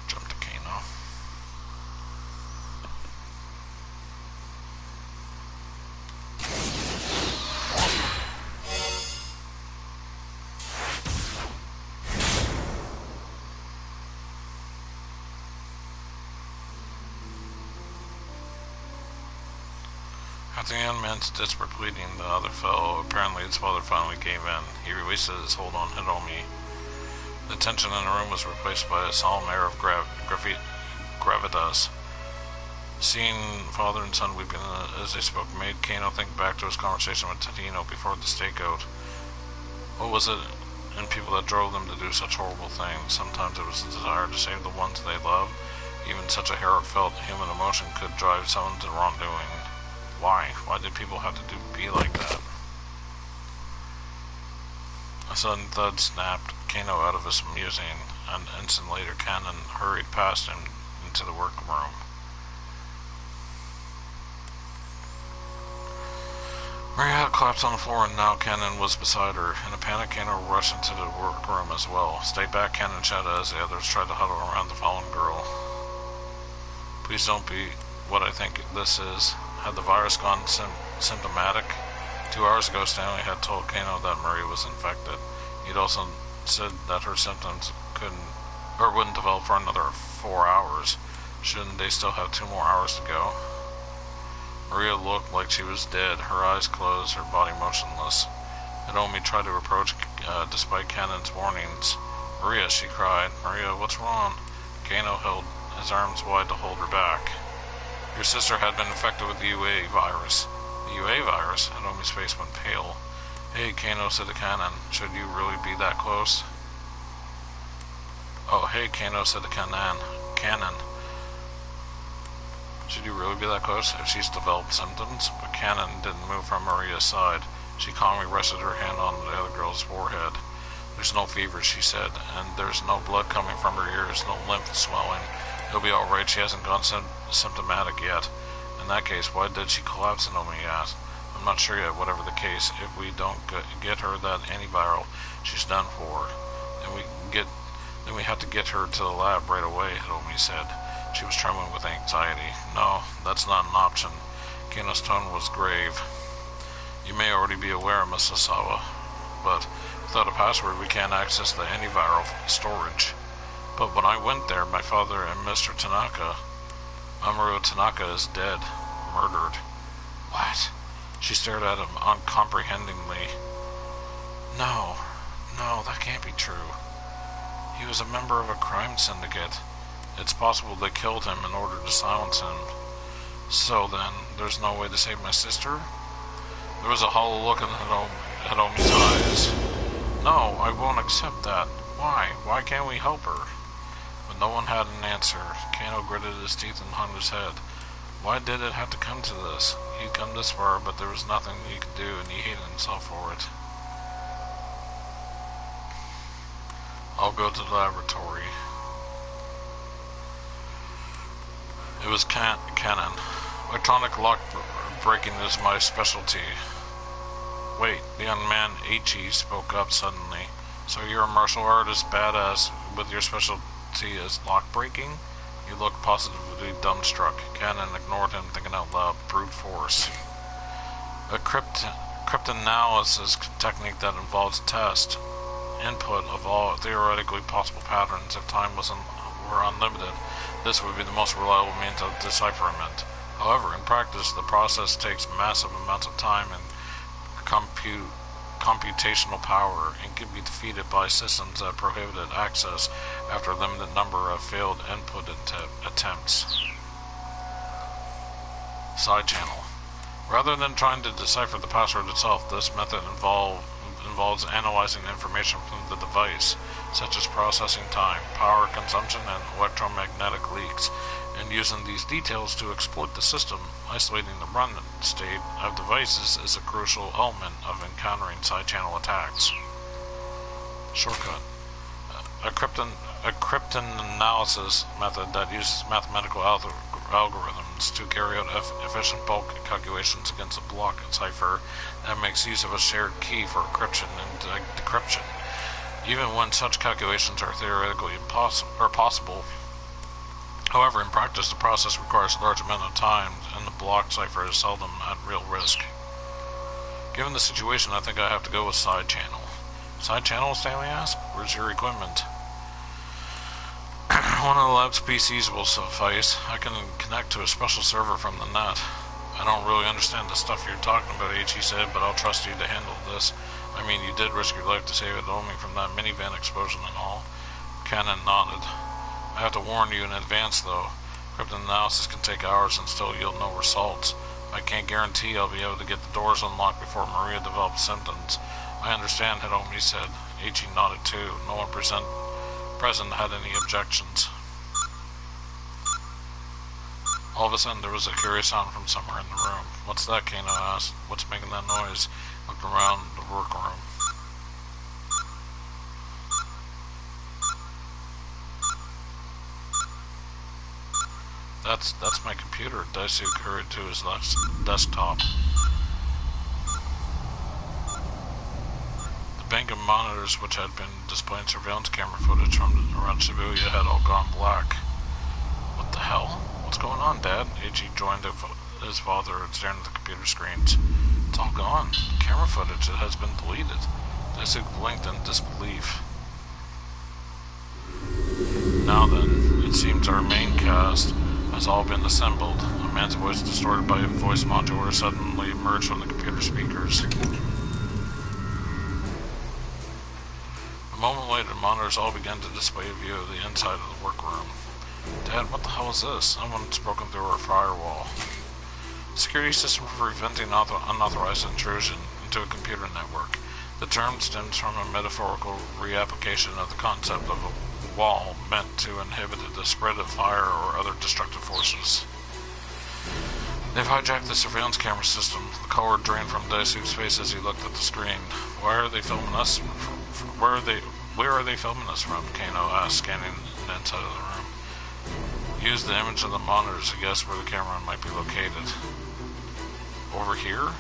Jump to Kano. After the young man's desperate pleading, the other fell. Apparently his father finally gave in. He released his hold on Hiromi. The tension in the room was replaced by a solemn air of gravitas. Seeing father and son weeping as they spoke made Kano think back to his conversation with Tatino before the stakeout. What was it in people that drove them to do such horrible things? Sometimes it was the desire to save the ones they loved. Even such a heartfelt human emotion could drive someone to wrongdoing. Why? Why did people have to be like that? A sudden thud snapped Kano out of his musing. An instant later, Cannon hurried past him into the workroom. Maria had collapsed on the floor, and now Cannon was beside her. In a panic, Kano rushed into the workroom as well. Stay back, Cannon shouted as the others tried to huddle around the fallen girl. Please don't be what I think this is. Had the virus gone symptomatic? 2 hours ago, Stanley had told Kano that Maria was infected. He'd also said that her symptoms wouldn't develop for another 4 hours. Shouldn't they still have 2 more hours to go? Maria looked like she was dead, her eyes closed, her body motionless. Hiromi tried to approach despite Cannon's warnings. Maria, she cried. Maria, what's wrong? Kano held his arms wide to hold her back. Your sister had been infected with the UA virus. The UA virus? Hiromi's face went pale. Hey, Kano, said to Cannon. Should you really be that close? Oh, hey, Kano, said to Cannon. Should you really be that close if she's developed symptoms? But Cannon didn't move from Maria's side. She calmly rested her hand on the other girl's forehead. There's no fever, she said, and there's no blood coming from her ears, no lymph swelling. It'll be alright, she hasn't gone symptomatic yet. In that case, why did she collapse? Hiromi asked. I'm not sure yet, whatever the case. If we don't get her that antiviral, she's done for. Then we have to get her to the lab right away, Hiromi said. She was trembling with anxiety. No, that's not an option. Kano's tone was grave. You may already be aware, Miss Sasawa, but without a password we can't access the antiviral storage. But when I went there, my father and Mr. Tanaka, Mamoru Tanaka, is dead. Murdered. What? She stared at him uncomprehendingly. No, that can't be true. He was a member of a crime syndicate. It's possible they killed him in order to silence him. So then, there's no way to save my sister? There was a hollow look in Hiromi's eyes. No, I won't accept that. Why? Why can't we help her? When But no one had an answer. Kano gritted his teeth and hung his head. Why did it have to come to this? He'd come this far, but there was nothing he could do, and he hated himself for it. I'll go to the laboratory. It was Canon. Electronic lock breaking is my specialty. Wait, the young man H.E. spoke up suddenly. So you're a martial artist badass with your specialty is lock breaking? He looked positively dumbstruck. Cannon ignored him, thinking out loud. Brute force. A cryptanalysis technique that involves test input of all theoretically possible patterns. If time were unlimited, this would be the most reliable means of decipherment. However, in practice, the process takes massive amounts of time and computational power and can be defeated by systems that prohibited access after a limited number of failed input attempts. Side channel. Rather than trying to decipher the password itself, this method involves analyzing information from the device, such as processing time, power consumption, and electromagnetic leaks, and using these details to exploit the system. Isolating the run state of devices is a crucial element of encountering side-channel attacks. Shortcut. A cryptanalysis method that uses mathematical algorithms to carry out efficient bulk calculations against a block cipher that makes use of a shared key for encryption and decryption. Even when such calculations are theoretically possible, however, in practice, the process requires a large amount of time, and the block cipher is seldom at real risk. Given the situation, I think I have to go with side channel. Side channel? Stanley asked. Where's your equipment? One of the lab's PCs will suffice. I can connect to a special server from the net. I don't really understand the stuff you're talking about, H.E. said, but I'll trust you to handle this. I mean, you did risk your life to save Hitomi from that minivan explosion and all. Cannon nodded. I have to warn you in advance, though. Cryptanalysis can take hours and still yield no results. I can't guarantee I'll be able to get the doors unlocked before Maria develops symptoms. I understand, Hitomi said. H.E. nodded too. No one present had any objections. All of a sudden, there was a curious sound from somewhere in the room. What's that? Kano asked. What's making that noise? Looked around the workroom. That's my computer. Daisuke hurried to his desktop. The bank of monitors which had been displaying surveillance camera footage from around Shibuya had all gone black. What the hell? What's going on, Dad? H.E. joined his father staring at the computer screens. It's all gone. Camera footage has been deleted. Daisuke blinked in disbelief. Now then, it seems our main cast has all been assembled. A man's voice, distorted by a voice modulator, suddenly emerged from the computer speakers. A moment later, the monitors all began to display a view of the inside of the workroom. Dad, what the hell is this? Someone's broken through our firewall. Security system for preventing unauthorized intrusion into a computer network. The term stems from a metaphorical reapplication of the concept of a wall meant to inhibit the spread of fire or other destructive forces. They've hijacked the surveillance camera system. The color drained from Daisuke's face as he looked at the screen. Why are they filming us? Where are they filming us from? Kano asked, scanning the inside of the room. Use the image of the monitors to guess where the camera might be located. Over here?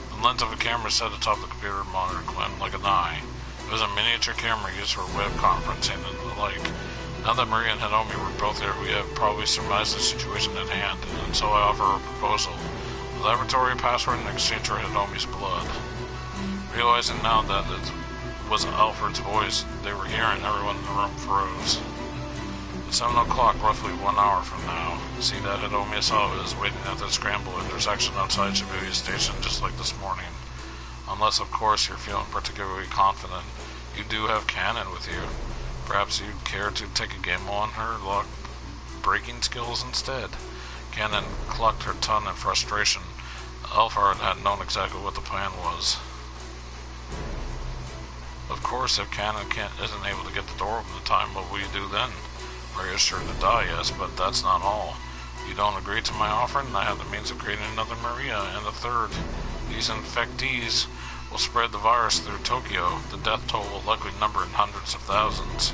The lens of a camera set atop the computer monitor gleamed like an eye. It was a miniature camera used for web conferencing and the like. Now that Maria and Hitomi were both there, we have probably surmised the situation at hand, and so I offer a proposal. A laboratory password in exchange for Hitomi's blood. Realizing now that it was Alfred's voice they were hearing, everyone in the room froze. At 7 o'clock, roughly 1 hour from now, see that Hitomi Asawa is waiting at the Scramble intersection outside Shibuya Station just like this morning. Unless, of course, you're feeling particularly confident. You do have Cannon with you. Perhaps you'd care to take a gamble on her lock-breaking skills instead. Cannon clucked her tongue in frustration. Alfred had known exactly what the plan was. Of course, if Cannon isn't able to get the door open in time, what will you do then? Maria is sure to die, yes, but that's not all. You don't agree to my offer, and I have the means of creating another Maria, and a third. These infectees will spread the virus through Tokyo. The death toll will likely number in hundreds of thousands.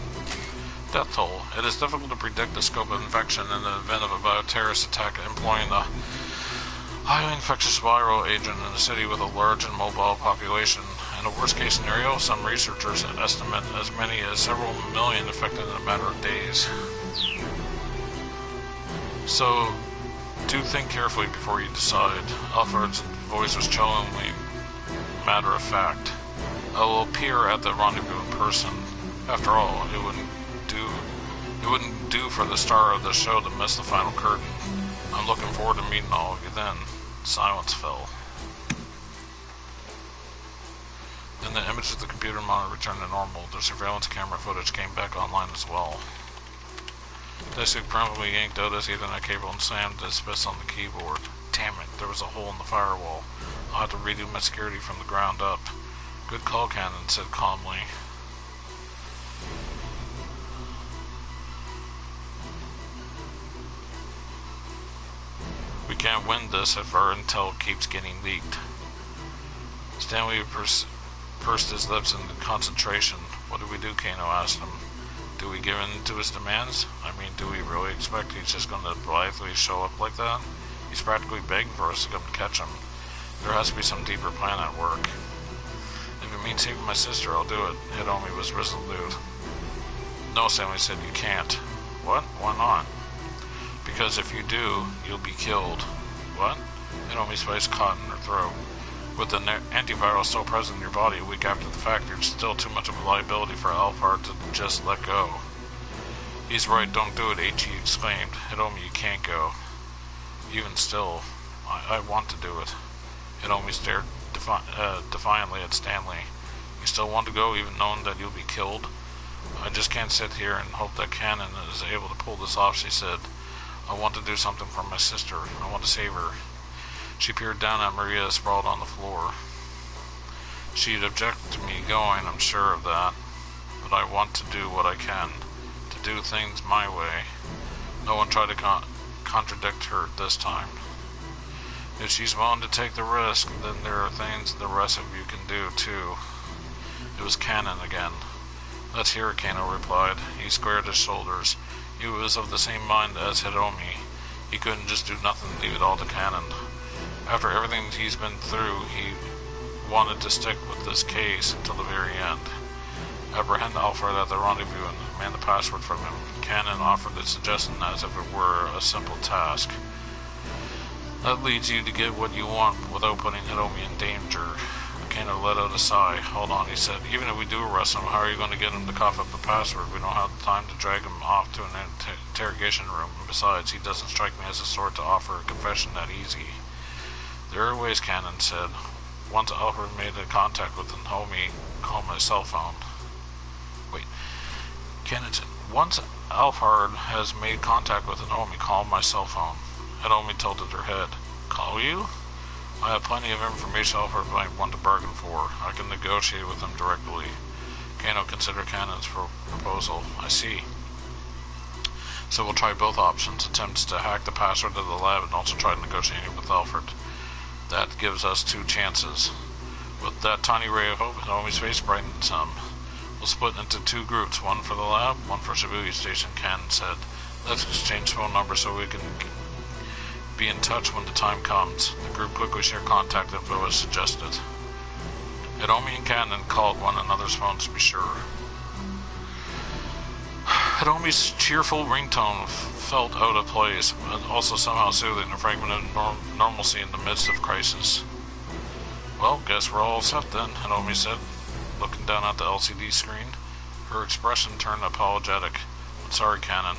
Death toll. It is difficult to predict the scope of infection in the event of a bioterrorist attack employing a highly infectious viral agent in a city with a large and mobile population. In a worst-case scenario, some researchers estimate as many as several million affected in a matter of days. So, do think carefully before you decide. Alfred's voice was chillingly matter-of-fact. I will appear at the rendezvous in person. After all, it wouldn't do for the star of the show to miss the final curtain. I'm looking forward to meeting all of you then. Silence fell. Then the image of the computer monitor returned to normal. The surveillance camera footage came back online as well. Daisuke promptly yanked out his Ethernet cable and slammed his fist on the keyboard. Damn it, there was a hole in the firewall. I'll have to redo my security from the ground up. Good call, Cannon said calmly. We can't win this if our intel keeps getting leaked. Stanley pursed his lips in concentration. What do we do, Kano asked him. Do we give in to his demands? I mean, do we really expect he's just going to blithely show up like that? He's practically begging for us to come and catch him. There has to be some deeper plan at work. If it means saving my sister, I'll do it. Hiromi was resolute. No, Stanley said, you can't. What? Why not? Because if you do, you'll be killed. What? Hiromi's face caught in her throat. With the antiviral still present in your body a week after the fact, you're still too much of a liability for Alphard to just let go. He's right, don't do it, H.E. exclaimed. Hiromi, you can't go. Even still, I want to do it. Hiromi stared defiantly at Stanley. You still want to go, even knowing that you'll be killed? I just can't sit here and hope that Cannon is able to pull this off, she said. I want to do something for my sister. I want to save her. She peered down at Maria sprawled on the floor. She'd object to me going, I'm sure of that. But I want to do what I can. To do things my way. No one tried to contradict her this time. If she's willing to take the risk, then there are things the rest of you can do, too. It was Cannon again. Let's hear it, Kano replied. He squared his shoulders. He was of the same mind as Hiromi. He couldn't just do nothing and leave it all to Cannon. After everything he's been through, he wanted to stick with this case until the very end. Apprehend Alfred at the rendezvous and demand the password from him. Cannon offered the suggestion as if it were a simple task. That leads you to get what you want without putting Hiromi in danger. Kano let out a sigh. Hold on, he said. Even if we do arrest him, how are you going to get him to cough up the password? We don't have the time to drag him off to an interrogation room. And besides, he doesn't strike me as the sort to offer a confession that easy. There are ways, Cannon said. Once Alfred made a contact with Hiromi, call my cell phone. Wait. Cannon said, once Alfred has made contact with Hiromi, call my cell phone. Hiromi tilted her head. Call you? I have plenty of information Alfred might want to bargain for. I can negotiate with him directly. Kano considered Cannon's proposal. I see. So we'll try both options. Attempts to hack the password of the lab and also try negotiating with Alfred. That gives us two chances. With that tiny ray of hope, Hiromi's face brightened some. We'll split into two groups, one for the lab, one for Shibuya Station, Cannon said. Let's exchange phone numbers so we can be in touch when the time comes. The group quickly shared contact info as suggested. Hiromi and Cannon called one another's phones to be sure. Hiromi's cheerful ringtone felt out of place, but also somehow soothing, a fragment of normalcy in the midst of crisis. Well, guess we're all set then, Hiromi said, looking down at the LCD screen. Her expression turned apologetic. I'm sorry, Cannon.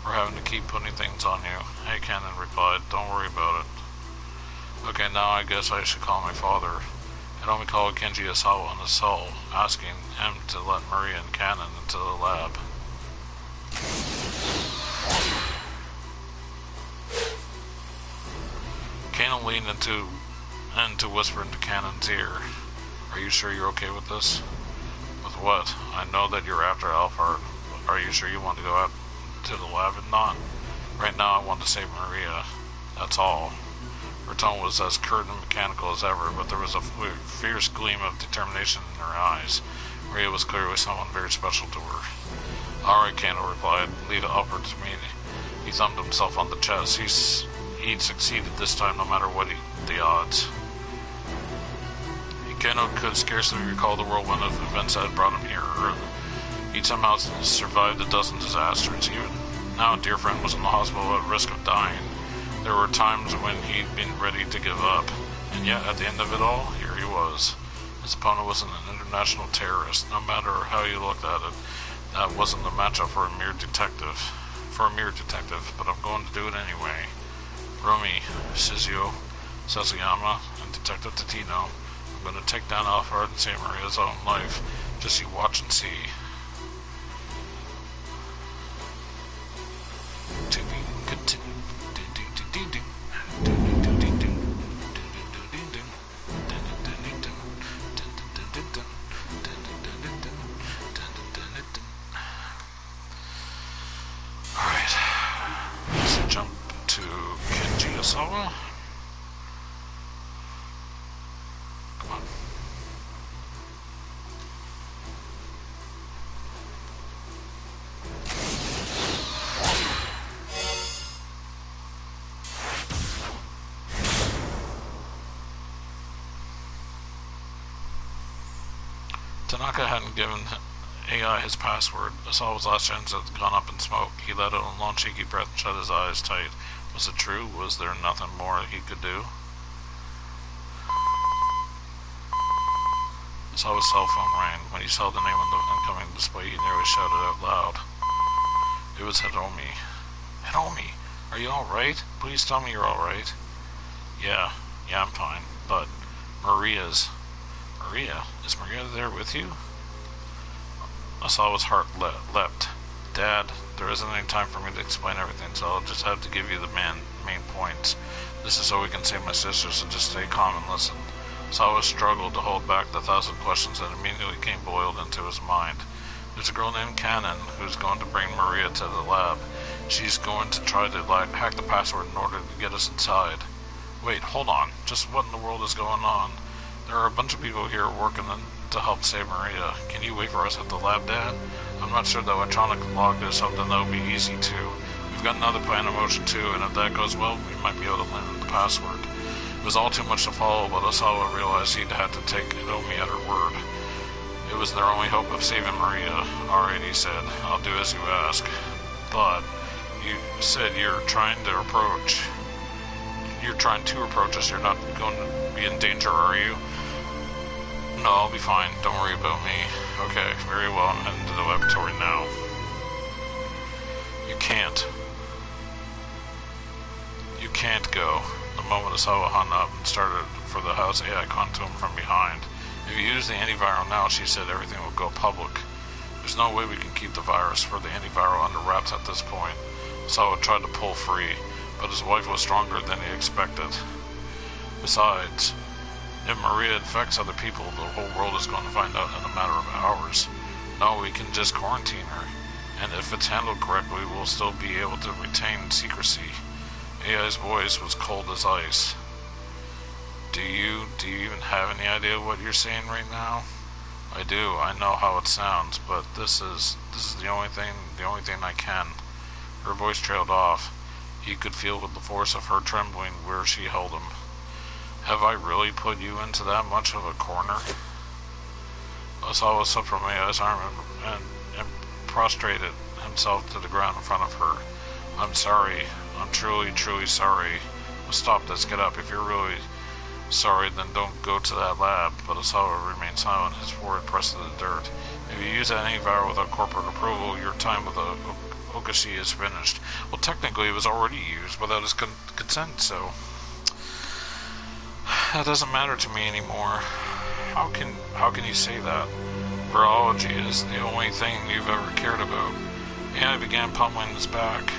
We're having to keep putting things on you. Hey, Cannon replied. Don't worry about it. Okay, now I guess I should call my father. Hiromi called Kenji Asawa on his cell, asking him to let Maria and Cannon into the lab. Cannon leaned in to whisper into Cannon's ear. Are you sure you're okay with this? With what? I know that you're after Alphard. Are you sure you want to go out to the lab and not. Right now I want to save Maria. That's all. Her tone was as curt and mechanical as ever, but there was a fierce gleam of determination in her eyes. Maria was clearly someone very special to her. Alright, Kano replied. Lead it upward to me. He thumbed himself on the chest. He'd succeeded this time no matter what the odds. Kano could scarcely recall the whirlwind of events that had brought him here. He'd somehow survived a dozen disasters. Even now, a dear friend was in the hospital at risk of dying. There were times when he'd been ready to give up, and yet at the end of it all, here he was. His opponent wasn't an international terrorist. No matter how you looked at it, that wasn't the matchup for a mere detective. But I'm going to do it anyway. Rumi, Shizio, Sasayama, and Detective Tatino. I'm going to take down Alphard and save Maria's own life. Just you watch and see. Alright. Let's jump to Kenji Osawa. Come on. Tanaka hadn't given AI his password. Osawa's last chance had gone up in smoke. He let out a long cheeky breath and shut his eyes tight. Was it true? Was there nothing more he could do? Osawa's cell phone rang. When he saw the name on the incoming display, he nearly shouted out loud. It was Hiromi. Hiromi, are you alright? Please tell me you're alright. Yeah, I'm fine. But Maria's... Maria? Is Maria there with you? Osawa's heart leapt. Dad, there isn't any time for me to explain everything, so I'll just have to give you the main points. This is so we can save my sister, so just stay calm and listen. Osawa struggled to hold back the 1,000 questions that immediately came boiled into his mind. There's a girl named Cannon who's going to bring Maria to the lab. She's going to try to hack the password in order to get us inside. Wait, hold on. Just what in the world is going on? There are a bunch of people here working to help save Maria. Can you wait for us at the lab, Dad? I'm not sure the electronic lock is something that would be easy to. We've got another plan in motion too, and if that goes well, we might be able to learn the password. It was all too much to follow, but Osawa realized he'd had to take Hiromi at her word. It was their only hope of saving Maria. Alright, he said. I'll do as you ask. But you said you're trying to approach us. You're not going to be in danger, are you? No, I'll be fine. Don't worry about me. Okay, very well. I'm heading to the laboratory now. You can't. You can't go. The moment Osawa hung up and started for the house, AI clung to him from behind. If you use the antiviral now, she said, everything will go public. There's no way we can keep the virus for the antiviral under wraps at this point. Osawa tried to pull free, but his wife was stronger than he expected. Besides, if Maria infects other people, the whole world is going to find out in a matter of hours. No, we can just quarantine her, and if it's handled correctly, we'll still be able to retain secrecy. AI's voice was cold as ice. Do you even have any idea what you're saying right now? I do. I know how it sounds, but this is the only thing I can. Her voice trailed off. He could feel the force of her trembling where she held him. Have I really put you into that much of a corner? Osawa slipped from AI's arm and prostrated himself to the ground in front of her. I'm sorry. I'm truly, truly sorry. Stop this. Get up. If you're really sorry, then don't go to that lab. But Osawa remained silent, his forehead pressed to the dirt. If you use that antiviral without corporate approval, your time with Okashi is finished. Well, technically it was already used without his consent, so... That doesn't matter to me anymore. How can you say that? Virology is the only thing you've ever cared about. And I began pummeling his back.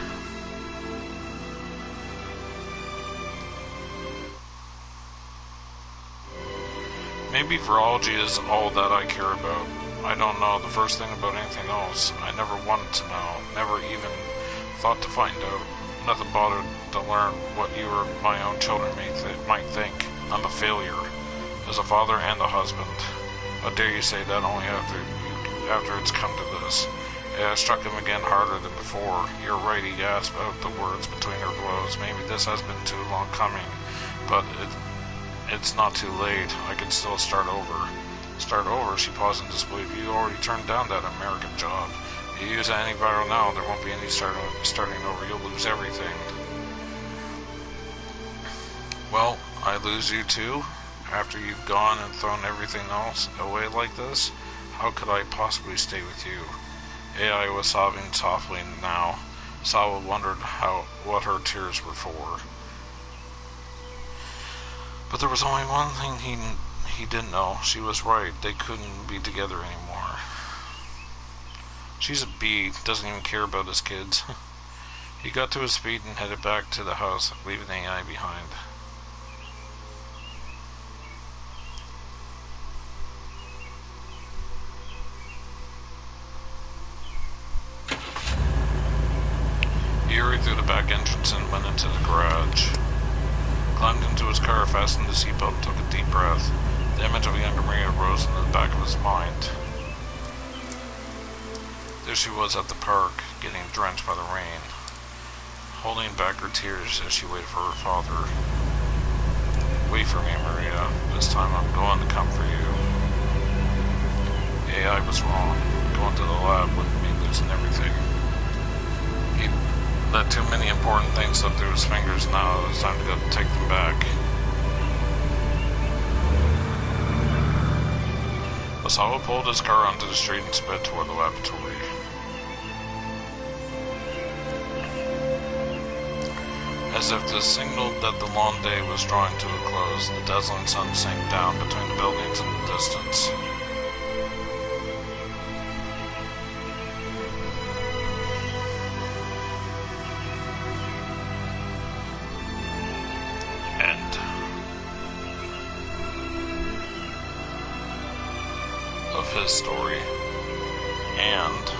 Maybe virology is all that I care about. I don't know the first thing about anything else. I never wanted to know. Never even thought to find out. Nothing bothered to learn what you or my own children might think. I'm a failure. As a father and a husband. How dare you say that only after it's come to this? I struck him again harder than before. You're right, he gasped out the words between her blows. Maybe this has been too long coming, but it's not too late. I can still start over. Start over? She paused in disbelief. You already turned down that American job. If you use an antiviral now, there won't be any starting over. You'll lose everything. Well, I lose you too? After you've gone and thrown everything else away like this? How could I possibly stay with you? AI was sobbing softly now. Sawa wondered what her tears were for. But there was only one thing he didn't know. She was right. They couldn't be together anymore. She's a bee. Doesn't even care about his kids. He got to his feet and headed back to the house, leaving AI behind. He hurried through the back entrance and went into the garage. Climbed into his car, fastened his seatbelt, and took a deep breath. The image of younger Maria rose into the back of his mind. There she was at the park, getting drenched by the rain, holding back her tears as she waited for her father. Wait for me, Maria. This time I'm going to come for you. AI was wrong. Going to the lab wouldn't mean losing everything. He let too many important things slip through his fingers. Now it was time to go take them back. Osawa pulled his car onto the street and sped toward the laboratory. As if to signal that the long day was drawing to a close, the dazzling sun sank down between the buildings in the distance. End of his story. And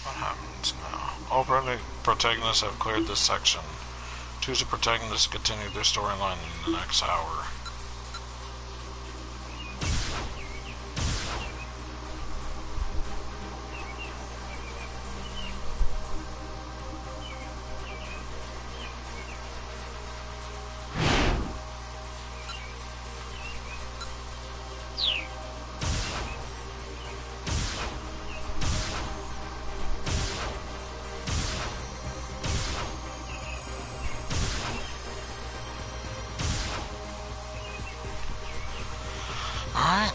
what happens now? All protagonists have cleared this section. Choose a protagonist to continue their storyline in the next hour. Alright.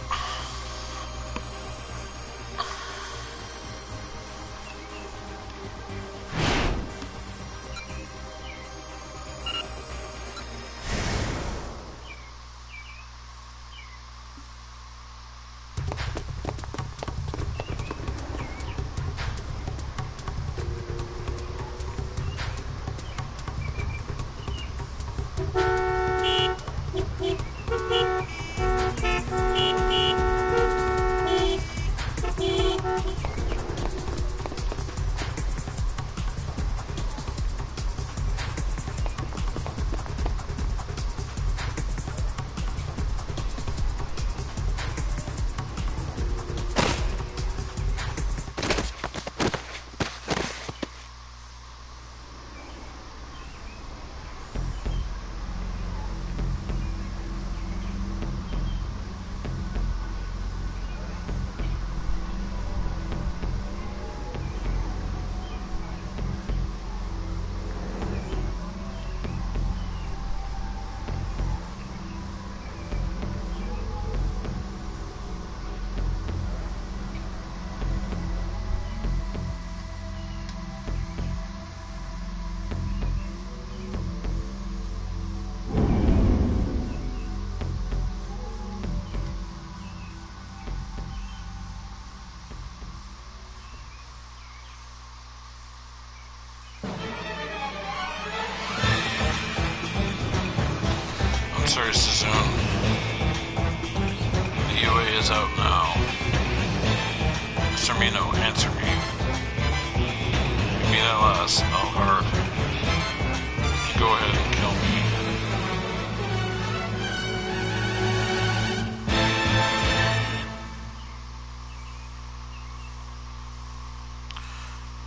Sorry, Suzune. The UA is out now. Sermino, answer me. Give me that last. I'll hard. Go ahead and kill me.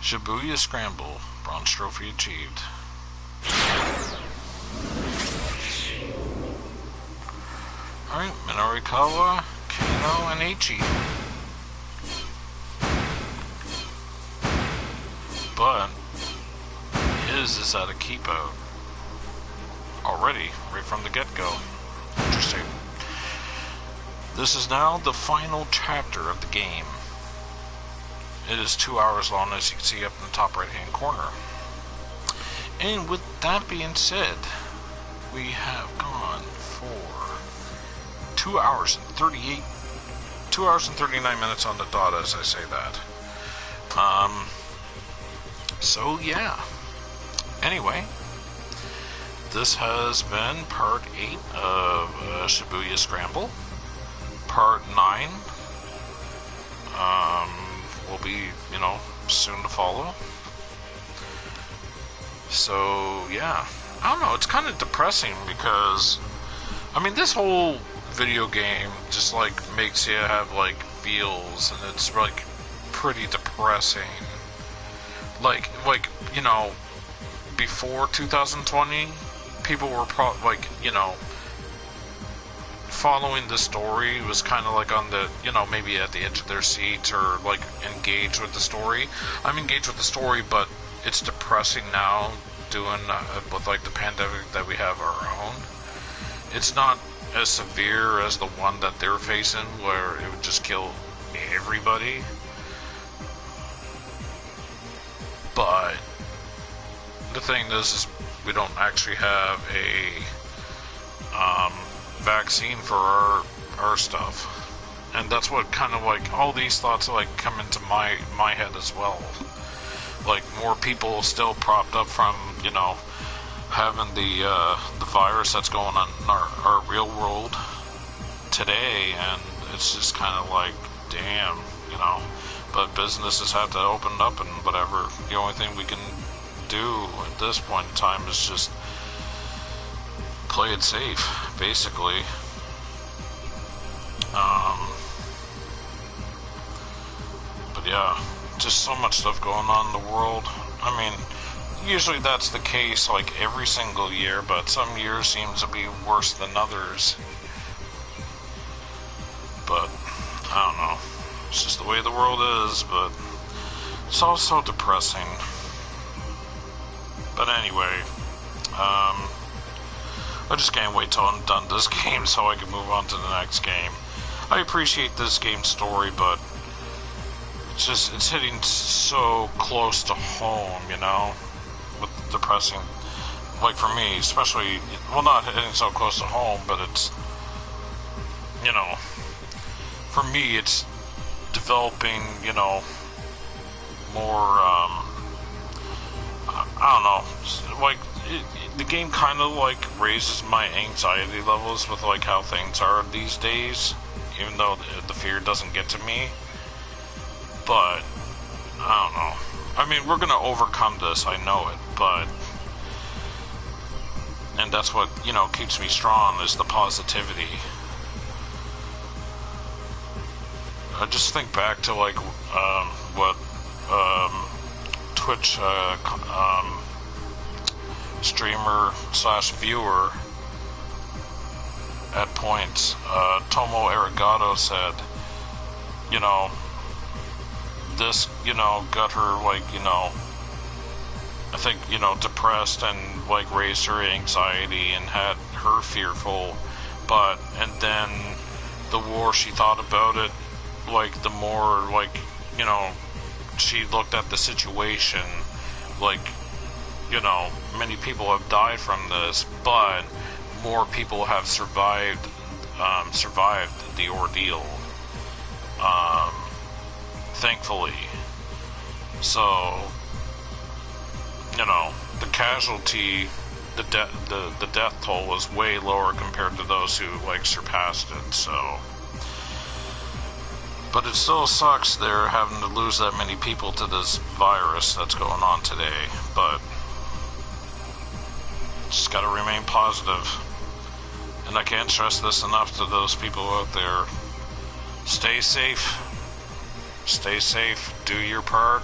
Shibuya Scramble. Bronze trophy achieved. Alright, Minorikawa, Kano, and Ichi. But his is at a keep out. Already, right from the get-go. Interesting. This is now the final chapter of the game. It is 2 hours long, as you can see up in the top right-hand corner. And with that being said, we have gone for 2 hours and 39 minutes on the dot as I say that. So yeah. Anyway, this has been part 8 of Shibuya Scramble. Part 9 will be, soon to follow. So yeah, I don't know, it's kind of depressing because, this whole video game just makes you have feels, and it's pretty depressing. Before 2020, people were following the story was kind of on the, maybe at the edge of their seats or engaged with the story. I'm engaged with the story, but it's depressing now doing with the pandemic that we have our own. It's not as severe as the one that they're facing where it would just kill everybody. But the thing is we don't actually have a vaccine for our stuff, and that's what kind of all these thoughts come into my head as well. More people still propped up from having the virus that's going on in our real world today, and it's just kind of damn, but businesses have to open up and whatever. The only thing we can do at this point in time is just play it safe, basically. But yeah, just so much stuff going on in the world. Usually that's the case every single year, but some years seems to be worse than others. But I don't know, it's just the way the world is, but it's also depressing. But anyway, I just can't wait till I'm done this game so I can move on to the next game. I appreciate this game's story, but it's hitting so close to home, with depressing, for me, especially, well, not hitting so close to home, but it's, for me, it's developing, more, I don't know, the game kind of, raises my anxiety levels with, how things are these days, even though the fear doesn't get to me. But I don't know. We're gonna overcome this, I know it, and that's what, keeps me strong, is the positivity. I just think back to, what, Twitch, streamer / viewer at points, Tomo Arigato said, this, got her, I think, depressed and, raised her anxiety and had her fearful, and then the more she thought about it, the more, she looked at the situation, many people have died from this, but more people have survived the ordeal, thankfully. So, the casualty the death toll was way lower compared to those who like surpassed it. So, but it still sucks they're having to lose that many people to this virus that's going on today. But just gotta remain positive. And I can't stress this enough to those people out there. Stay safe. Stay safe. Do your part.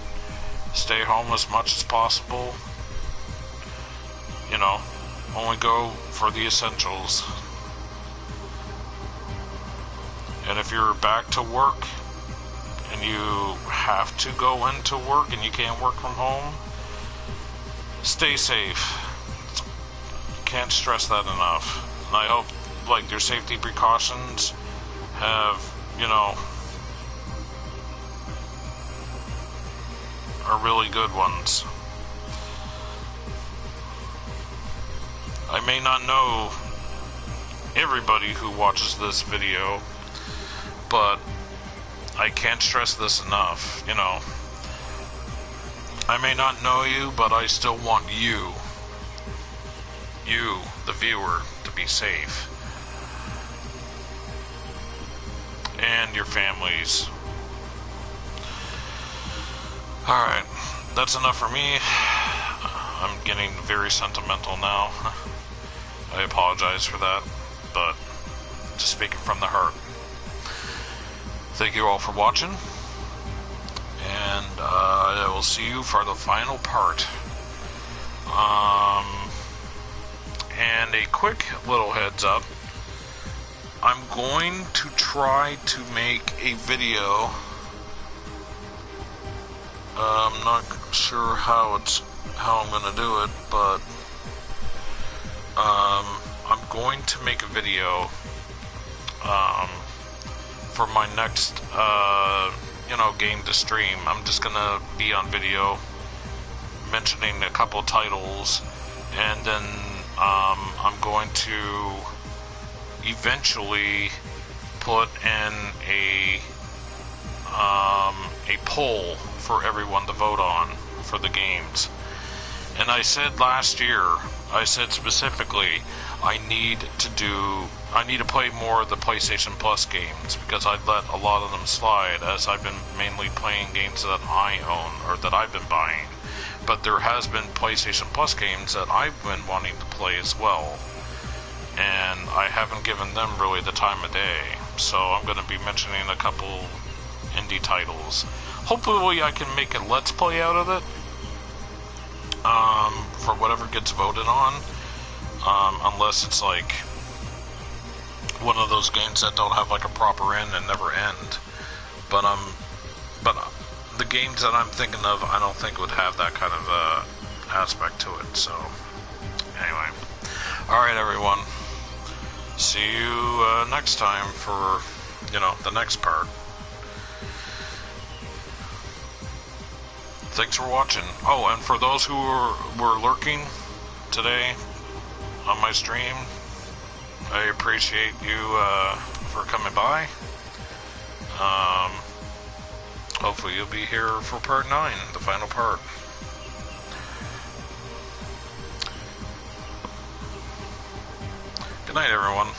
Stay home as much as possible. You know, only go for the essentials. And if you're back to work and you have to go into work and you can't work from home, stay safe. Can't stress that enough. And I hope, like, your safety precautions have, you know, are really good ones. I may not know everybody who watches this video, but I can't stress this enough, you know. I may not know you, but I still want you, the viewer, to be safe. And your families. Alright, that's enough for me. I'm getting very sentimental now. I apologize for that, but just speaking from the heart. Thank you all for watching, and I will see you for the final part. And a quick little heads up, I'm going to try to make a video. I'm not sure how I'm going to do it, but I'm going to make a video for my next game to stream. I'm just going to be on video mentioning a couple titles, and then I'm going to eventually put in a poll for everyone to vote on for the games. And I said last year, I said specifically, I need to play more of the PlayStation Plus games, because I'd let a lot of them slide, as I've been mainly playing games that I own, or that I've been buying. But there has been PlayStation Plus games that I've been wanting to play as well, and I haven't given them really the time of day. So I'm going to be mentioning a couple indie titles. Hopefully I can make a Let's Play out of it, for whatever gets voted on, unless it's like one of those games that don't have like a proper end and never end. But the games that I'm thinking of, I don't think would have that kind of aspect to it. So anyway, alright everyone, see you next time for, the next part. Thanks for watching. Oh, and for those who were lurking today on my stream, I appreciate you for coming by. Hopefully you'll be here for part 9, the final part. Good night, everyone.